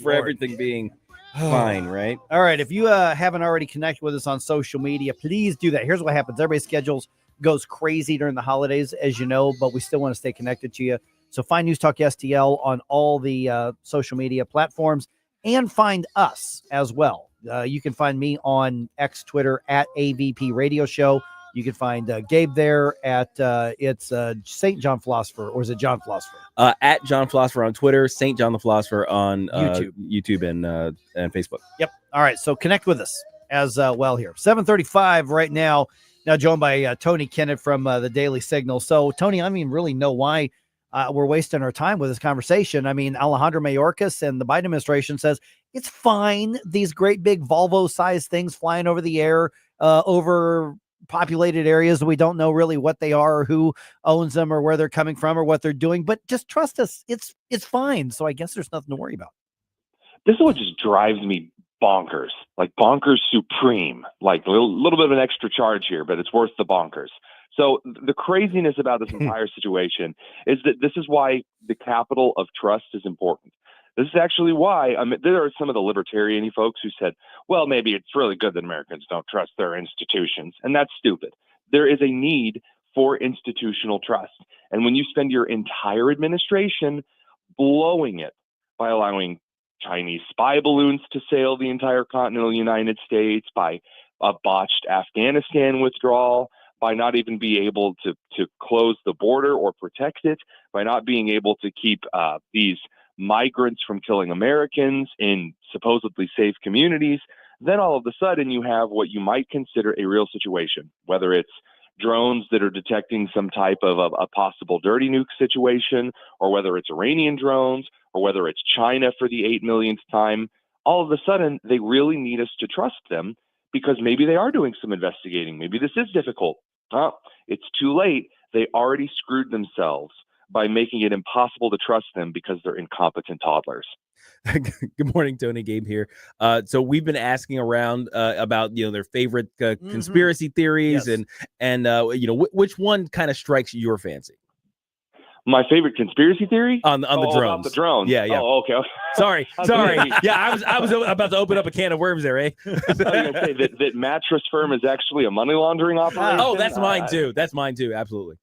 for everything being fine, right? All right. If you haven't already connected with us on social media, please do that. Here's what happens. Everybody's schedules goes crazy during the holidays, as you know, but we still want to stay connected to you. So find News Talk STL on all the social media platforms and find us as well. You can find me on X, Twitter at AVP Radio Show. You can find Gabe there at it's St. John Philosopher, or is it John Philosopher? At John Philosopher on Twitter, St. John the Philosopher on YouTube and Facebook. Yep. All right. So connect with us as well here. 7:35 right now. Now joined by Tony Kinnett from the Daily Signal. So Tony, I mean, really know why we're wasting our time with this conversation. I mean, Alejandro Mayorkas and the Biden administration says it's fine. These great big Volvo-sized things flying over the air over populated areas. We don't know really what they are, or who owns them, or where they're coming from, or what they're doing. But just trust us, it's fine. So I guess there's nothing to worry about. This is what just drives me bonkers, like bonkers supreme, like a little bit of an extra charge here, but it's worth the bonkers. So the craziness about this entire situation is that this is why the capital of trust is important. This is actually why there are some of the libertarian folks who said, well, maybe it's really good that Americans don't trust their institutions. And that's stupid. There is a need for institutional trust. And when you spend your entire administration blowing it by allowing Chinese spy balloons to sail the entire continental United States, by a botched Afghanistan withdrawal, by not even being able to close the border or protect it, by not being able to keep these migrants from killing Americans in supposedly safe communities, then all of a sudden you have what you might consider a real situation, whether it's drones that are detecting some type of a possible dirty nuke situation, or whether it's Iranian drones, or whether it's China for the 8 millionth time. All of a sudden, they really need us to trust them because maybe they are doing some investigating. Maybe this is difficult. It's too late. They already screwed themselves by making it impossible to trust them because they're incompetent toddlers. Good morning, Tony. Gabe here. So we've been asking around about their favorite conspiracy theories, Yes. and which one kind of strikes your fancy? My favorite conspiracy theory on the drones. About the drones. Yeah. Oh, okay. Sorry. Yeah, I was about to open up a can of worms there, eh? I was going to say that Mattress Firm is actually a money laundering operation. Oh, that's mine too. That's mine too. Absolutely.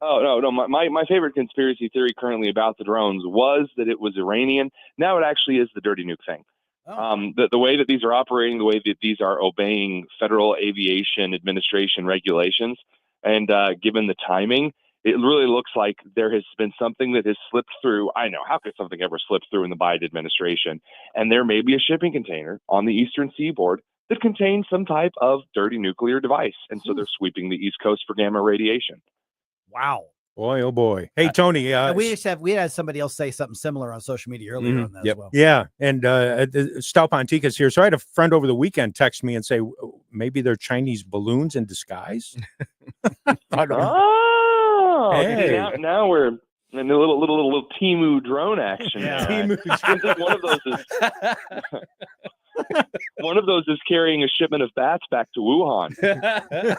Oh, no. My favorite conspiracy theory currently about the drones was that it was Iranian. Now it actually is the dirty nuke thing. The way that these are operating, the way that these are obeying Federal Aviation Administration regulations, and given the timing, it really looks like there has been something that has slipped through. I know, how could something ever slip through in the Biden administration? And there may be a shipping container on the eastern seaboard that contains some type of dirty nuclear device. And so they're sweeping the East Coast for gamma radiation. Wow. Boy, oh boy. Hey, Tony. We had somebody else say something similar on social media earlier on that as well. Yeah. And Stout Pontica's here. So I had a friend over the weekend text me and say, maybe they're Chinese balloons in disguise. Hey. Now we're in a little Temu drone action. Yeah, Temu. One of those is carrying a shipment of bats back to Wuhan.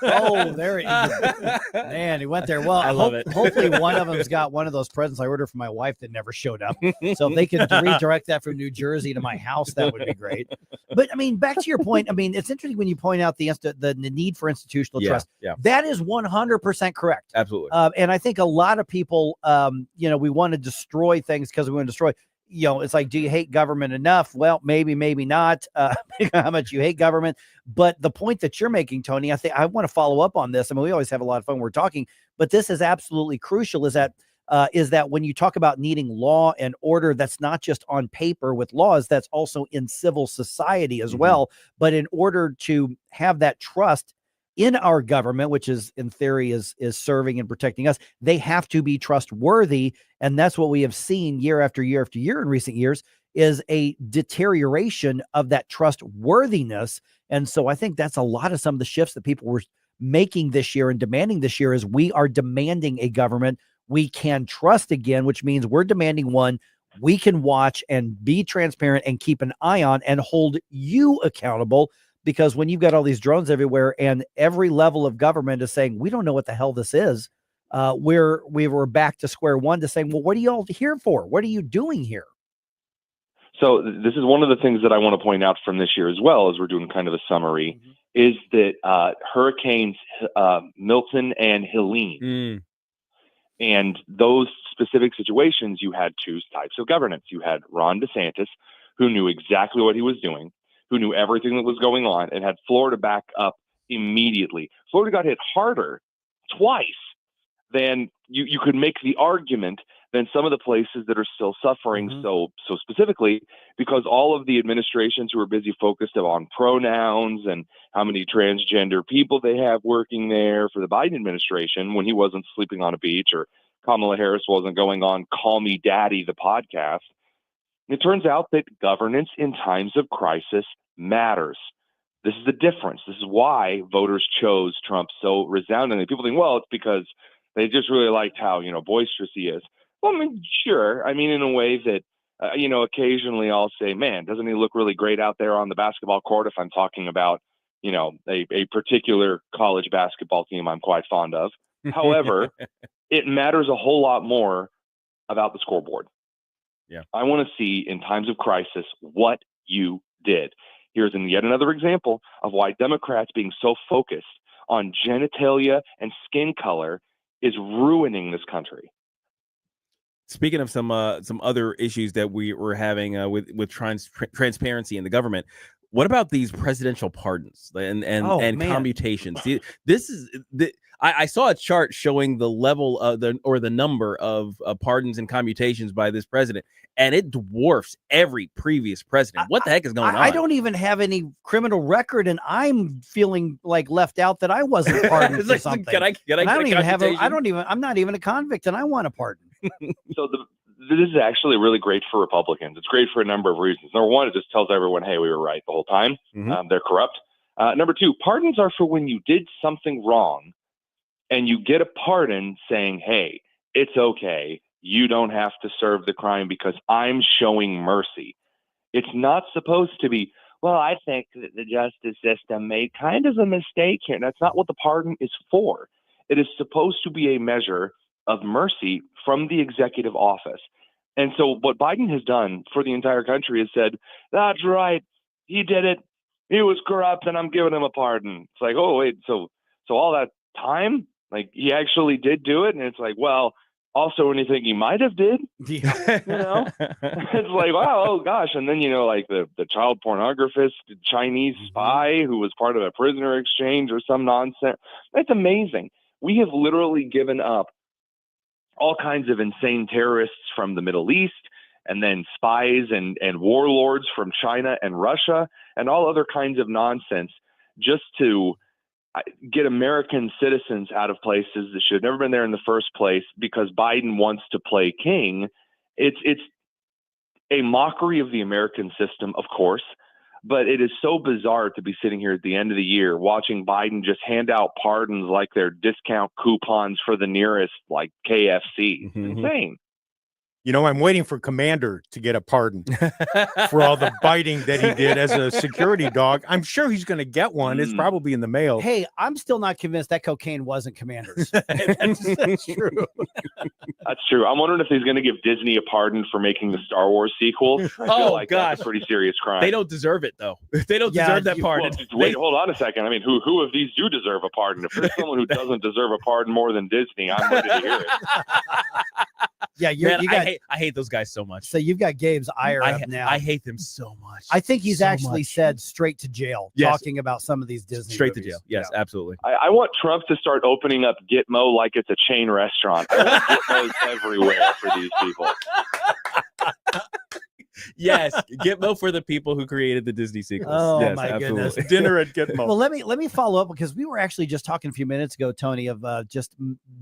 Oh, there he is. Man, he went there. Well, I love it. Hopefully one of them's got one of those presents I ordered for my wife that never showed up. So if they could redirect that from New Jersey to my house, that would be great. But I mean, back to your point, I mean, it's interesting when you point out the need for institutional trust. Yeah. That is 100% correct. Absolutely. And I think a lot of people, we want to destroy things because we want to destroy. it's like, do you hate government enough? Well, maybe not. How much you hate government. But the point that you're making, Tony, I think I want to follow up on this. I mean, we always have a lot of fun when we're talking, but this is absolutely crucial, is that when you talk about needing law and order, that's not just on paper with laws, that's also in civil society as well. But in order to have that trust in our government, which is in theory is serving and protecting us, they have to be trustworthy. And that's what we have seen year after year after year in recent years, is a deterioration of that trustworthiness. And so I think that's a lot of some of the shifts that people were making this year and demanding this year, is we are demanding a government we can trust again, which means we're demanding one we can watch and be transparent and keep an eye on and hold you accountable. Because when you've got all these drones everywhere and every level of government is saying, we don't know what the hell this is, we were back to square one to saying, well, what are you all here for? What are you doing here? So this is one of the things that I want to point out from this year as well, as we're doing kind of a summary, is that hurricanes Milton and Helene, and those specific situations, you had two types of governance. You had Ron DeSantis, who knew exactly what he was doing, who knew everything that was going on, and had Florida back up immediately. Florida got hit harder twice than you could make the argument than some of the places that are still suffering so specifically, because all of the administrations who are busy focused on pronouns and how many transgender people they have working there for the Biden administration, when he wasn't sleeping on a beach, or Kamala Harris wasn't going on Call Me Daddy, the podcast. It turns out that governance in times of crisis matters. This is the difference. This is why voters chose Trump so resoundingly. People think, well, it's because they just really liked how, boisterous he is. Well, I mean, sure. I mean, in a way that, occasionally I'll say, man, doesn't he look really great out there on the basketball court, if I'm talking about, a particular college basketball team I'm quite fond of. However, it matters a whole lot more about the scoreboard. Yeah. I want to see in times of crisis what you did. Here's yet another example of why Democrats being so focused on genitalia and skin color is ruining this country. Speaking of some other issues that we were having with transparency in the government, what about these presidential pardons and commutations? I saw a chart showing the level of the number of pardons and commutations by this president, and it dwarfs every previous president. What the heck is going on? I don't even have any criminal record, and I'm feeling like left out that I wasn't pardoned for something. Can I get a commutation? I'm not even a convict, and I want a pardon. So this is actually really great for Republicans. It's great for a number of reasons. Number one, it just tells everyone, hey, we were right the whole time. They're corrupt. Number two, pardons are for when you did something wrong and you get a pardon saying, hey, it's okay. You don't have to serve the crime because I'm showing mercy. It's not supposed to be, well, I think that the justice system made kind of a mistake here. That's not what the pardon is for. It is supposed to be a measure of mercy from the executive office. And so what Biden has done for the entire country is said, that's right, he did it. He was corrupt and I'm giving him a pardon. It's like, oh, wait, so all that time, like he actually did do it? And it's like, well, also anything he might have did, yeah. It's like, wow, oh gosh. And then, like the child pornographist, Chinese spy who was part of a prisoner exchange or some nonsense. That's amazing. We have literally given up all kinds of insane terrorists from the Middle East, and then spies and warlords from China and Russia, and all other kinds of nonsense, just to get American citizens out of places that should have never been there in the first place because Biden wants to play king. It's a mockery of the American system, of course, but it is so bizarre to be sitting here at the end of the year watching Biden just hand out pardons like they're discount coupons for the nearest, like KFC. It's insane. I'm waiting for Commander to get a pardon for all the biting that he did as a security dog. I'm sure he's going to get one. It's probably in the mail. Hey, I'm still not convinced that cocaine wasn't Commander's. That's true. That's true. I'm wondering if he's going to give Disney a pardon for making the Star Wars sequel. I feel like that's a pretty serious crime. They don't deserve it, though. They don't deserve that pardon. Well, wait, hold on a second. I mean, who of these do deserve a pardon? If there's someone who doesn't deserve a pardon more than Disney, I'm ready to hear it. Yeah, I hate those guys so much. So you've got Gabe's ire up now. I hate them so much. I think he's actually said straight to jail, talking about some of these Disney straight movies. to jail. Yes, absolutely. I want Trump to start opening up Gitmo like it's a chain restaurant. I want Gitmos everywhere for these people. Yes, Gitmo for the people who created the Disney sequels. Oh yes, my absolutely. goodness! Dinner at Gitmo. Well, let me follow up because we were actually just talking a few minutes ago, Tony, of just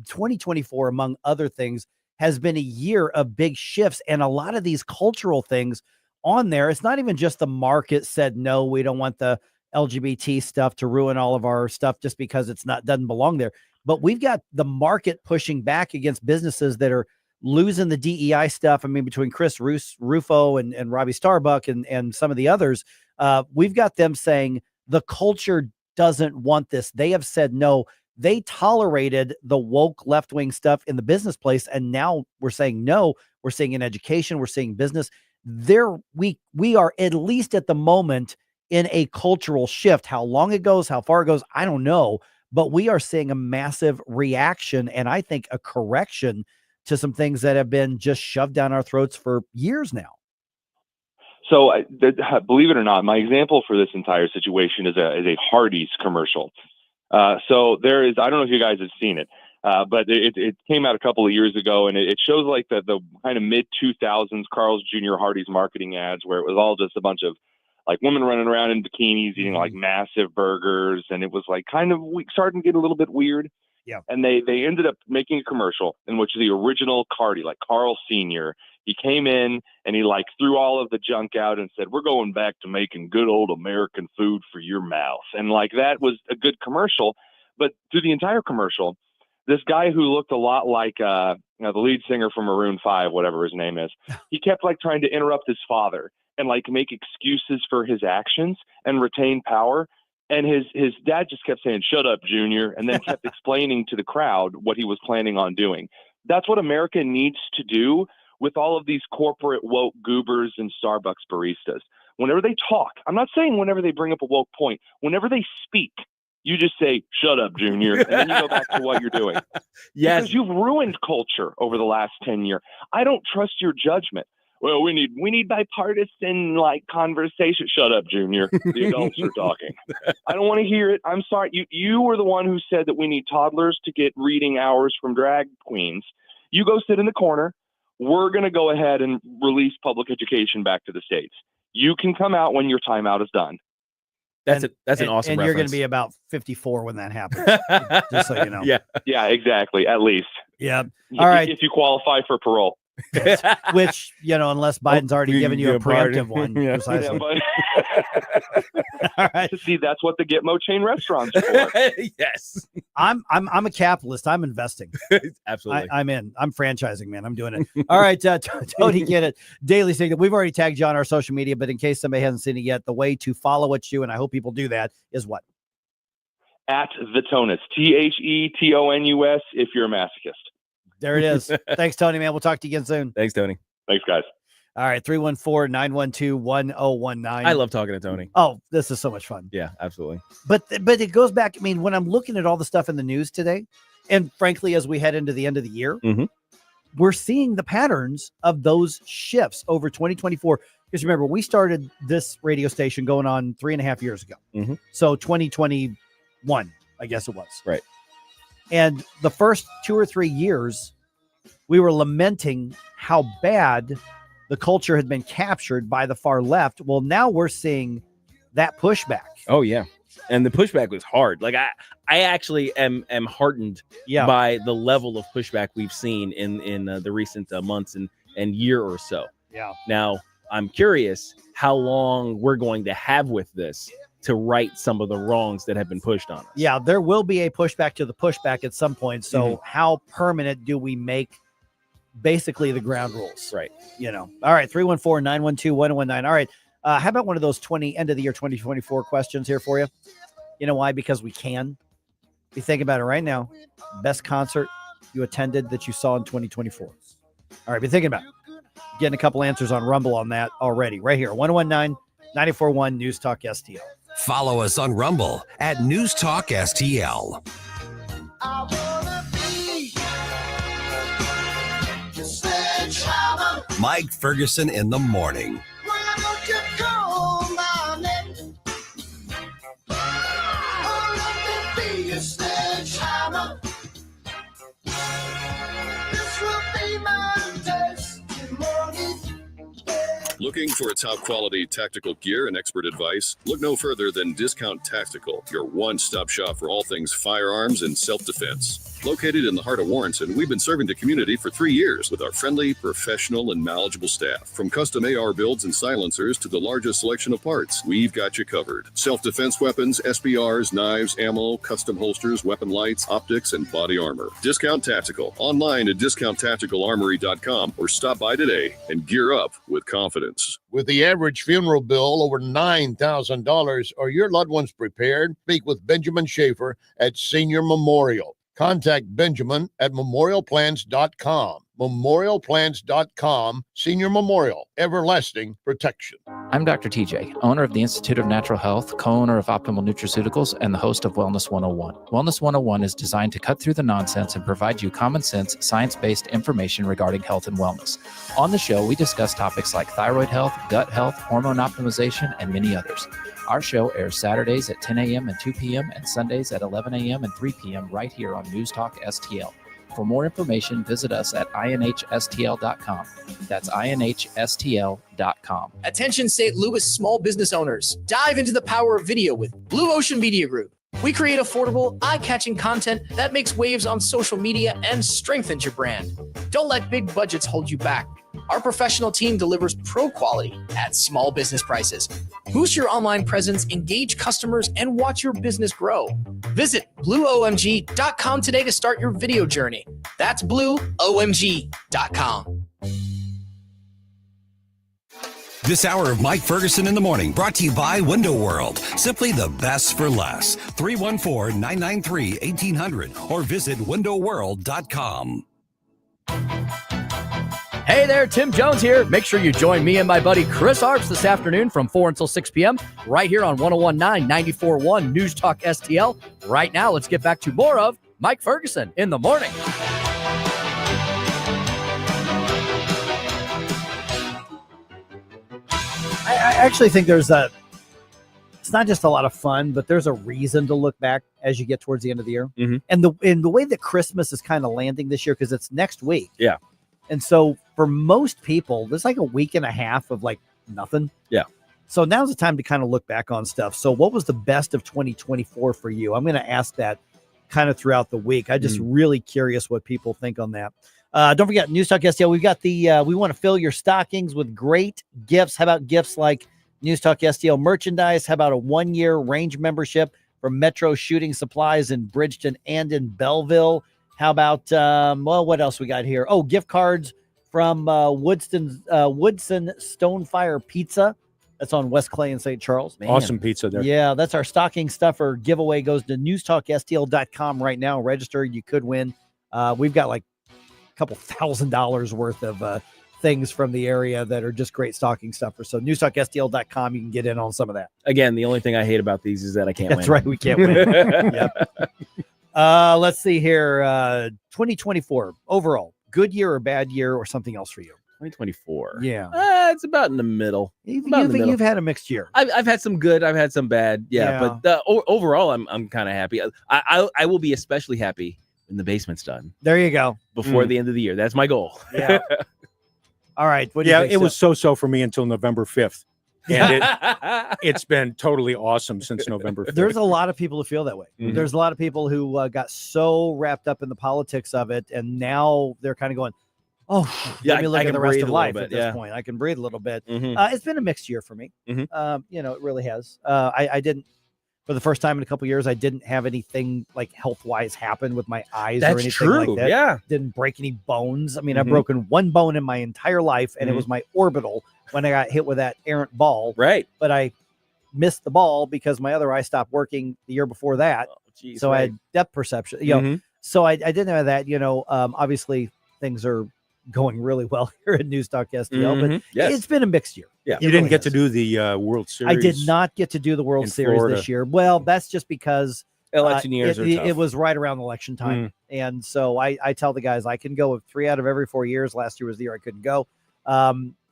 2024, among other things, has been a year of big shifts and a lot of these cultural things on there. It's not even just the market said no, we don't want the LGBT stuff to ruin all of our stuff just because doesn't belong there. But we've got the market pushing back against businesses that are losing the DEI stuff. I mean, between Chris Rufo and Robbie Starbuck and some of the others, we've got them saying the culture doesn't want this. They have said no. They tolerated the woke left-wing stuff in the business place, and now we're saying no. We're seeing in education, we're seeing business. We are at least at the moment in a cultural shift. How long it goes, how far it goes, I don't know. But we are seeing a massive reaction, and I think a correction to some things that have been just shoved down our throats for years now. So believe it or not, my example for this entire situation is a Hardee's commercial. So there is, I don't know if you guys have seen it, but it came out a couple of years ago, and it shows like the kind of mid 2000s Carl's Jr. Hardee's marketing ads, where it was all just a bunch of like women running around in bikinis eating like massive burgers. And it was like kind of starting to get a little bit weird. Yeah. And they ended up making a commercial in which the original Cardi, like Carl Sr., he came in and he like threw all of the junk out and said, "We're going back to making good old American food for your mouth." And like that was a good commercial. But through the entire commercial, this guy who looked a lot like the lead singer from Maroon 5, whatever his name is, he kept like trying to interrupt his father and like make excuses for his actions and retain power. And his dad just kept saying, "Shut up, Junior," and then kept explaining to the crowd what he was planning on doing. That's what America needs to do with all of these corporate woke goobers and Starbucks baristas. Whenever they talk, I'm not saying whenever they bring up a woke point, whenever they speak, you just say, "Shut up, Junior," and then you go back to what you're doing. Yes. Because you've ruined culture over the last 10 years. I don't trust your judgment. Well, we need bipartisan like conversation. Shut up, Junior. The adults are talking. I don't want to hear it. I'm sorry. You were the one who said that we need toddlers to get reading hours from drag queens. You go sit in the corner. We're going to go ahead and release public education back to the states. You can come out when your timeout is done. That's an awesome And reference. you're going to be about 54 when that happens. Just so you know. Yeah, exactly. At least. Yeah. All right. If you qualify for parole. Which, unless Biden's already given you a preemptive one. Yeah. Precisely. All right. See, that's what the Gitmo chain restaurants are for. Yes. I'm a capitalist. I'm investing. Absolutely. I'm in. I'm franchising, man. I'm doing it. All right. Tony Kinnett, Daily Signal. We've already tagged you on our social media, but in case somebody hasn't seen it yet, the way to follow what you, and I hope people do that, is what? At the Tonus. TheTonus if you're a masochist. There it is. Thanks, Tony, man. We'll talk to you again soon. Thanks, Tony. Thanks, guys. All right, 314-912-1019. I love talking to Tony. Oh, this is so much fun. Yeah, absolutely. But it goes back. I mean, when I'm looking at all the stuff in the news today, and frankly, as we head into the end of the year, we're seeing the patterns of those shifts over 2024. Because remember, we started this radio station going on 3.5 years ago. So 2021, I guess it was. Right. And the first 2 or 3 years, we were lamenting how bad the culture had been captured by the far left. Well, now we're seeing that pushback. Oh, yeah. And the pushback was hard. Like I actually am heartened by the level of pushback we've seen in the recent months and year or so. Yeah. Now, I'm curious how long we're going to have with this to right some of the wrongs that have been pushed on us. Yeah, there will be a pushback to the pushback at some point. So how permanent do we make basically the ground rules? Right. All right, 314-912-1019. All right. How about one of those end of the year 2024 questions here for you? You know why? Because we can. You think about it right now. Best concert you attended that you saw in 2024. All right, be thinking about it. Getting a couple answers on Rumble on that already. Right here, 1019-941 News Talk STL. Follow us on Rumble at News Talk STL. I wanna be just Mike Ferguson in the morning. Why don't you call my name? Oh, let me be a sledgehammer. This will be my testimony. Looking for a top quality tactical gear and expert advice? Look no further than Discount Tactical, your one-stop shop for all things firearms and self-defense. Located in the heart of Warrenton, we've been serving the community for 3 years with our friendly, professional, and knowledgeable staff. From custom AR builds and silencers to the largest selection of parts, we've got you covered. Self-defense weapons, SBRs, knives, ammo, custom holsters, weapon lights, optics, and body armor. Discount Tactical. Online at discounttacticalarmory.com or stop by today and gear up with confidence. With the average funeral bill over $9,000, are your loved ones prepared? Speak with Benjamin Schaefer at Senior Memorial. Contact Benjamin at memorialplans.com. Memorialplans.com. Senior Memorial, everlasting protection. I'm Dr. TJ, owner of the Institute of Natural Health, co-owner of Optimal Nutraceuticals, and the host of Wellness 101. Wellness 101 is designed to cut through the nonsense and provide you common sense, science-based information regarding health and wellness. On the show, we discuss topics like thyroid health, gut health, hormone optimization, and many others. Our show airs Saturdays at 10 a.m. and 2 p.m. and Sundays at 11 a.m. and 3 p.m. right here on News Talk STL. For more information, visit us at inhstl.com. That's inhstl.com. Attention St. Louis small business owners. Dive into the power of video with Blue Ocean Media Group. We create affordable, eye-catching content that makes waves on social media and strengthens your brand. Don't let big budgets hold you back. Our professional team delivers pro quality at small business prices. Boost your online presence, engage customers, and watch your business grow. Visit blueomg.com today to start your video journey. That's blueomg.com. This hour of Mike Ferguson in the morning brought to you by Window World. Simply the best for less. 314-993-1800 or visit windowworld.com. Hey there, Tim Jones here. Make sure you join me and my buddy Chris Arps this afternoon from 4 until 6 p.m. right here on 101.9, 94.1 News Talk STL. Right now, let's get back to more of Mike Ferguson in the morning. I actually think it's not just a lot of fun, but there's a reason to look back as you get towards the end of the year. Mm-hmm. And the way that Christmas is kind of landing this year, because it's next week. Yeah. And so for most people, there's like a week and a half of like nothing. Yeah. So now's the time to kind of look back on stuff. So what was the best of 2024 for you? I'm going to ask that kind of throughout the week. I'm just really curious what people think on that. Don't forget, News Talk STL. We've got we want to fill your stockings with great gifts. How about gifts like News Talk STL merchandise? How about a 1-year range membership from Metro Shooting Supplies in Bridgeton and in Belleville? How about, what else we got here? Oh, gift cards from Woodson Stonefire Pizza. That's on West Clay in St. Charles. Man. Awesome pizza there. Yeah, that's our stocking stuffer giveaway. Goes to newstalkstl.com right now. Register. You could win. We've got like a couple $1,000 worth of things from the area that are just great stocking stuffers. So newstalkstl.com, you can get in on some of that. Again, the only thing I hate about these is that I can't win. That's right. We can't win. Yep. Let's see here. 2024 overall, good year or bad year or something else for you? 2024. Yeah. It's about in the middle. You've had a mixed year. I've had some good. I've had some bad. Yeah. But overall, I'm kind of happy. I will be especially happy when the basement's done. There you go. Before the end of the year. That's my goal. Yeah. All right. What do you think, it was so for me until November 5th. And it's been totally awesome since November 5th. There's a lot of people who feel that way. Mm-hmm. There's a lot of people who got so wrapped up in the politics of it, and now they're kind of going, let me look at the rest of life at this point. I can breathe a little bit. Mm-hmm. It's been a mixed year for me. Mm-hmm. It really has. I didn't, for the first time in a couple of years, I didn't have anything like health-wise happen with my eyes or anything like that. Yeah. Didn't break any bones. I mean, I've broken one bone in my entire life, and it was my orbital when I got hit with that errant ball. Right. But I missed the ball because my other eye stopped working the year before that. So I had depth perception, so I didn't have that, obviously things are going really well here at News Talk STL, but it's been a mixed year. Yeah. You didn't get to do the World Series. I did not get to do the World Series Florida this year. Well, that's just because election years it was right around election time. And so I tell the guys I can go 3 out of every 4 years. Last year was the year I couldn't go.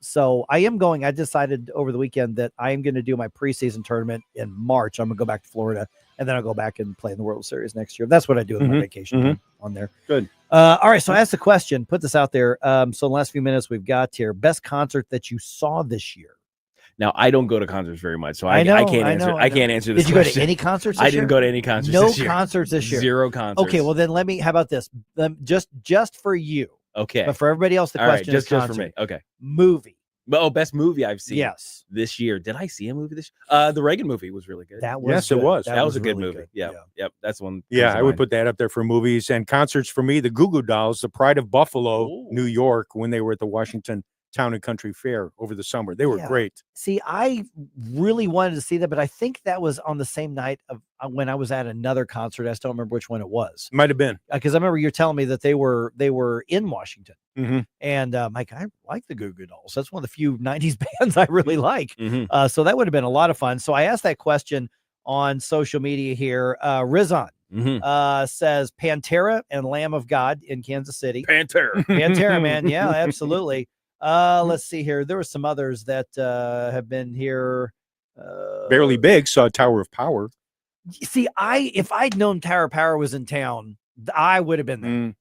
So I am going. I decided over the weekend that I am going to do my preseason tournament in March. I'm going to go back to Florida, and then I'll go back and play in the World Series next year. That's what I do with my vacation time on there. Good. All right. So I asked the question, put this out there. So in the last few minutes we've got here, best concert that you saw this year. Now, I don't go to concerts very much, so I can't answer. I can't answer this Did you question. go to any concerts this I year? didn't go to any concerts No this year. concerts this year. 0 concerts. Okay, well then how about this? Just for you. Okay. But for everybody else, the All right, question is just for me. Okay. Movie. Oh, best movie I've seen. Yes. This year. Did I see a movie this year? The Reagan movie was really good. That was Yes, good. it was. That was a good really movie. good. Yeah. Yep. That's one. Yeah, I would put that up there for movies and concerts for me. The Goo Goo Dolls, the Pride of Buffalo, New York, when they were at the Washington Town and Country Fair over the summer. They were great. See, I really wanted to see that, but I think that was on the same night of when I was at another concert. I still don't remember which one it was. Might have been. Because I remember you're telling me that they were in Washington. Mm-hmm. And Mike, I like the Goo Goo Dolls. That's one of the few 90s bands I really like. Mm-hmm. So that would have been a lot of fun. So I asked that question on social media here. Rizan says Pantera and Lamb of God in Kansas City. Pantera, man. Yeah, absolutely. Let's see here. There were some others that have been here. Barely Big saw Tower of Power. See, if I'd known Tower of Power was in town, I would have been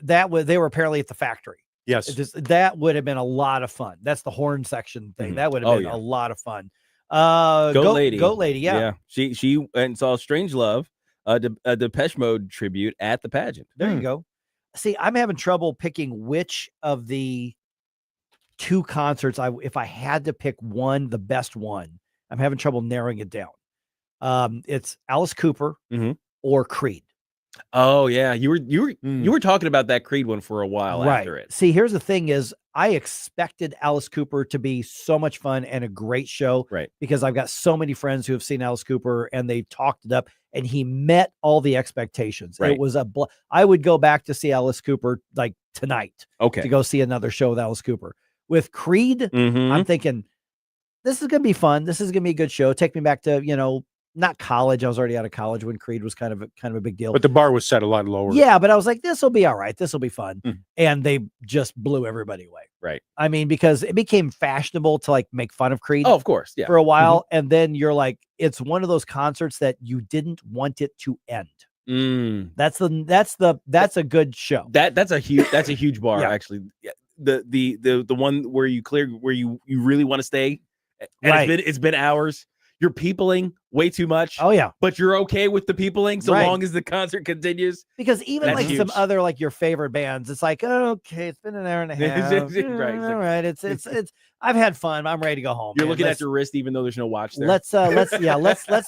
there. They were apparently at the factory. Yes. That would have been a lot of fun. That's the horn section thing. That would have been a lot of fun. Goat Lady. Yeah. She went and saw Strange Love, a Depeche Mode tribute at the pageant. There you go. See, I'm having trouble picking which of the 2 concerts if I had to pick one, the best one. I'm having trouble narrowing it down. It's Alice Cooper or Creed. Oh yeah, you were talking about that Creed one for a while after it. See, here's the thing: is I expected Alice Cooper to be so much fun and a great show, right? Because I've got so many friends who have seen Alice Cooper and they talked it up, and he met all the expectations. Right. It was I would go back to see Alice Cooper like tonight. Okay, to go see another show with Alice Cooper. With Creed, I'm thinking this is gonna be fun. This is gonna be a good show. Take me back to not college. I was already out of college when Creed was kind of a big deal. But the bar was set a lot lower. Yeah, but I was like, this will be all right. This will be fun. And they just blew everybody away. Right. I mean, because it became fashionable to like make fun of Creed. Oh, of course. Yeah. For a while. And then you're like, it's one of those concerts that you didn't want it to end. That's a good show. That's a huge bar, actually. Yeah. The one where you really want to stay. And Right. it's been hours. You're peopling way too much. Oh yeah. But you're okay with the peopling so Right. long as the concert continues. Because even That's like huge. some other like your favorite bands, it's like, oh, okay, it's been an hour and a half. Right. All right. It's I've had fun. I'm ready to go home. You're man. looking Let's- at your wrist even though there's no watch there. let's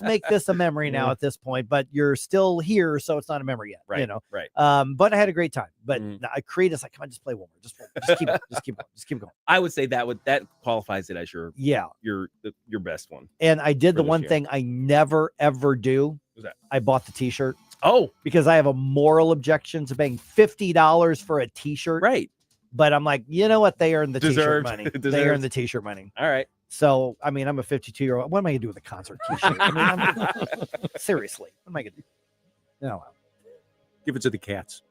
make this a memory now at this point, but you're still here, so it's not a memory yet. Right, Right. right. But I had a great time. But Creed is like, come on, just play one more. Just keep going. I would say that qualifies it as your best one. And I did for the this one year. thing I never ever do. What's that? I bought the t-shirt. Oh, because I have a moral objection to paying $50 for a t-shirt. Right. But I'm like, you know what? They earn the t-shirt Deserved. money. They Deserved. earn the t-shirt money. All right. So, I mean, I'm a 52-year-old. What am I going to do with a concert t-shirt? Seriously. What am I going to do? No. Give it to the cats.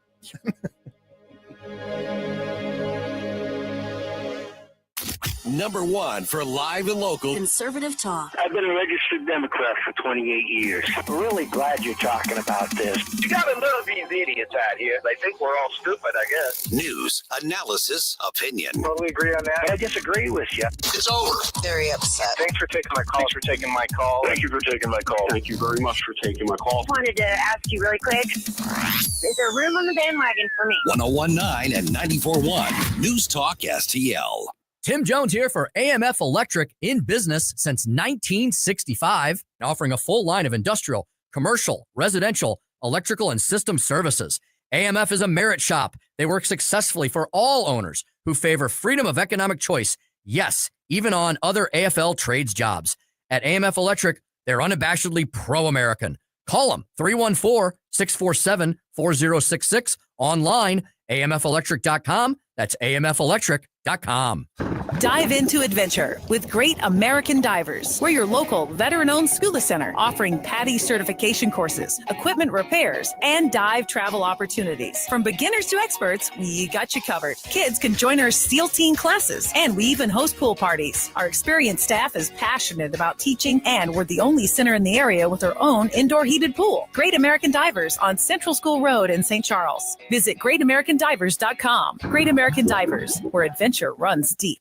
Number 1 for live and local Conservative talk. I've been a registered Democrat for 28 years. I'm really glad you're talking about this. You gotta love these idiots out here. They think we're all stupid, I guess. news, analysis, opinion. Totally agree on that. I disagree with you. It's over. Very upset. Thanks for taking my call. Thanks for taking my call. Thank you for taking my call. Thank you very much for taking my call. Wanted to ask you really quick. Is there room on the bandwagon for me? 101.9 and 94.1 News Talk STL. Tim Jones here for AMF Electric, in business since 1965, offering a full line of industrial, commercial, residential, electrical, and system services. AMF is a merit shop. They work successfully for all owners who favor freedom of economic choice. Yes, even on other AFL trades jobs. At AMF Electric, they're unabashedly pro-American. Call them 314-647-4066. Online, amfelectric.com. That's amfelectric.com. Dive into adventure with Great American Divers. We're your local veteran-owned scuba center offering PADI certification courses, equipment repairs, and dive travel opportunities. From beginners to experts, we got you covered. Kids can join our SEAL Team classes, and we even host pool parties. Our experienced staff is passionate about teaching, and we're the only center in the area with our own indoor heated pool. Great American Divers on Central School Road in St. Charles. Visit greatamericandivers.com. Great American Divers, where adventure runs deep.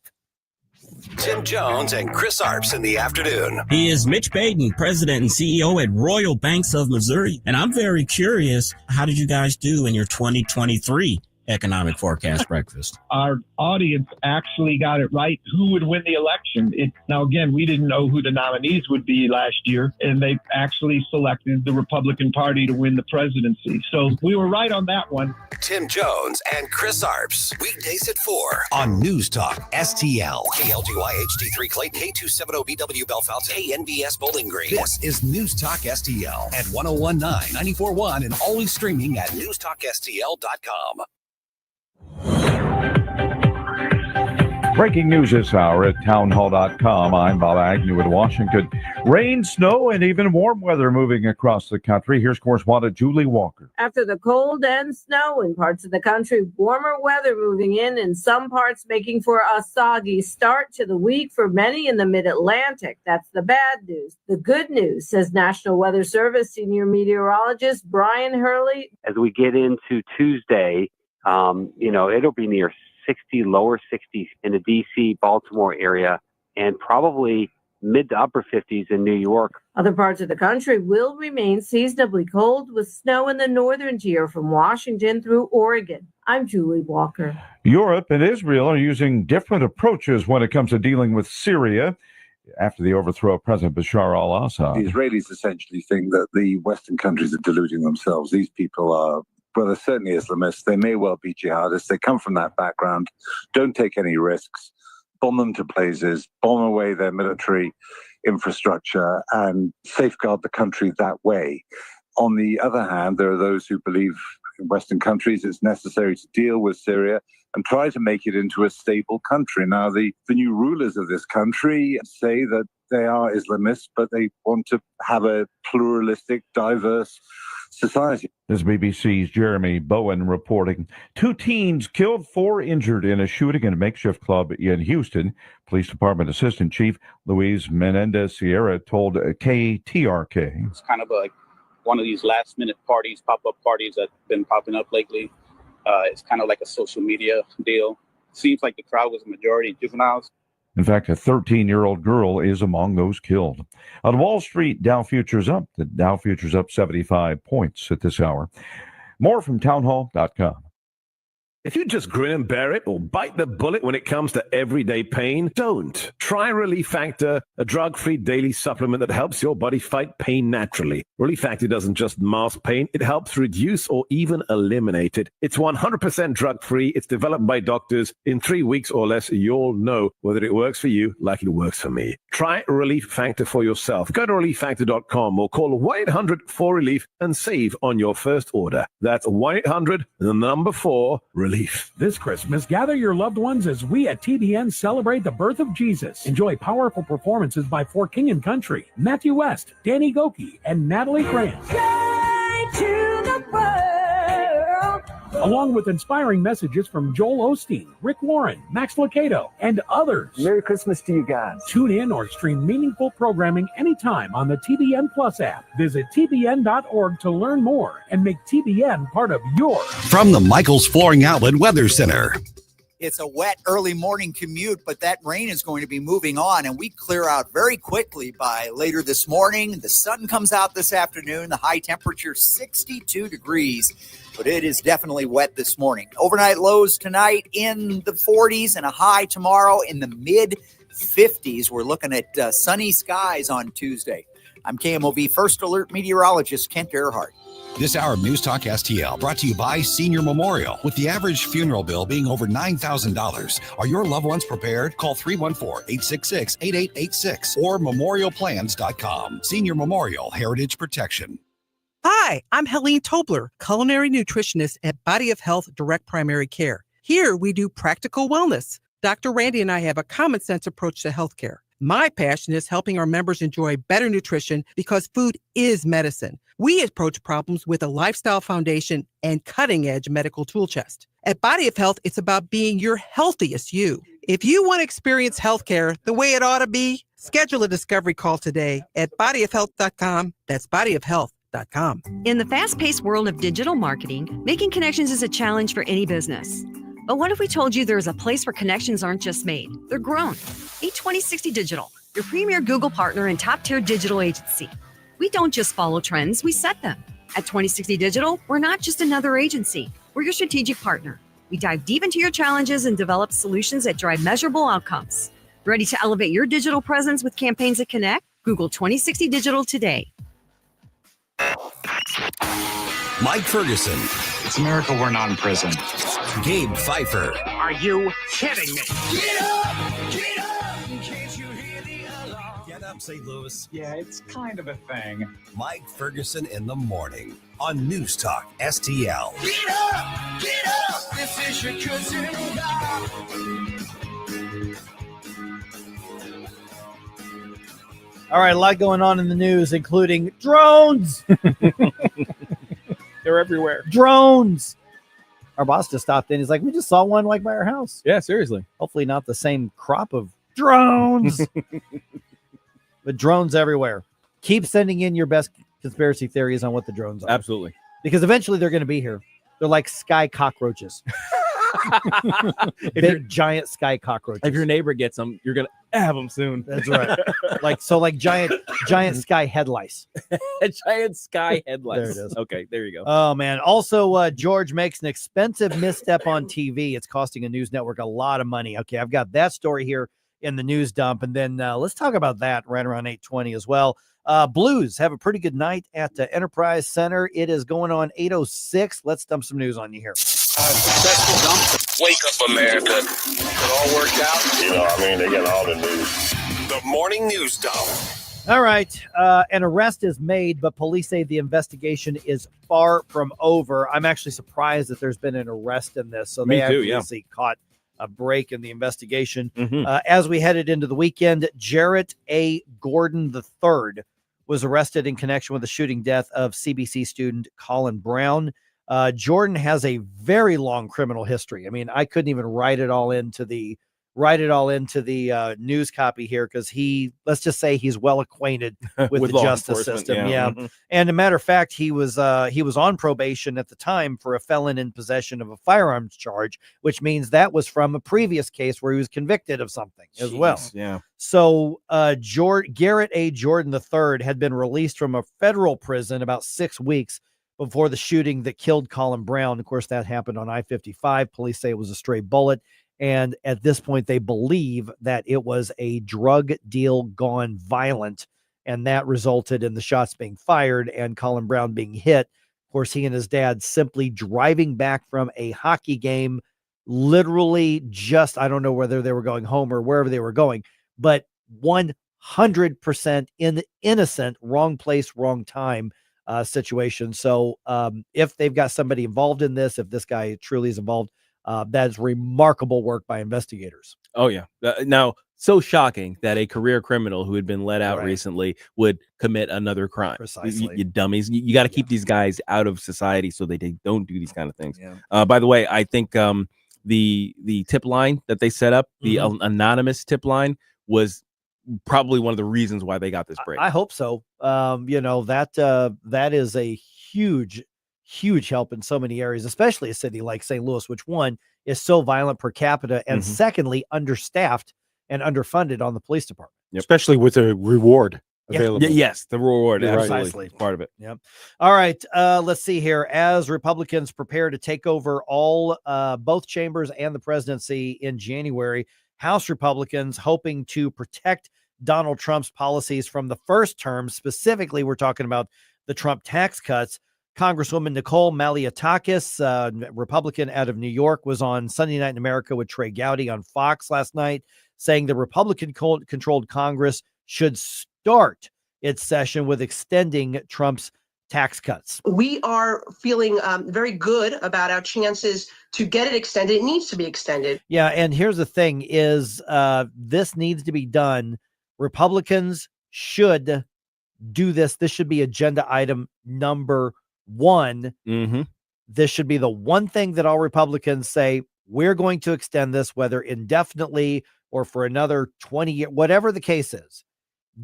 Tim Jones and Chris Arps in the afternoon. He is Mitch Baden, president and CEO at Royal Banks of Missouri. And I'm very curious, how did you guys do in your 2023 economic forecast breakfast? Our audience actually got it right who would win the election. Now, again, we didn't know who the nominees would be last year, and they actually selected the Republican Party to win the presidency. So we were right on that one. Tim Jones and Chris Arps, weekdays at 4 on News Talk STL. KLGY HD3 Clayton, K270BW Belfast, KNBS Bowling Green. This is News Talk STL at 1019, 94.1, and always streaming at newstalkstl.com. Breaking news this hour at townhall.com. I'm Bob Agnew in Washington. Rain, snow, and even warm weather moving across the country. Here's correspondent Julie Walker. After the cold and snow in parts of the country, warmer weather moving in some parts making for a soggy start to the week for many in the mid-Atlantic. That's the bad news. The good news, says National Weather Service senior meteorologist Brian Hurley. As we get into Tuesday, it'll be near 60, lower 60s in the D.C., Baltimore area, and probably mid to upper 50s in New York. Other parts of the country will remain seasonably cold with snow in the northern tier from Washington through Oregon. I'm Julie Walker. Europe and Israel are using different approaches when it comes to dealing with Syria after the overthrow of President Bashar al-Assad. The Israelis essentially think that the Western countries are deluding themselves. These people are, well, they're certainly Islamists. They may well be jihadists. They come from that background. Don't take any risks. Bomb them to blazes. Bomb away their military infrastructure and safeguard the country that way. On the other hand, there are those who believe in Western countries it's necessary to deal with Syria and try to make it into a stable country. Now, the new rulers of this country say that they are Islamists, but they want to have a pluralistic, diverse society. This is BBC's Jeremy Bowen reporting. 2 teens killed, 4 injured in a shooting in a makeshift club in Houston. Police Department Assistant Chief Luis Menendez-Sierra told KTRK. It's kind of like one of these last-minute parties, pop-up parties that have been popping up lately. It's kind of like a social media deal. Seems like the crowd was a majority juveniles. In fact, a 13-year-old girl is among those killed. On Wall Street, Dow futures up. The Dow futures up 75 points at this hour. More from townhall.com. If you just grin and bear it or bite the bullet when it comes to everyday pain, don't. Try Relief Factor, a drug-free daily supplement that helps your body fight pain naturally. Relief Factor doesn't just mask pain, it helps reduce or even eliminate it. It's 100% drug-free. It's developed by doctors. In 3 weeks or less, you'll know whether it works for you like it works for me. Try Relief Factor for yourself. Go to relieffactor.com or call 1-800-4RELIEF and save on your first order. That's 1-800-4-RELIEF. This Christmas, gather your loved ones as we at TBN celebrate the birth of Jesus. Enjoy powerful performances by For King and Country, Matthew West, Danny Goki, and Natalie Grant. Along with inspiring messages from Joel Osteen, Rick Warren, Max Lucado, and others. Merry Christmas to you guys. Tune in or stream meaningful programming anytime on the TBN Plus app. Visit tbn.org to learn more and make TBN part of your... From the Michaels Flooring Outlet Weather Center. It's a wet early morning commute, but that rain is going to be moving on, and we clear out very quickly by later this morning. The sun comes out this afternoon. The high temperature, 62 degrees, but it is definitely wet this morning. Overnight lows tonight in the 40s and a high tomorrow in the mid-50s. We're looking at sunny skies on Tuesday. I'm KMOV First Alert meteorologist Kent Earhart. This hour of News Talk STL brought to you by Senior Memorial. With the average funeral bill being over $9,000, are your loved ones prepared? Call 314-866-8886 or memorialplans.com. Senior Memorial Heritage Protection. Hi, I'm Helene Tobler, culinary nutritionist at Body of Health Direct Primary Care. Here we do practical wellness. Dr. Randy and I have a common sense approach to healthcare. My passion is helping our members enjoy better nutrition because food is medicine. We approach problems with a lifestyle foundation and cutting-edge medical tool chest. At Body of Health, it's about being your healthiest you. If you want to experience healthcare the way it ought to be, schedule a discovery call today at bodyofhealth.com. That's bodyofhealth.com. In the fast-paced world of digital marketing, making connections is a challenge for any business. But what if we told you there is a place where connections aren't just made, they're grown? Meet 2060 Digital, your premier Google partner and top-tier digital agency. We don't just follow trends, we set them. At 2060 Digital, we're not just another agency, we're your strategic partner. We dive deep into your challenges and develop solutions that drive measurable outcomes. Ready to elevate your digital presence with campaigns that connect? Google 2060 Digital today. Mike Ferguson. It's a miracle we're not in prison. Gabe Pfeiffer. Are you kidding me? Get up! Get up! In case you hear the alarm. Get up, St. Louis. Yeah, it's kind of a thing. Mike Ferguson in the morning on News Talk STL. Get up! Get up! This is your cousin. All right, a lot going on in the news, including drones. They're everywhere. Drones. Our boss just stopped in. He's like, we just saw one like by our house. Yeah, seriously. Hopefully not the same crop of drones. But drones everywhere. Keep sending in your best conspiracy theories on what the drones are. Absolutely. Because eventually they're going to be here. They're like sky cockroaches. Big, giant sky cockroaches. If your neighbor gets them, you're going to have them soon. That's right. like giant sky head lice. Giant sky headlights. There it is. Okay, there you go. Oh, man. Also, George makes an expensive misstep on TV. It's costing a news network a lot of money. Okay, I've got that story here in the news dump. And then let's talk about that right around 8:20 as well. Blues have a pretty good night at the Enterprise Center. It is going on 8:06. Let's dump some news on you here. Wake up, America. It all worked out. You know, I mean, they get all the news. The morning news dump. All right. An arrest is made, but police say the investigation is far from over. I'm actually surprised that there's been an arrest in this. So Me they too, obviously caught a break in the investigation. Mhm. As we headed into the weekend, Jarrett A. Gordon III was arrested in connection with the shooting death of CBC student Colin Brown. Jordan has a very long criminal history. I mean, I couldn't even write it all into the news copy here because let's just say he's well acquainted with the justice system. Yeah. Mhm. And a matter of fact, he was on probation at the time for a felon in possession of a firearms charge, which means that was from a previous case where he was convicted of something as well. Yeah. So Garrett A. Jordan III had been released from a federal prison about 6 weeks before the shooting that killed Colin Brown. Of course, that happened on I-55. Police say it was a stray bullet. And at this point, they believe that it was a drug deal gone violent. And that resulted in the shots being fired and Colin Brown being hit. Of course, he and his dad simply driving back from a hockey game, literally just, I don't know whether they were going home or wherever they were going, but 100% innocent, wrong place, wrong time situation. So if they've got somebody involved in this, if this guy truly is involved, that is remarkable work by investigators. Oh, yeah. Now, so shocking that a career criminal who had been let out recently would commit another crime. Precisely. You dummies. You got to keep these guys out of society so they don't do these kind of things. Yeah. By the way, I think the tip line that they set up, the anonymous tip line, was probably one of the reasons why they got this break. I hope so. That is a huge help in so many areas, especially a city like St. Louis, which one is so violent per capita, and secondly, understaffed and underfunded on the police department. Especially with the reward available. Yes, the reward. Right. Absolutely. Precisely. Part of it. Yep. All right. Let's see here. As Republicans prepare to take over both chambers and the presidency in January, House Republicans hoping to protect Donald Trump's policies from the first term. Specifically, we're talking about the Trump tax cuts. Congresswoman Nicole Maliotakis, Republican out of New York, was on Sunday Night in America with Trey Gowdy on Fox last night, saying the Republican-controlled Congress should start its session with extending Trump's tax cuts. We are feeling very good about our chances to get it extended. It needs to be extended. Yeah, and here's the thing is this needs to be done. Republicans should do this. This should be agenda item number 1. This should be the one thing that all Republicans say, we're going to extend this, whether indefinitely or for another 20 years, whatever the case is.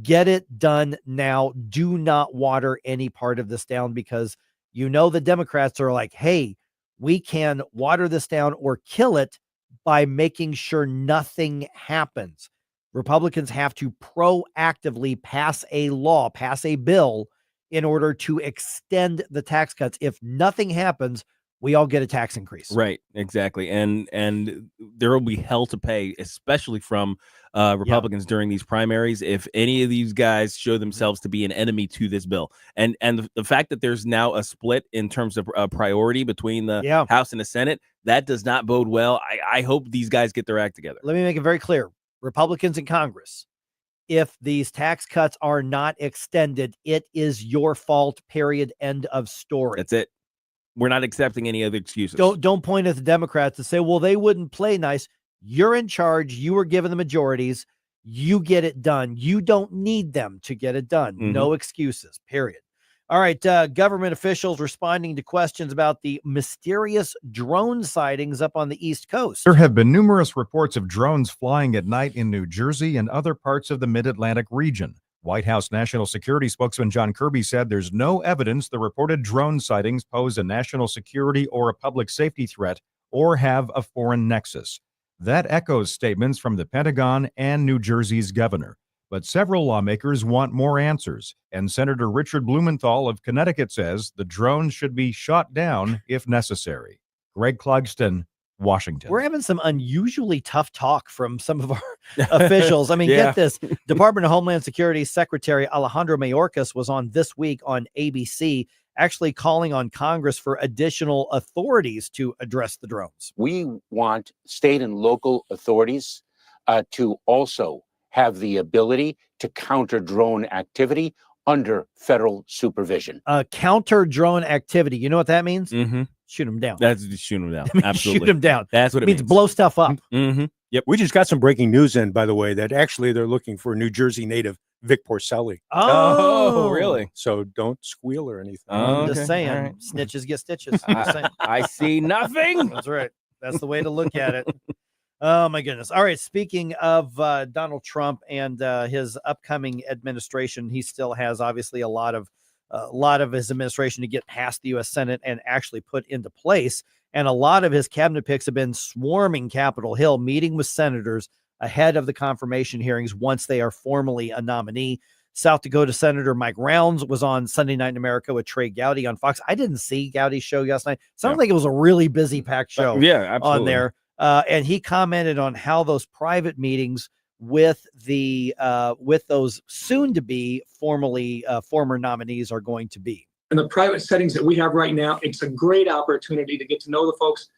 Get it done now. Do not water any part of this down, because the Democrats are like, hey, we can water this down or kill it by making sure nothing happens. Republicans have to proactively pass a law, pass a bill in order to extend the tax cuts. If nothing happens, we all get a tax increase. Right, exactly. And there will be hell to pay, especially from Republicans during these primaries, if any of these guys show themselves to be an enemy to this bill. And the fact that there's now a split in terms of priority between the House and the Senate, that does not bode well. I hope these guys get their act together. Let me make it very clear. Republicans in Congress, if these tax cuts are not extended, it is your fault, period, end of story. That's it. We're not accepting any other excuses. Don't point at the Democrats and say, well, they wouldn't play nice. You're in charge. You were given the majorities. You get it done. You don't need them to get it done. No excuses, period. All right. Government officials responding to questions about the mysterious drone sightings up on the East Coast. There have been numerous reports of drones flying at night in New Jersey and other parts of the Mid-Atlantic region. White House National Security spokesman John Kirby said there's no evidence the reported drone sightings pose a national security or a public safety threat or have a foreign nexus. That echoes statements from the Pentagon and New Jersey's governor. But several lawmakers want more answers, and Senator Richard Blumenthal of Connecticut says the drones should be shot down if necessary. Greg Clugston, Washington. We're having some unusually tough talk from some of our officials. I mean, get this. Department of Homeland Security Secretary Alejandro Mayorkas was on This Week on ABC, actually calling on Congress for additional authorities to address the drones. We want state and local authorities to also have the ability to counter drone activity under federal supervision. Counter drone activity. You know what that means? Shoot them down. That's shoot them down. Absolutely. Shoot them down. That's what it means. Blow stuff up. Yep. We just got some breaking news in, by the way, that actually they're looking for New Jersey native Vic Porcelli. Oh, really? So don't squeal or anything. I'm just saying, snitches get stitches. I see nothing. That's right. That's the way to look at it. Oh, my goodness. All right. Speaking of Donald Trump and his upcoming administration, he still has obviously a lot of his administration to get past the U.S. Senate and actually put into place. And a lot of his cabinet picks have been swarming Capitol Hill, meeting with senators ahead of the confirmation hearings once they are formally a nominee. South Dakota Senator Mike Rounds was on Sunday Night in America with Trey Gowdy on Fox. I didn't see Gowdy's show last night. Sounds like it was a really busy, packed show on there. And he commented on how those private meetings with those soon to be formally former nominees are going to be. In the private settings that we have right now, it's a great opportunity to get to know the folks,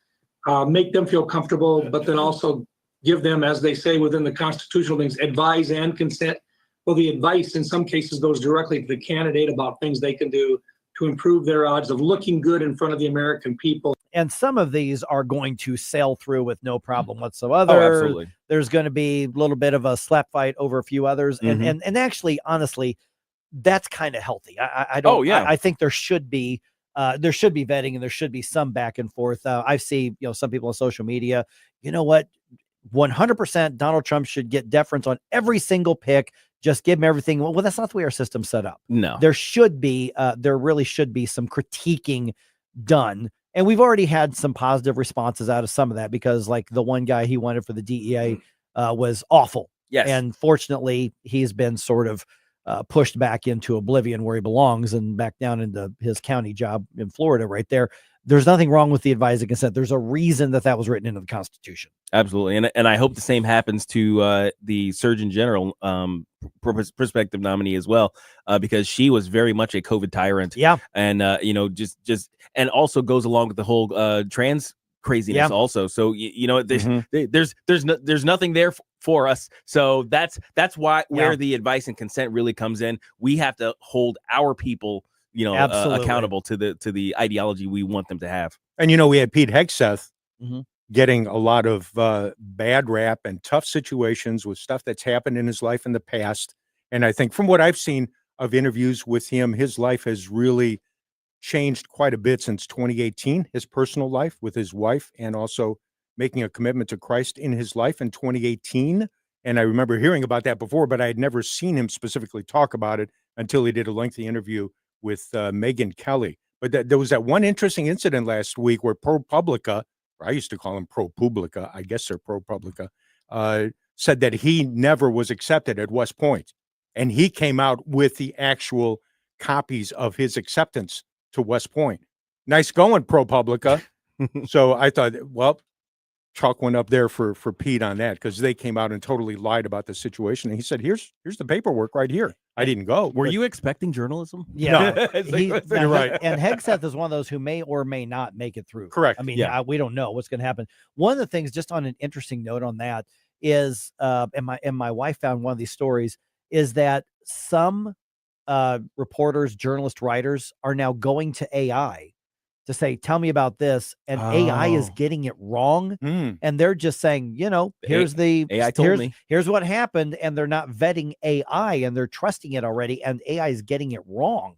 make them feel comfortable, but then also give them, as they say within the constitutional things, advise and consent. Well, the advice in some cases goes directly to the candidate about things they can do to improve their odds of looking good in front of the American people. And some of these are going to sail through with no problem whatsoever. Oh, absolutely. There's going to be a little bit of a slap fight over a few others. And actually, honestly, that's kind of healthy. I think there should be vetting and there should be some back and forth. I see, some people on social media, you know what, 100% Donald Trump should get deference on every single pick. Just give him everything. Well, that's not the way our system's set up. No, there really should be some critiquing done. And we've already had some positive responses out of some of that, because like the one guy he wanted for the DEA was awful. Yes. And fortunately, he's been sort of pushed back into oblivion where he belongs and back down into his county job in Florida right there. There's nothing wrong with the advise and consent. There's a reason that was written into the Constitution. Absolutely. And I hope the same happens to the Surgeon General prospective nominee as well, because she was very much a COVID tyrant. Yeah. And, just and also goes along with the whole trans craziness also. So, there's nothing there for us. So that's why where the advice and consent really comes in. We have to hold our people accountable to the ideology we want them to have. And we had Pete Hegseth Mhm. getting a lot of bad rap and tough situations with stuff that's happened in his life in the past. And I think from what I've seen of interviews with him, his life has really changed quite a bit since 2018, his personal life with his wife, and also making a commitment to Christ in his life in 2018. And I remember hearing about that before, but I had never seen him specifically talk about it until he did a lengthy interview with Megyn Kelly. But there was that one interesting incident last week where ProPublica, or I used to call him ProPublica, I guess they're ProPublica, said that he never was accepted at West Point. And he came out with the actual copies of his acceptance to West Point. Nice going, ProPublica. So I thought, well, chalk went up there for Pete on that, because they came out and totally lied about the situation. And he said, here's the paperwork right here. I didn't go. Were you expecting journalism? Yeah. No. You're right. And Hegseth is one of those who may or may not make it through. Correct. I mean, Yeah. we don't know what's going to happen. One of the things, just on an interesting note on that, is, and my wife found one of these stories, is that some reporters, journalists, writers are now going to AI to say, tell me about this. And AI is getting it wrong. And they're just saying, here's here's what happened. And they're not vetting AI, and they're trusting it already. And AI is getting it wrong.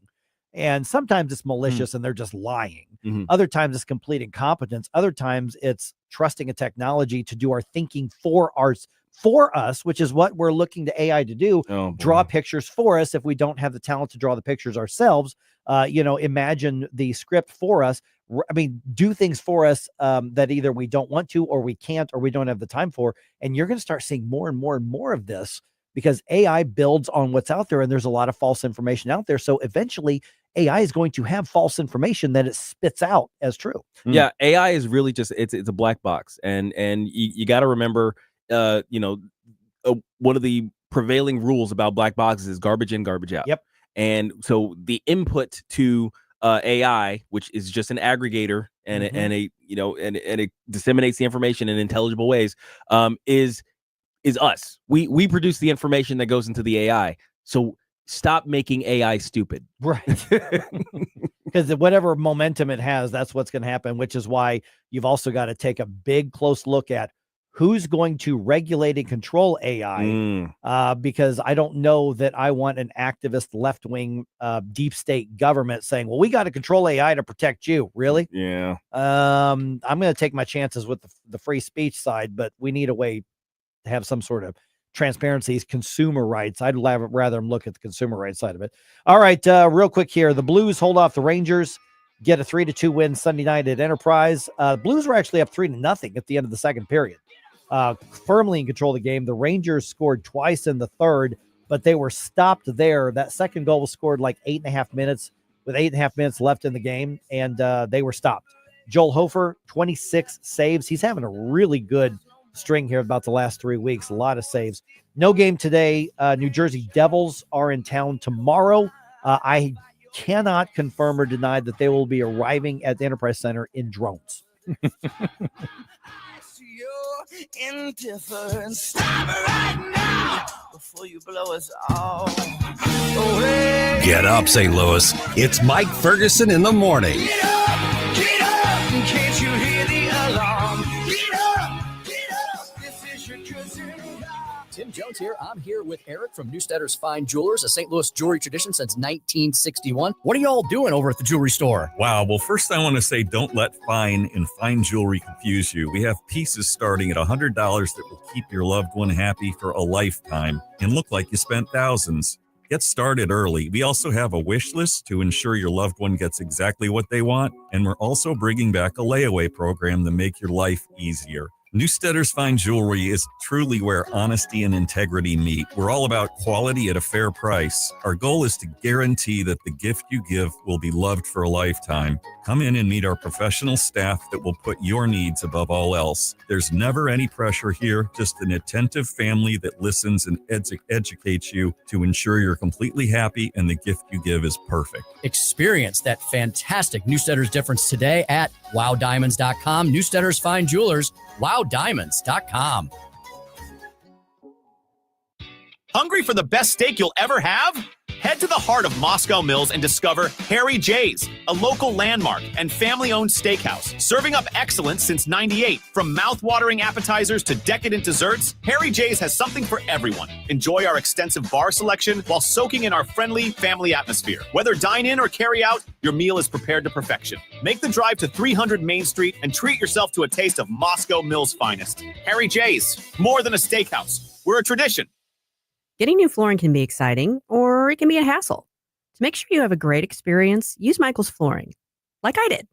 And sometimes it's malicious and they're just lying. Other times it's complete incompetence. Other times it's trusting a technology to do our thinking for us, which is what we're looking to AI to do. Draw pictures for us if we don't have the talent to draw the pictures ourselves. Imagine the script for us. I mean, do things for us that either we don't want to, or we can't, or we don't have the time for. And you're going to start seeing more and more and more of this, because AI builds on what's out there, and there's a lot of false information out there. So eventually AI is going to have false information that it spits out as true. Yeah, AI is really just it's a black box, and you got to remember, one of the prevailing rules about black boxes is garbage in, garbage out. Yep. And so the input to AI, which is just an aggregator and it disseminates the information in intelligible ways, is us. We produce the information that goes into the AI. So stop making AI stupid. Right. Because whatever momentum it has, that's what's going to happen, which is why you've also got to take a big, close look at who's going to regulate and control AI. Because I don't know that I want an activist left-wing deep state government saying, well, we got to control AI to protect you. Really? Yeah. I'm going to take my chances with the free speech side, but we need a way to have some sort of transparency, consumer rights. I'd rather them look at the consumer rights side of it. All right, real quick here. The Blues hold off the Rangers, get a 3-2 win Sunday night at Enterprise. Blues were actually up 3-0 at the end of the second period. Firmly in control of the game. The Rangers scored twice in the third, but they were stopped there. That second goal was scored like 8.5 minutes, with 8.5 minutes left in the game, and they were stopped. Joel Hofer, 26 saves. He's having a really good string here about the last 3 weeks. A lot of saves. No game today. New Jersey Devils are in town tomorrow. I cannot confirm or deny that they will be arriving at the Enterprise Center in drones. Indifference. Stop it right now before you blow us all away. Get up, St. Louis. It's Mike Ferguson in the morning. Get up, can't you hear the alarm? Get up, this is your cousin. Tim Jones here. I'm here with Eric from Newstetter's Fine Jewelers, a St. Louis jewelry tradition since 1961. What are y'all doing over at the jewelry store? Wow. Well, first I want to say don't let fine and fine jewelry confuse you. We have pieces starting at $100 that will keep your loved one happy for a lifetime and look like you spent thousands. Get started early. We also have a wish list to ensure your loved one gets exactly what they want. And we're also bringing back a layaway program to make your life easier. Newstetter's Fine Jewelry is truly where honesty and integrity meet. We're all about quality at a fair price. Our goal is to guarantee that the gift you give will be loved for a lifetime. Come in and meet our professional staff that will put your needs above all else. There's never any pressure here, just an attentive family that listens and educates you to ensure you're completely happy and the gift you give is perfect. Experience that fantastic Newstetter's difference today at wowdiamonds.com. Newstetter's Fine Jewelers, wowdiamonds.com. Hungry for the best steak you'll ever have? Head to the heart of Moscow Mills and discover Harry J's, a local landmark and family-owned steakhouse, serving up excellence since '98. From mouth-watering appetizers to decadent desserts, Harry J's has something for everyone. Enjoy our extensive bar selection while soaking in our friendly family atmosphere. Whether dine in or carry out, your meal is prepared to perfection. Make the drive to 300 Main Street and treat yourself to a taste of Moscow Mills' finest. Harry J's, more than a steakhouse. We're a tradition. Getting new flooring can be exciting, or it can be a hassle. To make sure you have a great experience, use Michael's Flooring, like I did.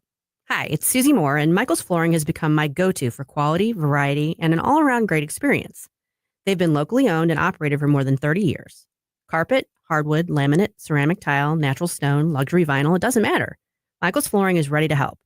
Hi, it's Susie Moore, and Michael's Flooring has become my go-to for quality, variety, and an all-around great experience. They've been locally owned and operated for more than 30 years. Carpet, hardwood, laminate, ceramic tile, natural stone, luxury vinyl, it doesn't matter. Michael's Flooring is ready to help.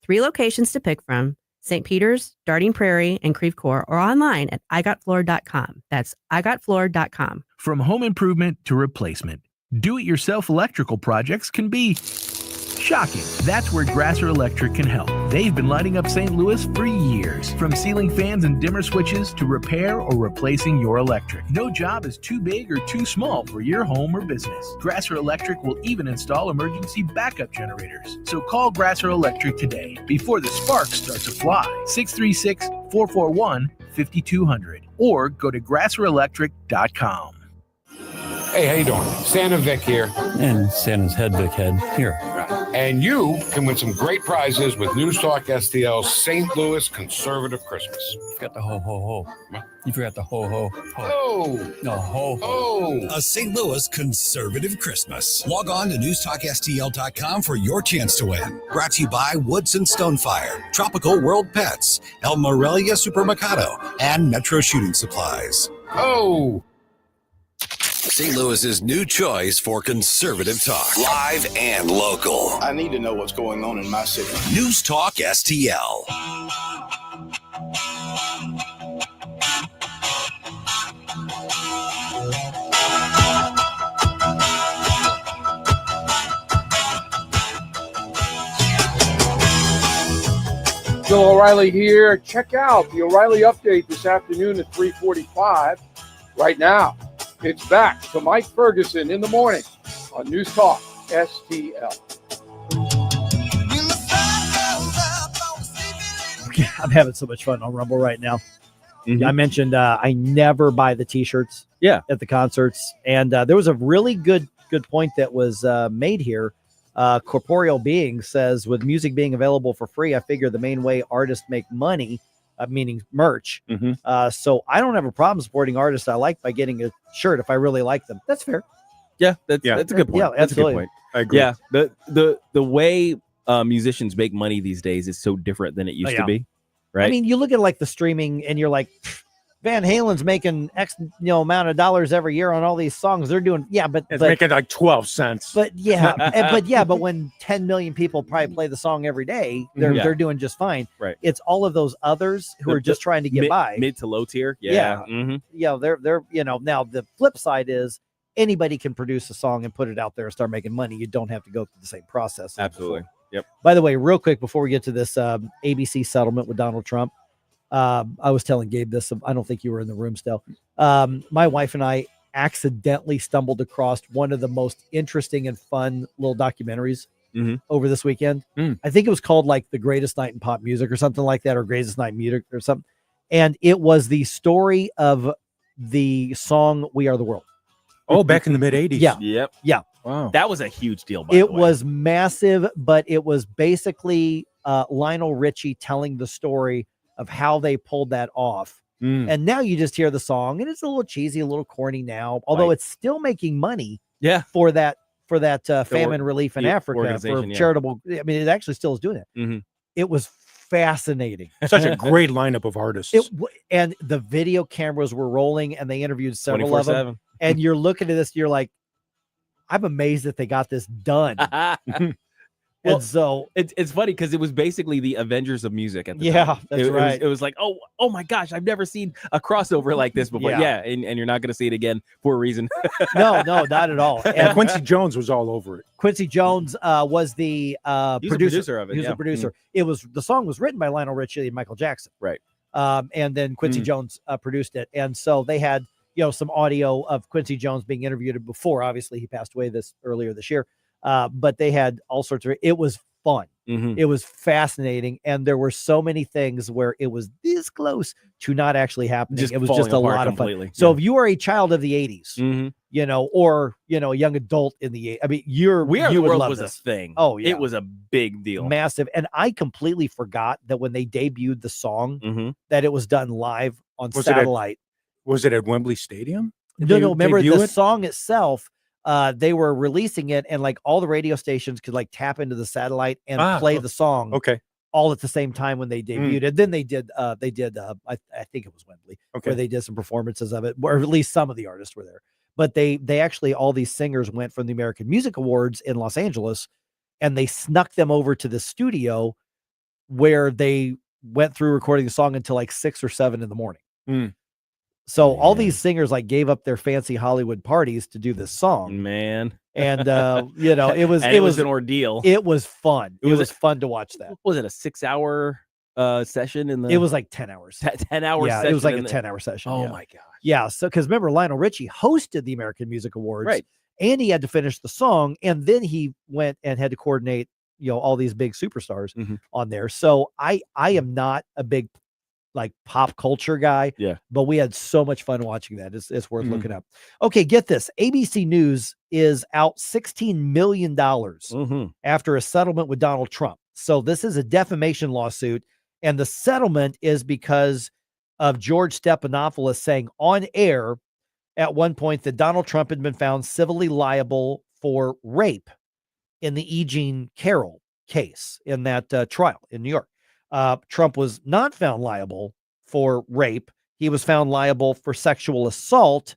3 locations to pick from: St. Peter's, Darting Prairie, and Creve Coeur, or online at igotfloor.com. That's igotfloor.com. From home improvement to replacement, do-it-yourself electrical projects can be shocking. That's where Grasser Electric can help. They've been lighting up St. Louis for years. From ceiling fans and dimmer switches to repair or replacing your electric. No job is too big or too small for your home or business. Grasser Electric will even install emergency backup generators. So call Grasser Electric today before the sparks start to fly. 636-441-5200 or go to grasserelectric.com. Hey, how you doing? Santa Vic here. And Santa's head, Vic head. Here. And you can win some great prizes with News Talk STL's St. Louis Conservative Christmas. You forgot the ho-ho-ho. You forgot the ho-ho-ho. Oh. No, ho-ho. Oh. A St. Louis Conservative Christmas. Log on to newstalkstl.com for your chance to win. Brought to you by Woods and Stonefire, Tropical World Pets, El Morelia Supermercado, and Metro Shooting Supplies. Oh. St. Louis's new choice for conservative talk. Live and local. I need to know what's going on in my city. News Talk STL. Bill O'Reilly here. Check out the O'Reilly Update this afternoon at 3:45. Right now, it's back to Mike Ferguson in the morning on News Talk STL. I'm having so much fun on Rumble right now. Mm-hmm. I mentioned I never buy the T-shirts. At the concerts, and there was a really good point that was made here. Corporeal Being says, with music being available for free, I figure the main way artists make money, meaning merch. So I don't have a problem supporting artists I like by getting a shirt if I really like them. That's fair. Yeah, that's a good point. Yeah, that's absolutely. a good point. I agree. Yeah, the way musicians make money these days is so different than it used to be, right? I mean, you look at like the streaming, and you're like, Van Halen's making X amount of dollars every year on all these songs. They're doing but making like 12 cents. But but when 10 million people probably play the song every day, they're doing just fine. Right. It's all of those others who are just trying to get by. Mid to low tier. Yeah. Mm-hmm. They're now the flip side is anybody can produce a song and put it out there and start making money. You don't have to go through the same process. Absolutely. Yep. By the way, real quick before we get to this ABC settlement with Donald Trump, I was telling Gabe this. I don't think you were in the room still. My wife and I accidentally stumbled across one of the most interesting and fun little documentaries over this weekend. I think it was called like The Greatest Night in Pop Music or something like that, or Greatest Night in Music or something. And it was the story of the song We Are the World. Oh, back in the mid 80s. Yeah. Yep. Yeah. Wow. That was a huge deal. By the way. Was massive, but it was basically Lionel Richie telling the story of how they pulled that off. And now you just hear the song, and it's a little cheesy, a little corny now, although it's still making money for that famine relief in Africa for charitable. I mean, it actually still is doing it. It was fascinating. Such a great lineup of artists. And the video cameras were rolling, and they interviewed several of them. And you're looking at this, you're like, I'm amazed that they got this done. Well, and so it's funny because it was basically the Avengers of music at the time. Yeah, that's right. It was like, oh my gosh, I've never seen a crossover like this before. And you're not going to see it again for a reason. No, not at all. And Quincy Jones was all over it. Quincy Jones was the producer of it. He was a producer. It was the song was written by Lionel Richie and Michael Jackson. Right. And then Quincy Jones produced it. And so they had, some audio of Quincy Jones being interviewed before. Obviously, he passed away earlier this year. But they had all sorts of. It was fun. It was fascinating, and there were so many things where it was this close to not actually happening. It was just a lot of fun. So if you are a child of the 80s, or a young adult in the 80s, I mean, We Are you the would World love was this. a thing. Oh yeah, it was a big deal, massive. And I completely forgot that when they debuted the song, that it was done live on satellite. Was it at Wembley Stadium? No, remember the song itself. They were releasing it, and like all the radio stations could like tap into the satellite and play the song. Okay. All at the same time when they debuted. And then they did I think it was Wembley, where they did some performances of it, or at least some of the artists were there. But they actually, all these singers went from the American Music Awards in Los Angeles, and they snuck them over to the studio where they went through recording the song until like 6 or 7 in the morning. So all these singers like gave up their fancy Hollywood parties to do this song, man. And it was an ordeal. It was fun. It was fun to watch that. Was it a 6-hour session in the? It was like 10 hours. 10 hours. Yeah, it was like a 10-hour session. Oh yeah. my gosh. Yeah. So because remember, Lionel Richie hosted the American Music Awards, right? And he had to finish the song, and then he went and had to coordinate, all these big superstars on there. So I am not a big like pop culture guy, but we had so much fun watching that. It's worth looking up. Okay, get this. ABC News is out $16 million after a settlement with Donald Trump. So this is a defamation lawsuit, and the settlement is because of George Stephanopoulos saying on air at one point that Donald Trump had been found civilly liable for rape in the E. Jean Carroll case in that trial in New York. Trump was not found liable for rape. He was found liable for sexual assault,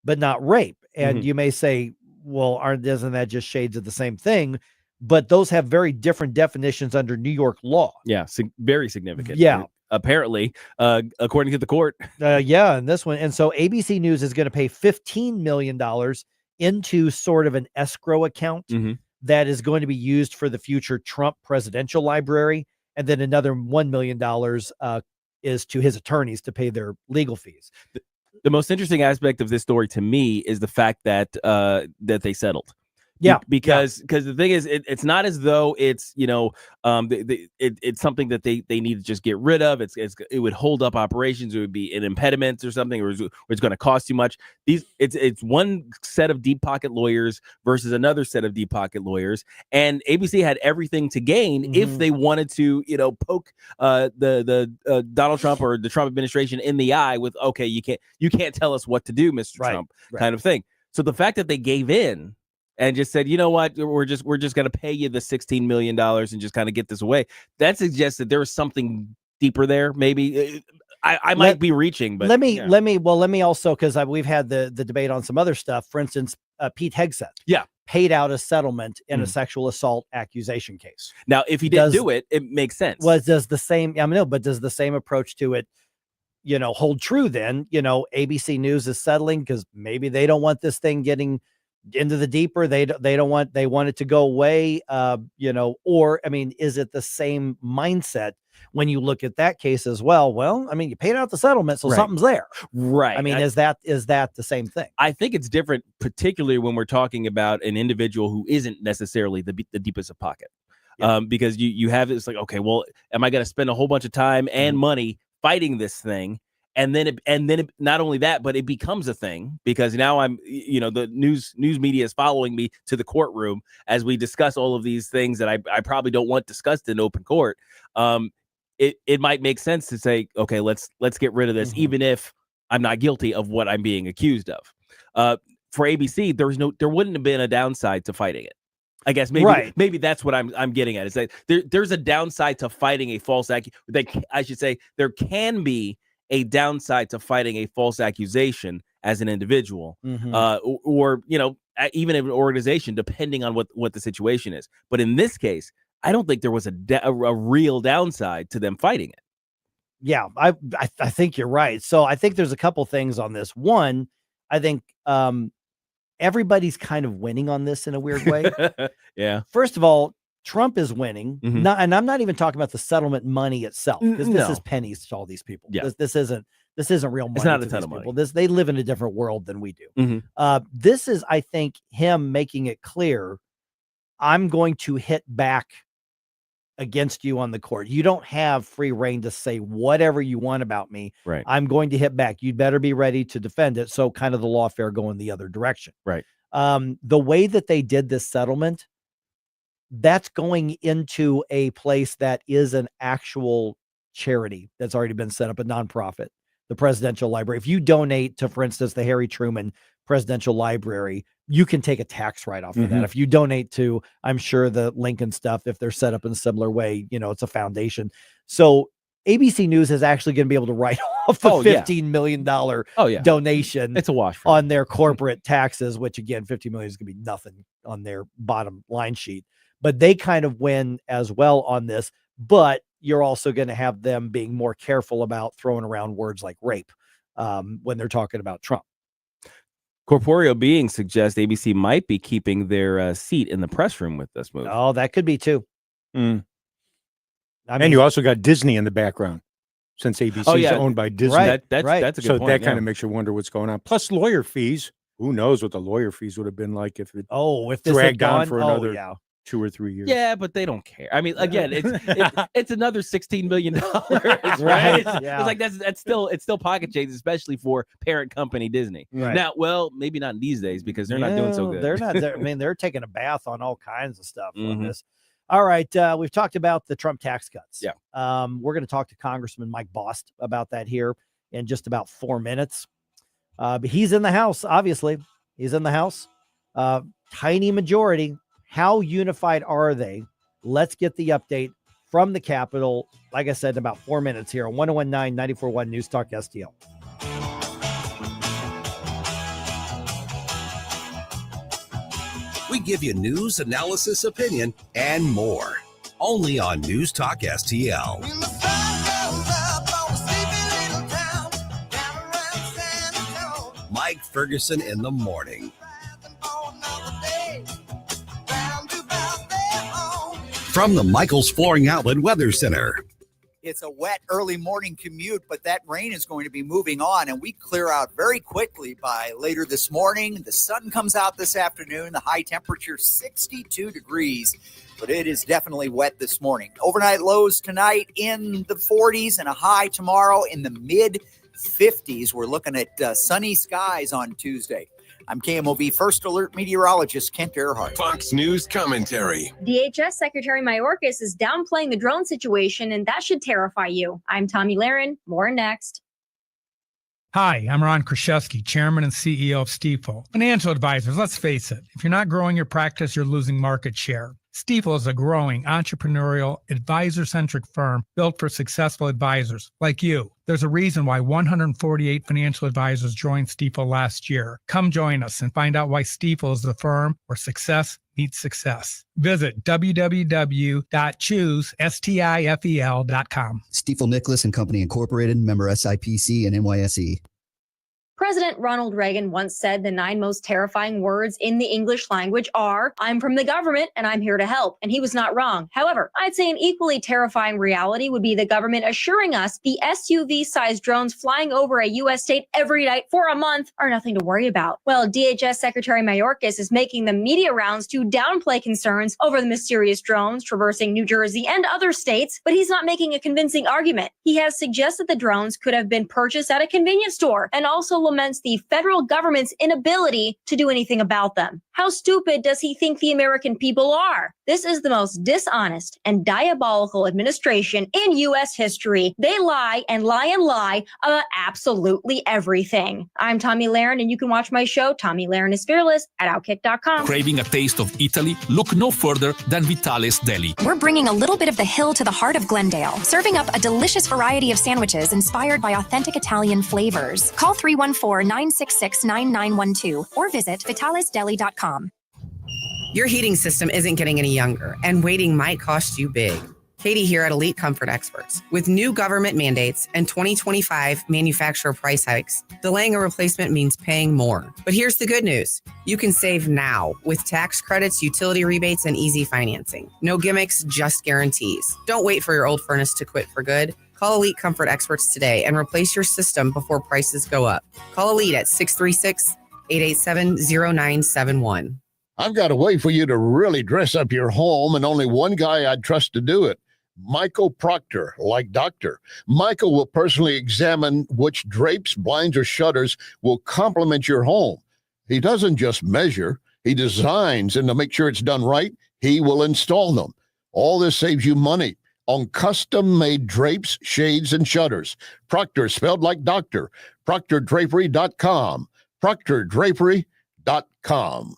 but not rape. And you may say, well, isn't that just shades of the same thing? But those have very different definitions under New York law. Yeah, very significant. Yeah. Apparently, according to the court. And this one. And so ABC News is going to pay $15 million into sort of an escrow account that is going to be used for the future Trump presidential library. And then another $1 million is to his attorneys to pay their legal fees. The most interesting aspect of this story to me is the fact that that they settled. Yeah, because the thing is, it's not as though it's it's something that they need to just get rid of. It would hold up operations. It would be an impediment or something, or it's going to cost too much. It's one set of deep pocket lawyers versus another set of deep pocket lawyers, and ABC had everything to gain if they wanted to poke the Donald Trump or the Trump administration in the eye with, okay, you can't tell us what to do, Mr. Trump, kind of thing. So the fact that they gave in and just said, you know what, we're just going to pay you the $16 million and just kind of get this away, that suggests that there was something deeper there. Maybe I might be reaching, but let me also, because we've had the debate on some other stuff. For instance, Pete Hegseth paid out a settlement in a sexual assault accusation case. Now, if he didn't do it, it makes sense. Well, does the same approach to it hold true then? ABC News is settling because maybe they don't want this thing getting into the deeper. They want it to go away, or I mean, is it the same mindset when you look at that case as well? Well, I mean, you paid out the settlement, so something's there, right? I mean, is that the same thing? I think it's different, particularly when we're talking about an individual who isn't necessarily the deepest of pocket, because you have it's like, okay, well, am I going to spend a whole bunch of time and money fighting this thing? And then not only that, but it becomes a thing because now I'm, the news media is following me to the courtroom as we discuss all of these things that I probably don't want discussed in open court. It might make sense to say, okay, let's get rid of this, even if I'm not guilty of what I'm being accused of. For ABC, there wouldn't have been a downside to fighting it. I guess maybe that's what I'm getting at. Is that there's a downside to fighting a false accusation. I should say there can be a downside to fighting a false accusation as an individual, or even an organization, depending on what the situation is. But in this case, I don't think there was a real downside to them fighting it. Yeah, I think you're right. So I think there's a couple things on this. One, I think everybody's kind of winning on this in a weird way. Yeah. First of all, Trump is winning, and I'm not even talking about the settlement money itself, because this is pennies to all these people. Yeah. This isn't This isn't real money. It's not to a ton these of money. people. They live in a different world than we do. Mhm. This is, I think, him making it clear, I'm going to hit back against you on the court. You don't have free reign to say whatever you want about me. Right. I'm going to hit back. You'd better be ready to defend it. So kind of the lawfare going the other direction. Right. The way that they did this settlement, that's going into a place that is an actual charity that's already been set up, a nonprofit, the Presidential Library. If you donate to, for instance, the Harry Truman Presidential Library, you can take a tax write-off for that. If you donate to, I'm sure, the Lincoln stuff, if they're set up in a similar way, it's a foundation. So ABC News is actually going to be able to write off the $15 million donation. It's a wash on their corporate taxes, which again, $50 million is going to be nothing on their bottom line sheet. But they kind of win as well on this. But you're also going to have them being more careful about throwing around words like rape when they're talking about Trump. Corporeal Being suggests ABC might be keeping their seat in the press room with this move. Oh, that could be too. And mean- you also got Disney in the background, since ABC is owned by Disney. Right, That's a good so point. that kind of makes you wonder what's going on. Plus lawyer fees. Who knows what the lawyer fees would have been like if it if this had dragged on gone- for oh, another yeah. 2 or 3 years. Yeah, but they don't care. I mean, again, it's another $16 million, right? Right, It's like that's still pocket change, especially for parent company Disney. Right. Now, well, maybe not these days because they're not doing so good. They're not. I mean, they're taking a bath on all kinds of stuff on Mhm. this. All right, we've talked about the Trump tax cuts. Yeah. We're going to talk to Congressman Mike Bost about that here in just about 4 minutes. But he's in the House, obviously. He's in the House. Tiny majority. How unified are they? Let's get the update from the Capitol. Like I said, in about 4 minutes here on 101.9 94.1 News Talk STL. We give you news, analysis, opinion, and more. Only on News Talk STL. Mike Ferguson in the morning. From the Michaels Flooring Outlet Weather Center. It's a wet early morning commute, but that rain is going to be moving on, and we clear out very quickly by later this morning. The sun comes out this afternoon. The high temperature 62 degrees, but it is definitely wet this morning. Overnight lows tonight in the 40s and a high tomorrow in the mid 50s. We're looking at sunny skies on Tuesday. I'm KMOV First Alert meteorologist Kent Earhart. Fox News commentary. DHS Secretary Mayorkas is downplaying the drone situation, and that should terrify you. I'm Tommy Lahren. More next. Hi, I'm Ron Kraszewski, Chairman and CEO of Stifel. Financial advisors, let's face it, if you're not growing your practice, you're losing market share. Stifel is a growing, entrepreneurial, advisor-centric firm built for successful advisors like you. There's a reason why 148 financial advisors joined Stifel last year. Come join us and find out why Stifel is the firm where success meets success. Visit www.choosestifel.com. Stifel Nicholas and Company Incorporated, member SIPC and NYSE. President Ronald Reagan once said the 9 most terrifying words in the English language are, I'm from the government and I'm here to help. And he was not wrong. However, I'd say an equally terrifying reality would be the government assuring us the SUV-sized drones flying over a U.S. state every night for a month are nothing to worry about. Well, DHS Secretary Mayorkas is making the media rounds to downplay concerns over the mysterious drones traversing New Jersey and other states, but he's not making a convincing argument. He has suggested the drones could have been purchased at a convenience store and also laments the federal government's inability to do anything about them. How stupid does he think the American people are? This is the most dishonest and diabolical administration in U.S. history. They lie and lie and lie about absolutely everything. I'm Tommy Lahren, and you can watch my show, Tommy Lahren is Fearless, at Outkick.com. Craving a taste of Italy? Look no further than Vitale's Deli. We're bringing a little bit of the hill to the heart of Glendale, serving up a delicious variety of sandwiches inspired by authentic Italian flavors. Call 314-966-9912 or visit vitalesdeli.com. Your heating system isn't getting any younger, and waiting might cost you big. Katie here at Elite Comfort Experts. With new government mandates and 2025 manufacturer price hikes, delaying a replacement means paying more. But here's the good news. You can save now with tax credits, utility rebates, and easy financing. No gimmicks, just guarantees. Don't wait for your old furnace to quit for good. Call Elite Comfort Experts today and replace your system before prices go up. Call Elite at 636-887-0971. I've got a way for you to really dress up your home, and only one guy I'd trust to do it. Michael Proctor, like doctor. Michael will personally examine which drapes, blinds, or shutters will complement your home. He doesn't just measure, he designs, and to make sure it's done right, he will install them. All this saves you money on custom-made drapes, shades, and shutters. Proctor, spelled like doctor. ProctorDrapery.com. ProctorDrapery.com.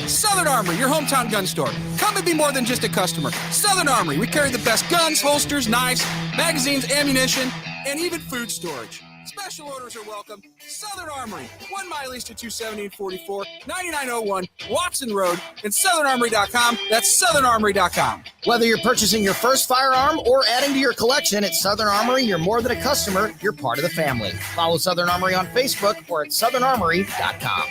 Southern Armory, your hometown gun store. Come and be more than just a customer. Southern Armory, we carry the best guns, holsters, knives, magazines, ammunition, and even food storage. Special orders are welcome. Southern Armory, 1 mile east of 270 and 44, 9901 Watson Road, and southernarmory.com. That's southernarmory.com. Whether you're purchasing your first firearm or adding to your collection at Southern Armory, you're more than a customer, you're part of the family. Follow Southern Armory on Facebook or at southernarmory.com.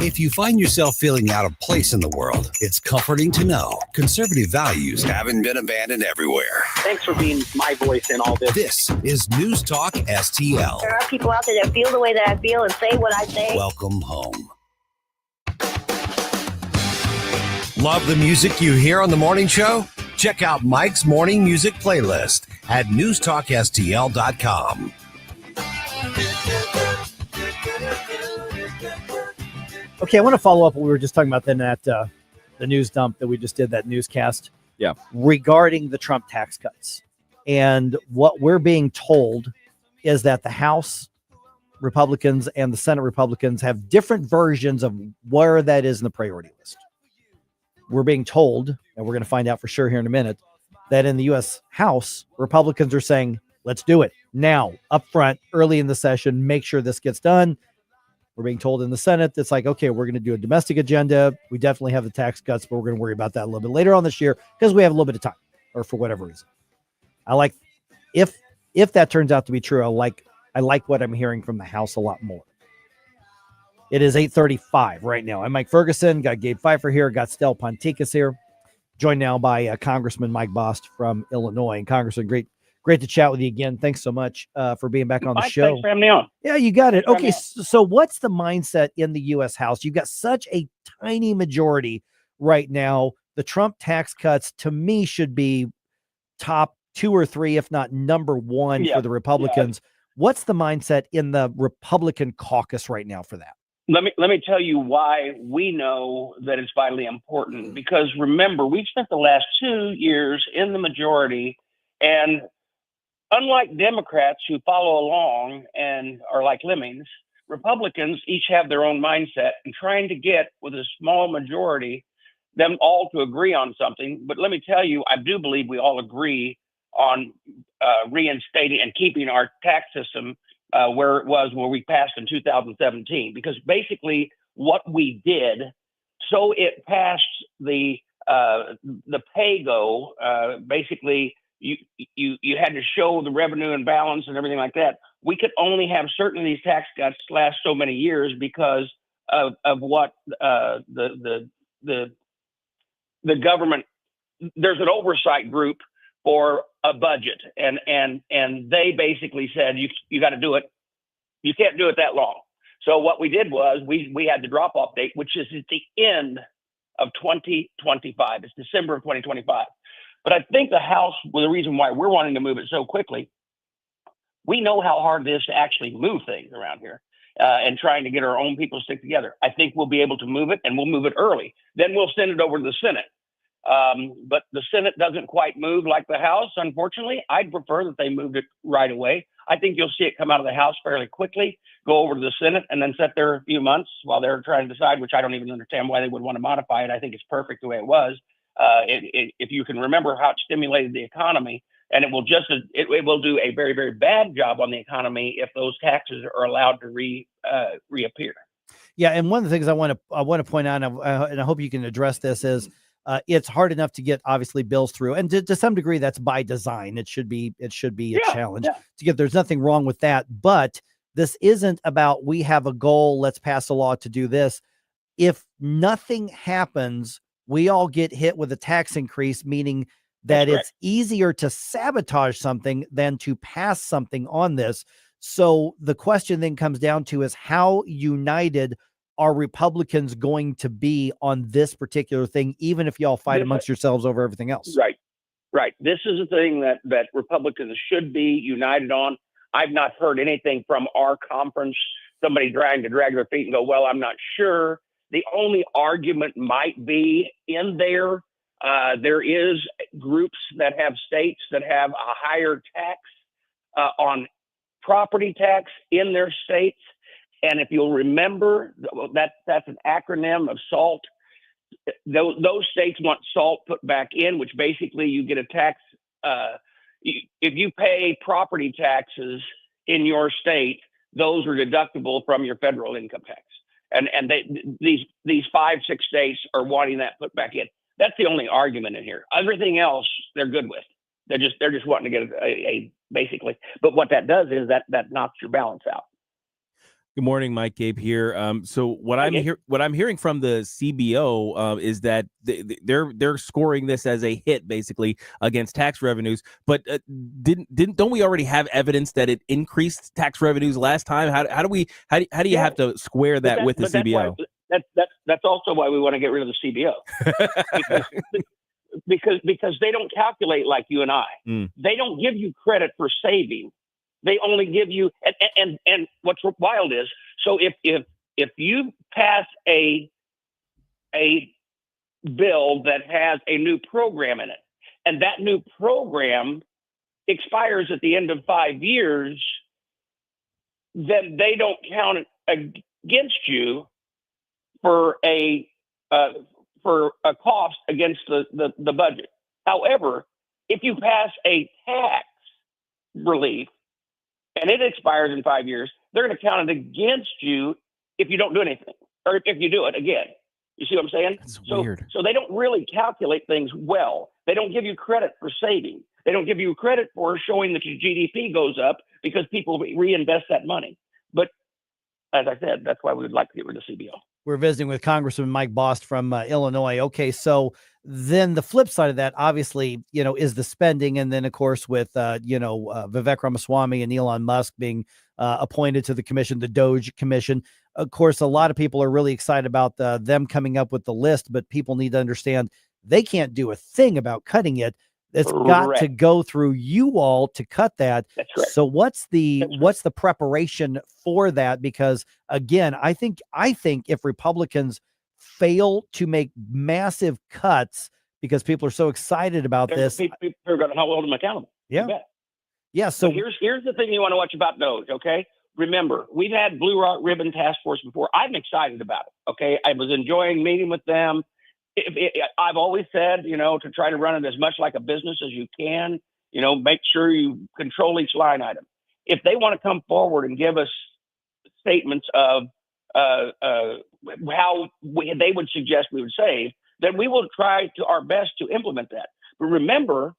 If you find yourself feeling out of place in the world, it's comforting to know conservative values haven't been abandoned everywhere. Thanks for being my voice in all this. This is News Talk STL. There are people out there that feel the way that I feel and say what I say. Welcome home. Love the music you hear on the morning show? Check out Mike's morning music playlist at newstalkstl.com. Okay, I want to follow up what we were just talking about then at the news dump that we just did, that newscast. Yeah. Regarding the Trump tax cuts. And what we're being told is that the House Republicans and the Senate Republicans have different versions of where that is in the priority list. We're being told, and we're going to find out for sure here in a minute, that in the U.S. House, Republicans are saying, let's do it now, up front, early in the session, make sure this gets done. We're being told in the Senate, it's like, okay, we're going to do a domestic agenda. We definitely have the tax cuts, but we're going to worry about that a little bit later on this year because we have a little bit of time, or for whatever reason. I like, if that turns out to be true, I like what I'm hearing from the House a lot more. It is 8:35 right now. I'm Mike Ferguson, got Gabe Pfeiffer here, got Stel Ponticus here, joined now by Congressman Mike Bost from Illinois. And Congressman, great to chat with you again. Thanks so much for being back on the show. Thanks for having me on. Yeah, you got it. Okay, so what's the mindset in the U.S. House? You've got such a tiny majority right now. The Trump tax cuts, to me, should be top 2 or 3, if not number 1 for the Republicans. Yeah. What's the mindset in the Republican caucus right now for that? Let me tell you why we know that it's vitally important. Because remember, we've spent the last 2 years in the majority, and unlike Democrats who follow along and are like lemmings, Republicans each have their own mindset and trying to get, with a small majority, them all to agree on something. But let me tell you, I do believe we all agree on reinstating and keeping our tax system where it was when we passed in 2017. Because basically what we did, so it passed the pay-go, basically, you had to show the revenue and balance and everything like that. We could only have certain of these tax cuts last so many years because of what the government. There's an oversight group for a budget, and they basically said you got to do it. You can't do it that long. So what we did was we had the drop off date, which is at the end of 2025. It's December of 2025. But I think the House, well, the reason why we're wanting to move it so quickly, we know how hard it is to actually move things around here and trying to get our own people to stick together. I think we'll be able to move it, and we'll move it early. Then we'll send it over to the Senate. But the Senate doesn't quite move like the House, unfortunately. I'd prefer that they moved it right away. I think you'll see it come out of the House fairly quickly, go over to the Senate, and then sit there a few months while they're trying to decide, which I don't even understand why they would want to modify it. I think it's perfect the way it was. If you can remember how it stimulated the economy, and it will do a very, very bad job on the economy if those taxes are allowed to reappear. Yeah, and one of the things I want to point out, and I hope you can address this, is it's hard enough to get obviously bills through, and to some degree that's by design. It should be a challenge to get. There's nothing wrong with that, but this isn't about we have a goal, let's pass a law to do this. If nothing happens, we all get hit with a tax increase, meaning that it's easier to sabotage something than to pass something on this. So the question then comes down to is how united are Republicans going to be on this particular thing, even if y'all fight amongst yourselves over everything else? Right. This is a thing that Republicans should be united on. I've not heard anything from our conference, somebody trying to drag their feet and go, well, I'm not sure. The only argument might be in there. There is groups that have states that have a higher tax on property tax in their states. And if you'll remember, that's an acronym of SALT. Those states want SALT put back in, which basically you get a tax. If you pay property taxes in your state, those are deductible from your federal income tax. And these 5-6 states are wanting that put back in. That's the only argument in here. Everything else they're good with. They're just wanting to get a basically. But what that does is that knocks your balance out. Good morning, Mike. Gabe here. So what I'm hearing from the CBO is that they're scoring this as a hit, basically, against tax revenues. But don't we already have evidence that it increased tax revenues last time? How do you have to square that with the CBO? That's also why we want to get rid of the CBO because they don't calculate like you and I. They don't give you credit for saving. They only give you, and what's wild is, so if you pass a bill that has a new program in it, and that new program expires at the end of 5 years, then they don't count it against you for a cost against the budget. However, if you pass a tax relief, and it expires in 5 years, they're going to count it against you if you don't do anything, or if you do it again. You see what I'm saying? That's weird. So they don't really calculate things well. They don't give you credit for saving. They don't give you credit for showing that your GDP goes up because people reinvest that money. But as I said, that's why we would like to get rid of CBO. We're visiting with Congressman Mike Bost from Illinois. Okay, so then the flip side of that, obviously, is the spending. And then, of course, with, Vivek Ramaswamy and Elon Musk being appointed to the commission, the Doge Commission. Of course, a lot of people are really excited about them coming up with the list, but people need to understand they can't do a thing about cutting it. It's got to go through you all to cut that. That's correct. So what's the preparation for that? Because again, I think if Republicans fail to make massive cuts because people are so excited about this, people are going to hold them accountable. Yeah. So here's the thing you want to watch about Doge. Okay. Remember, we've had Blue Rock Ribbon Task Force before. I'm excited about it. Okay. I was enjoying meeting with them. I've always said, to try to run it as much like a business as you can, make sure you control each line item. If they want to come forward and give us statements of how they would suggest we would save, then we will try to our best to implement that. But remember,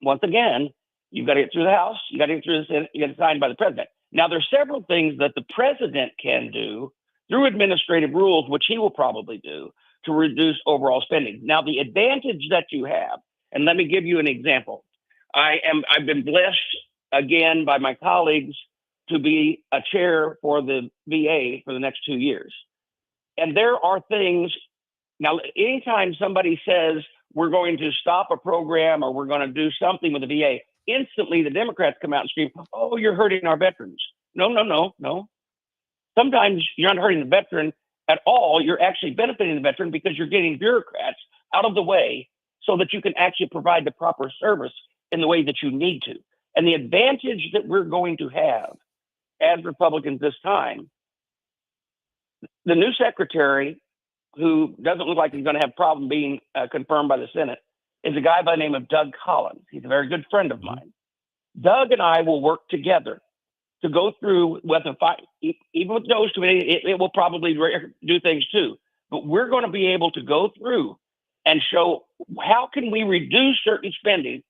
once again, you've got to get through the House, you got to get through the Senate, you got to sign by the president. Now, there's several things that the president can do through administrative rules, which he will probably do, to reduce overall spending. Now, the advantage that you have, and let me give you an example. I've been blessed again by my colleagues to be a chair for the VA for the next 2 years. And there are things, now, anytime somebody says we're going to stop a program or we're going to do something with the VA, instantly the Democrats come out and scream, oh, you're hurting our veterans. No. Sometimes you're not hurting the veteran at all. You're actually benefiting the veteran because you're getting bureaucrats out of the way so that you can actually provide the proper service in the way that you need to. And the advantage that we're going to have as Republicans this time, the new secretary, who doesn't look like he's going to have a problem being confirmed by the Senate, is a guy by the name of Doug Collins. He's a very good friend of mine. Doug and I will work together to go through even with those committee, it will probably do things too. But we're going to be able to go through and show how can we reduce certain spending,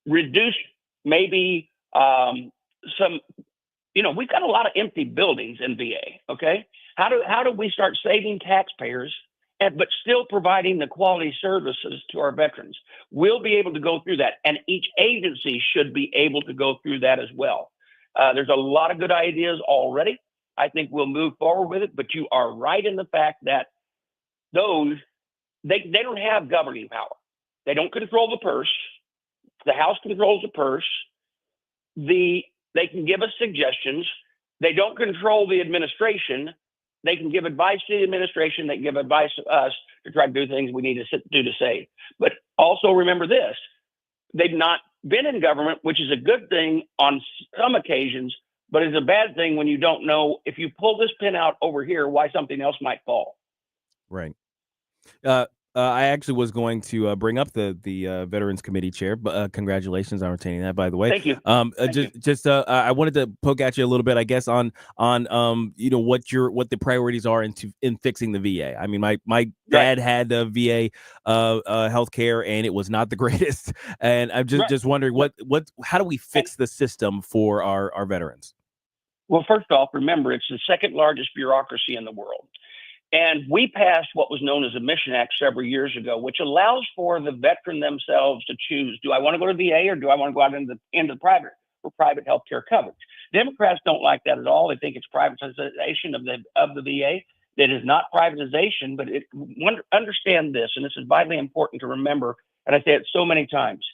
reduce maybe some, we've got a lot of empty buildings in VA. Okay. How do we start saving taxpayers but still providing the quality services to our veterans? We'll be able to go through that, and each agency should be able to go through that as well. There's a lot of good ideas already. I think we'll move forward with it, but you are right in the fact that they don't have governing power. They don't control the purse. The House controls the purse. They can give us suggestions. They don't control the administration. They can give advice to the administration. They can give advice to us to try to do things we need to do to save. But also remember this, they've not been in government, which is a good thing on some occasions, but it's a bad thing when you don't know if you pull this pin out over here, why something else might fall. Right. I actually was going to bring up the Veterans Committee chair, but congratulations on retaining that, by the way. Thank you. I wanted to poke at you a little bit, I guess, on what the priorities are in fixing the VA. I mean, my dad had VA healthcare, and it was not the greatest. And I'm just wondering how do we fix the system for our veterans? Well, first off, remember, it's the second largest bureaucracy in the world. And we passed what was known as a Mission Act several years ago, which allows for the veteran themselves to choose, do I want to go to VA or do I want to go out into the private for private health care coverage? Democrats don't like that at all. They think it's privatization of the VA. It is not privatization, but understand this, and this is vitally important to remember, and I say it so many times.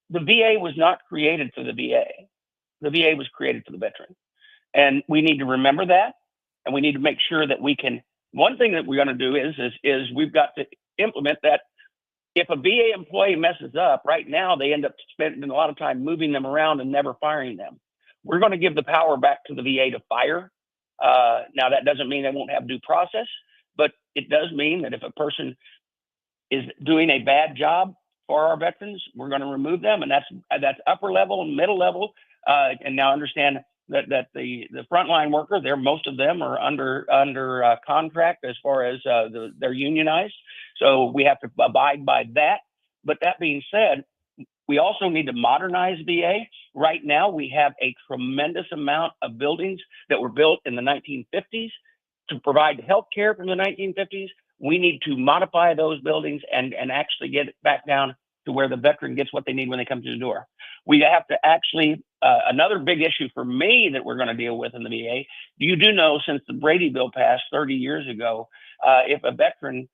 The VA was not created for the VA. The VA was created for the veteran. And we need to remember that, and we need to make sure that we can. One thing that we're going to do is we've got to implement that if a VA employee messes up, right now they end up spending a lot of time moving them around and never firing them. We're going to give the power back to the VA to fire. Now, that doesn't mean they won't have due process, but it does mean that if a person is doing a bad job for our veterans, we're going to remove them, and that's upper level and middle level. And now understand that the frontline worker, most of them are under contract as far as they're unionized. So we have to abide by that. But that being said, we also need to modernize VA. Right now, we have a tremendous amount of buildings that were built in the 1950s to provide health care from the 1950s. We need to modify those buildings and actually get it back down to where the veteran gets what they need when they come to the door. We have to actually, another big issue for me that we're going to deal with in the VA, you do know since the Brady Bill passed 30 years ago, if a veteran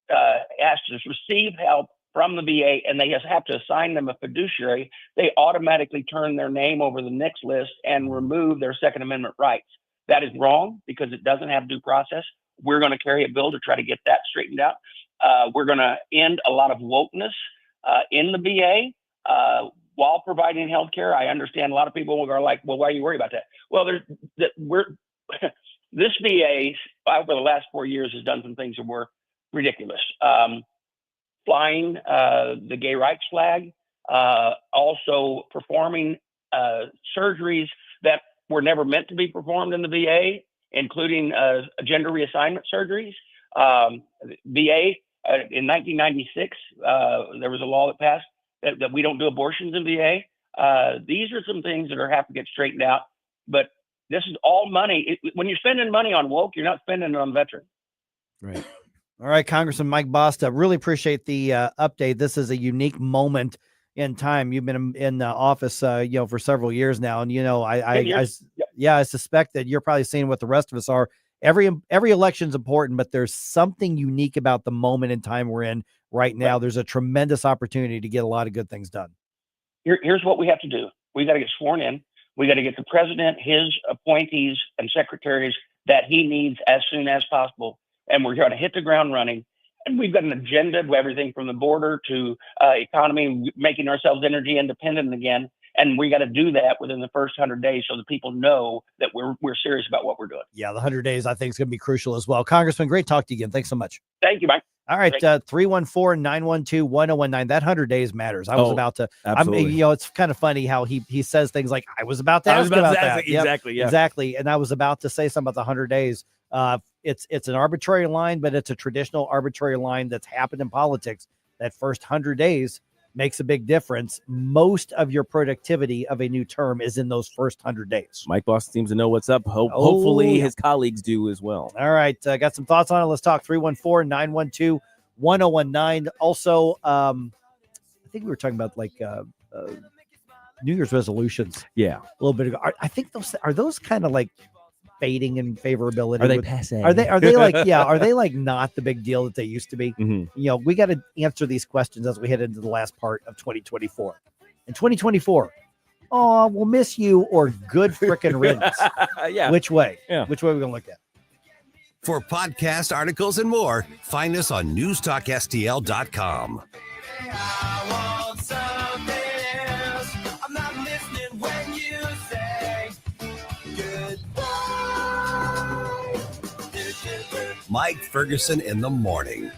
has to receive help from the VA and they just have to assign them a fiduciary, they automatically turn their name over the next list and remove their Second Amendment rights. That is wrong because it doesn't have due process. We're going to carry a bill to try to get that straightened out. We're going to end a lot of wokeness in the VA while providing health care. I understand a lot of people are like, well, why are you worried about that? Well, this VA over the last 4 years has done some things that were ridiculous. Flying the gay rights flag, also performing surgeries that were never meant to be performed in the VA, including gender reassignment surgeries. VA, in 1996, there was a law that passed that we don't do abortions in VA. These are some things that have to get straightened out. But this is all money. When you're spending money on woke, you're not spending it on veterans. Right. All right, Congressman Mike Bost, really appreciate the update. This is a unique moment in time. You've been in the office, for several years now, and I suspect that you're probably seeing what the rest of us are. Every election's important, but there's something unique about the moment in time we're in right now. Right. There's a tremendous opportunity to get a lot of good things done. Here's what we have to do. We got to get sworn in. We got to get the president, his appointees, and secretaries that he needs as soon as possible. And we're going to hit the ground running. And we've got an agenda of everything from the border to economy, making ourselves energy independent again. And we got to do that within the first 100 days so that people know that we're serious about what we're doing. Yeah, the 100 days I think is going to be crucial as well. Congressman, great talk to you again. Thanks so much. Thank you, Mike. All right, 314-912-1019. That 100 days matters. I was about to. Absolutely. It's kind of funny how he says things like, "I was about to ask about that." Exactly. Yeah. Exactly. And I was about to say something about the 100 days. It's an arbitrary line, but it's a traditional arbitrary line that's happened in politics. That first 100 days makes a big difference. Most of your productivity of a new term is in those first 100 days. Mike Bost seems to know what's up. Hopefully his colleagues do as well. All right. Got some thoughts on it. Let's talk 314-912-1019. Also, I think we were talking about New Year's resolutions. Yeah. A little bit ago. I think those kind of like fading in favorability. Are they passe? Are they like, yeah, are they like not the big deal that they used to be? Mm-hmm. We got to answer these questions as we head into the last part of 2024. In 2024, oh, we'll miss you or good frickin' riddance. Yeah. Which way? Yeah. Which way are we going to look at? For podcast articles and more, find us on newstalkstl.com. Mike Ferguson in the morning.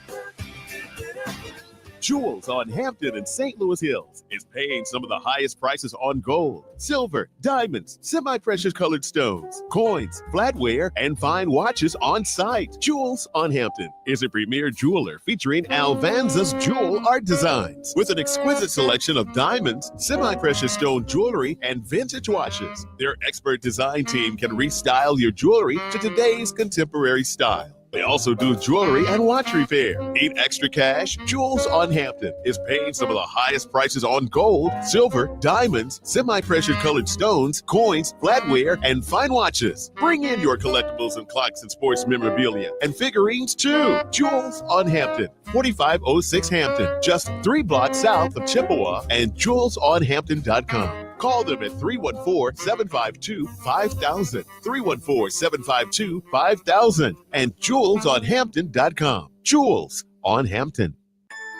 Jewels on Hampton and St. Louis Hills is paying some of the highest prices on gold, silver, diamonds, semi-precious colored stones, coins, flatware, and fine watches on site. Jewels on Hampton is a premier jeweler featuring Alvanza's jewel art designs with an exquisite selection of diamonds, semi-precious stone jewelry, and vintage watches. Their expert design team can restyle your jewelry to today's contemporary style. They also do jewelry and watch repair. Need extra cash? Jewels on Hampton is paying some of the highest prices on gold, silver, diamonds, semi-precious colored stones, coins, flatware, and fine watches. Bring in your collectibles and clocks and sports memorabilia and figurines too. Jewels on Hampton, 4506 Hampton, just 3 blocks south of Chippewa, and jewelsonhampton.com. Call them at 314-752-5000, 314-752-5000, and jewelsonhampton.com. Jewels on Hampton.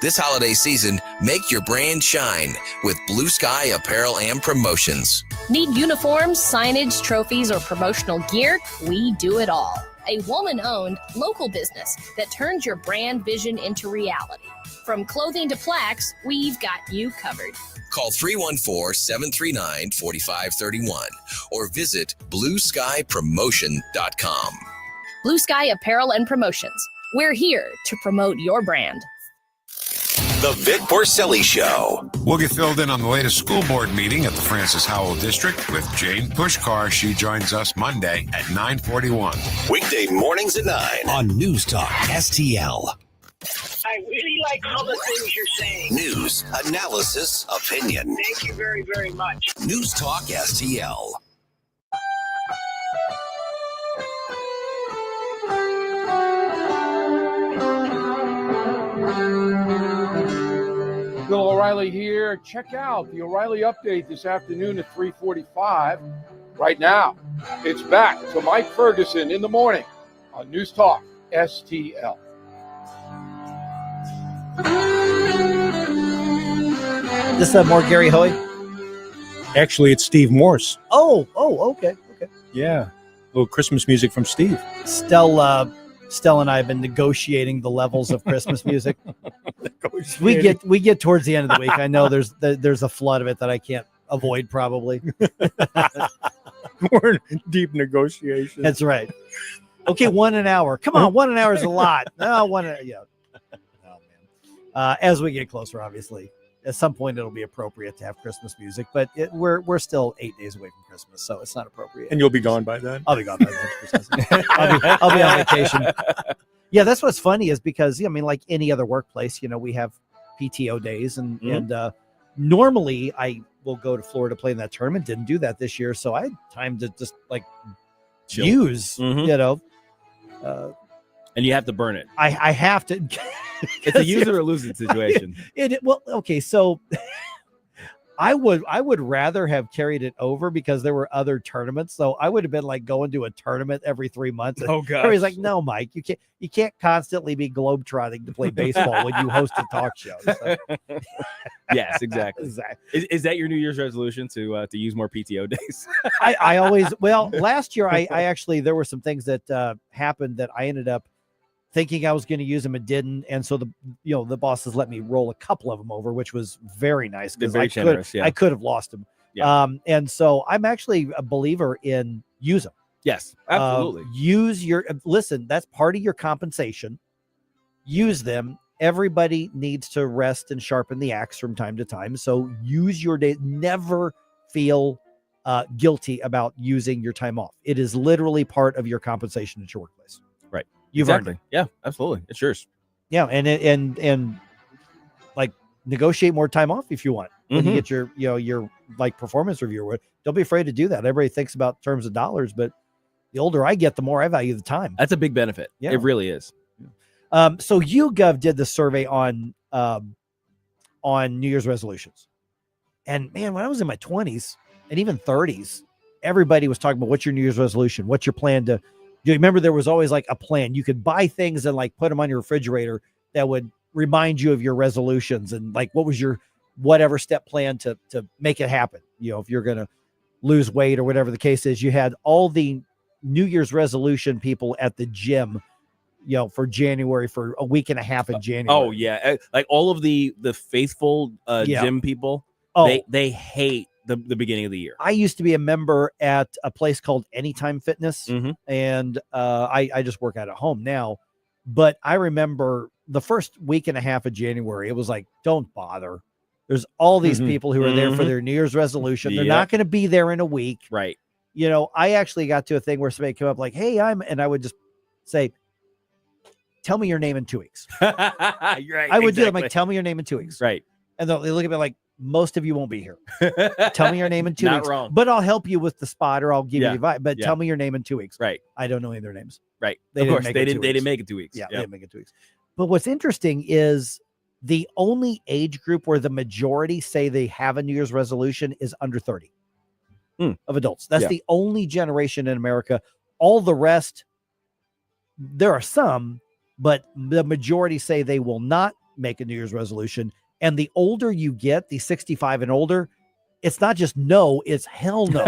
This holiday season, make your brand shine with Blue Sky Apparel and Promotions. Need uniforms, signage, trophies, or promotional gear? We do it all. A woman-owned, local business that turns your brand vision into reality. From clothing to plaques, we've got you covered. Call 314-739-4531 or visit blueskypromotion.com. Blue Sky Apparel and Promotions. We're here to promote your brand. The Vic Porcelli Show. We'll get filled in on the latest school board meeting at the Francis Howell District with Jane Pushkar. She joins us Monday at 9:41. Weekday mornings at 9 on News Talk STL. I really like all the things you're saying. News, analysis, opinion. Thank you very, very much. News Talk STL. Bill O'Reilly here. Check out the O'Reilly Update this afternoon at 3:45. Right now, it's back to Mike Ferguson in the morning on News Talk STL. This is more Gary Hoey? Actually, it's Steve Morse. Oh, okay. Yeah. A little Christmas music from Steve. Stella and I have been negotiating the levels of Christmas music. We get towards the end of the week. I know there's a flood of it that I can't avoid probably. We're in deep negotiations. That's right. Okay, 1 an hour. Come on, 1 an hour is a lot. No, yeah. Oh man. As we get closer, obviously, at some point it'll be appropriate to have Christmas music, but we're still 8 days away from Christmas, so it's not appropriate. And you'll be gone by then. I'll be gone by then. I'll be on vacation. Yeah, that's what's funny is because like any other workplace, we have PTO days, and normally I will go to Florida to play in that tournament. Didn't do that this year, so I had time to just chill. Use, and you have to burn it. I have to. It's a use it or lose it situation. Well, okay, so I would rather have carried it over because there were other tournaments. So I would have been like going to a tournament every 3 months. Oh god. Everybody's like, no, Mike, you can't constantly be globetrotting to play baseball when you host a talk show. So. Yes, exactly. Is that your New Year's resolution to use more PTO days? I always, last year I actually, there were some things that happened that I ended up thinking I was going to use them and didn't. And so the bosses let me roll a couple of them over, which was very nice. They're very generous. I could have lost them. Yeah. And so I'm actually a believer in use them. Yes, absolutely. Listen, that's part of your compensation. Use them. Everybody needs to rest and sharpen the axe from time to time. So use your day. Never feel guilty about using your time off. It is literally part of your compensation at your workplace. Right. You've earned it. Yeah, absolutely. It's yours. Yeah. And like negotiate more time off if you want. When you get your like performance review, don't be afraid to do that. Everybody thinks about terms of dollars, but the older I get, the more I value the time. That's a big benefit. Yeah. It really is. So YouGov did the survey on New Year's resolutions. And man, when I was in my 20s and even 30s, everybody was talking about what's your New Year's resolution? What's your plan to do? You remember there was always like a plan. You could buy things and like put them on your refrigerator that would remind you of your resolutions and like what was your whatever step plan to make it happen. You know, if you're going to lose weight or whatever the case is, you had all the New Year's resolution people at the gym, you know, for January, for a week and a half in January. Oh yeah. Like all of the faithful gym people, they hate the beginning of the year. I used to be a member at a place called Anytime Fitness, and I just work out at home now. But I remember the first week and a half of January, it was like, don't bother. There's all these people who are there for their New Year's resolution. They're not going to be there in a week. Right. You know, I actually got to a thing where somebody came up like, hey, and I would just say, tell me your name in 2 weeks. Right. I would do it. I'm like, tell me your name in 2 weeks. Right. And they look at me like, most of you won't be here. Tell me your name in 2 Not weeks. wrong. But I'll help you with the spot or I'll give you the advice. But tell me your name in 2 weeks. Right. I don't know any of their names. Right. They of didn't course, make they it didn't. 2 They weeks. didn't make it 2 weeks. Yeah, they didn't make it 2 weeks. But what's interesting is the only age group where the majority say they have a New Year's resolution is under 30 of adults. That's the only generation in America. All the rest, there are some, but the majority say they will not make a New Year's resolution. And the older you get, the 65 and older, it's not just no, it's hell no.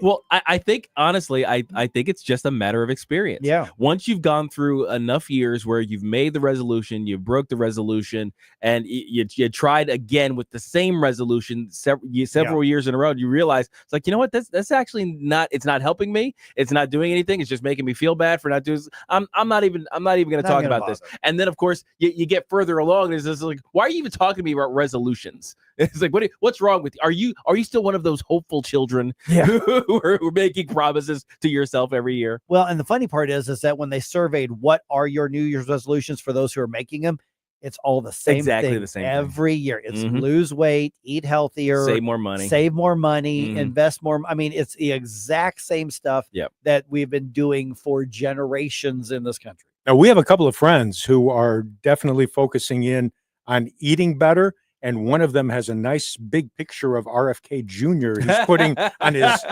Well, I think, honestly, I think it's just a matter of experience. Yeah. Once you've gone through enough years where you've made the resolution, you broke the resolution, and you tried again with the same resolution several years in a row, you realize it's like, you know what, that's actually not, it's not helping me. It's not doing anything. It's just making me feel bad for not doing this. I'm not even going to talk about this. And then, of course, you get further along, and it's just like, why are you even talking to me about resolutions? It's like, what's wrong with you? Are you still one of those hopeful children who are making promises to yourself every year? Well, and the funny part is that when they surveyed what are your New Year's resolutions for those who are making them, it's all the same thing the same every year. It's lose weight, eat healthier, save more money, invest more. I mean, it's the exact same stuff that we've been doing for generations in this country. Now, we have a couple of friends who are definitely focusing in on eating better. And one of them has a nice big picture of RFK Jr. he's putting on his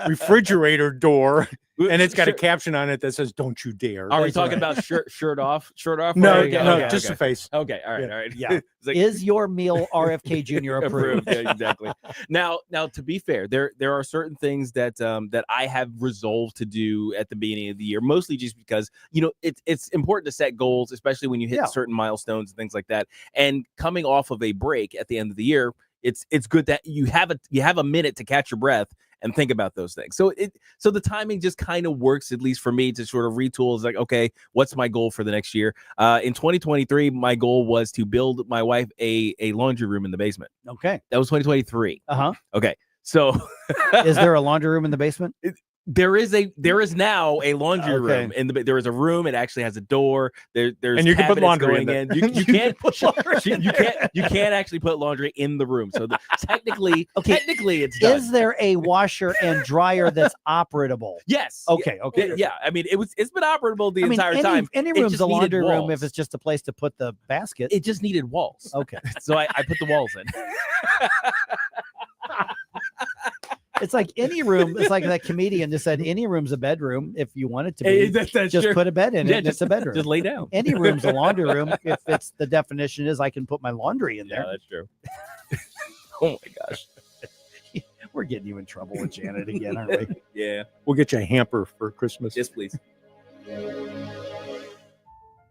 refrigerator door. And it's got a caption on it that says, "Don't you dare." Are we talking about shirt off? No, just the face. Okay. All right. Yeah. Like, is your meal RFK Jr. approved? Yeah, exactly. Now, to be fair, there are certain things that that I have resolved to do at the beginning of the year, mostly just because, you know, it's important to set goals, especially when you hit certain milestones and things like that. And coming off of a break at the end of the year, it's good that you have a minute to catch your breath and think about those things. So the timing just kind of works, at least for me, to sort of retool. Is like, okay, what's my goal for the next year? In 2023, my goal was to build my wife a laundry room in the basement. Okay. That was 2023. Uh-huh. Okay. So is there a laundry room in the basement? There is now a laundry room there is a room. It actually has a door. There's and you can put laundry in. You can't put laundry. You can't actually put laundry in the room. So technically it's done. Is there a washer and dryer that's operable? Yes. Okay. Yeah. I mean, it's been operable the entire time. Any room's a laundry room if it's just a place to put the basket. It just needed walls. Okay. So I put the walls in. It's like any room. It's like that comedian just said, any room's a bedroom if you want it to be. That's just true. put a bed in it. It's a bedroom. Just lay down. Any room's a laundry room if it's the definition is I can put my laundry in there. Yeah, that's true. Oh my gosh. We're getting you in trouble with Janet again, aren't we? Yeah. We'll get you a hamper for Christmas. Yes, please.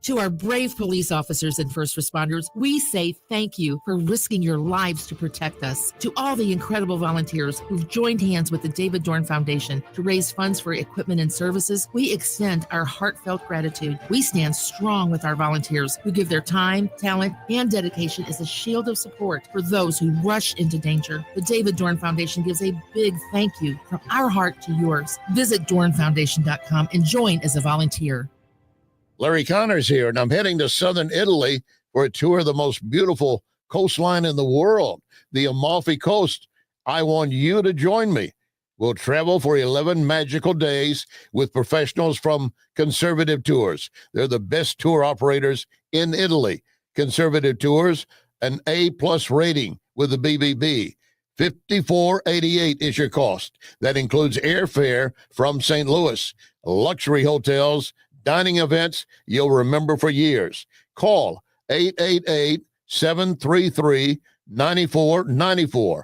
To our brave police officers and first responders, we say thank you for risking your lives to protect us. To all the incredible volunteers who've joined hands with the David Dorn Foundation to raise funds for equipment and services, we extend our heartfelt gratitude. We stand strong with our volunteers who give their time, talent, and dedication as a shield of support for those who rush into danger. The David Dorn Foundation gives a big thank you from our heart to yours. Visit dornfoundation.com and join as a volunteer. Larry Connors here, and I'm heading to southern Italy for a tour of the most beautiful coastline in the world, the Amalfi Coast. I want you to join me. We'll travel for 11 magical days with professionals from Conservative Tours. They're the best tour operators in Italy. Conservative Tours, an A+ rating with the BBB. $54.88 is your cost. That includes airfare from St. Louis, luxury hotels, dining events you'll remember for years. Call 888-733-9494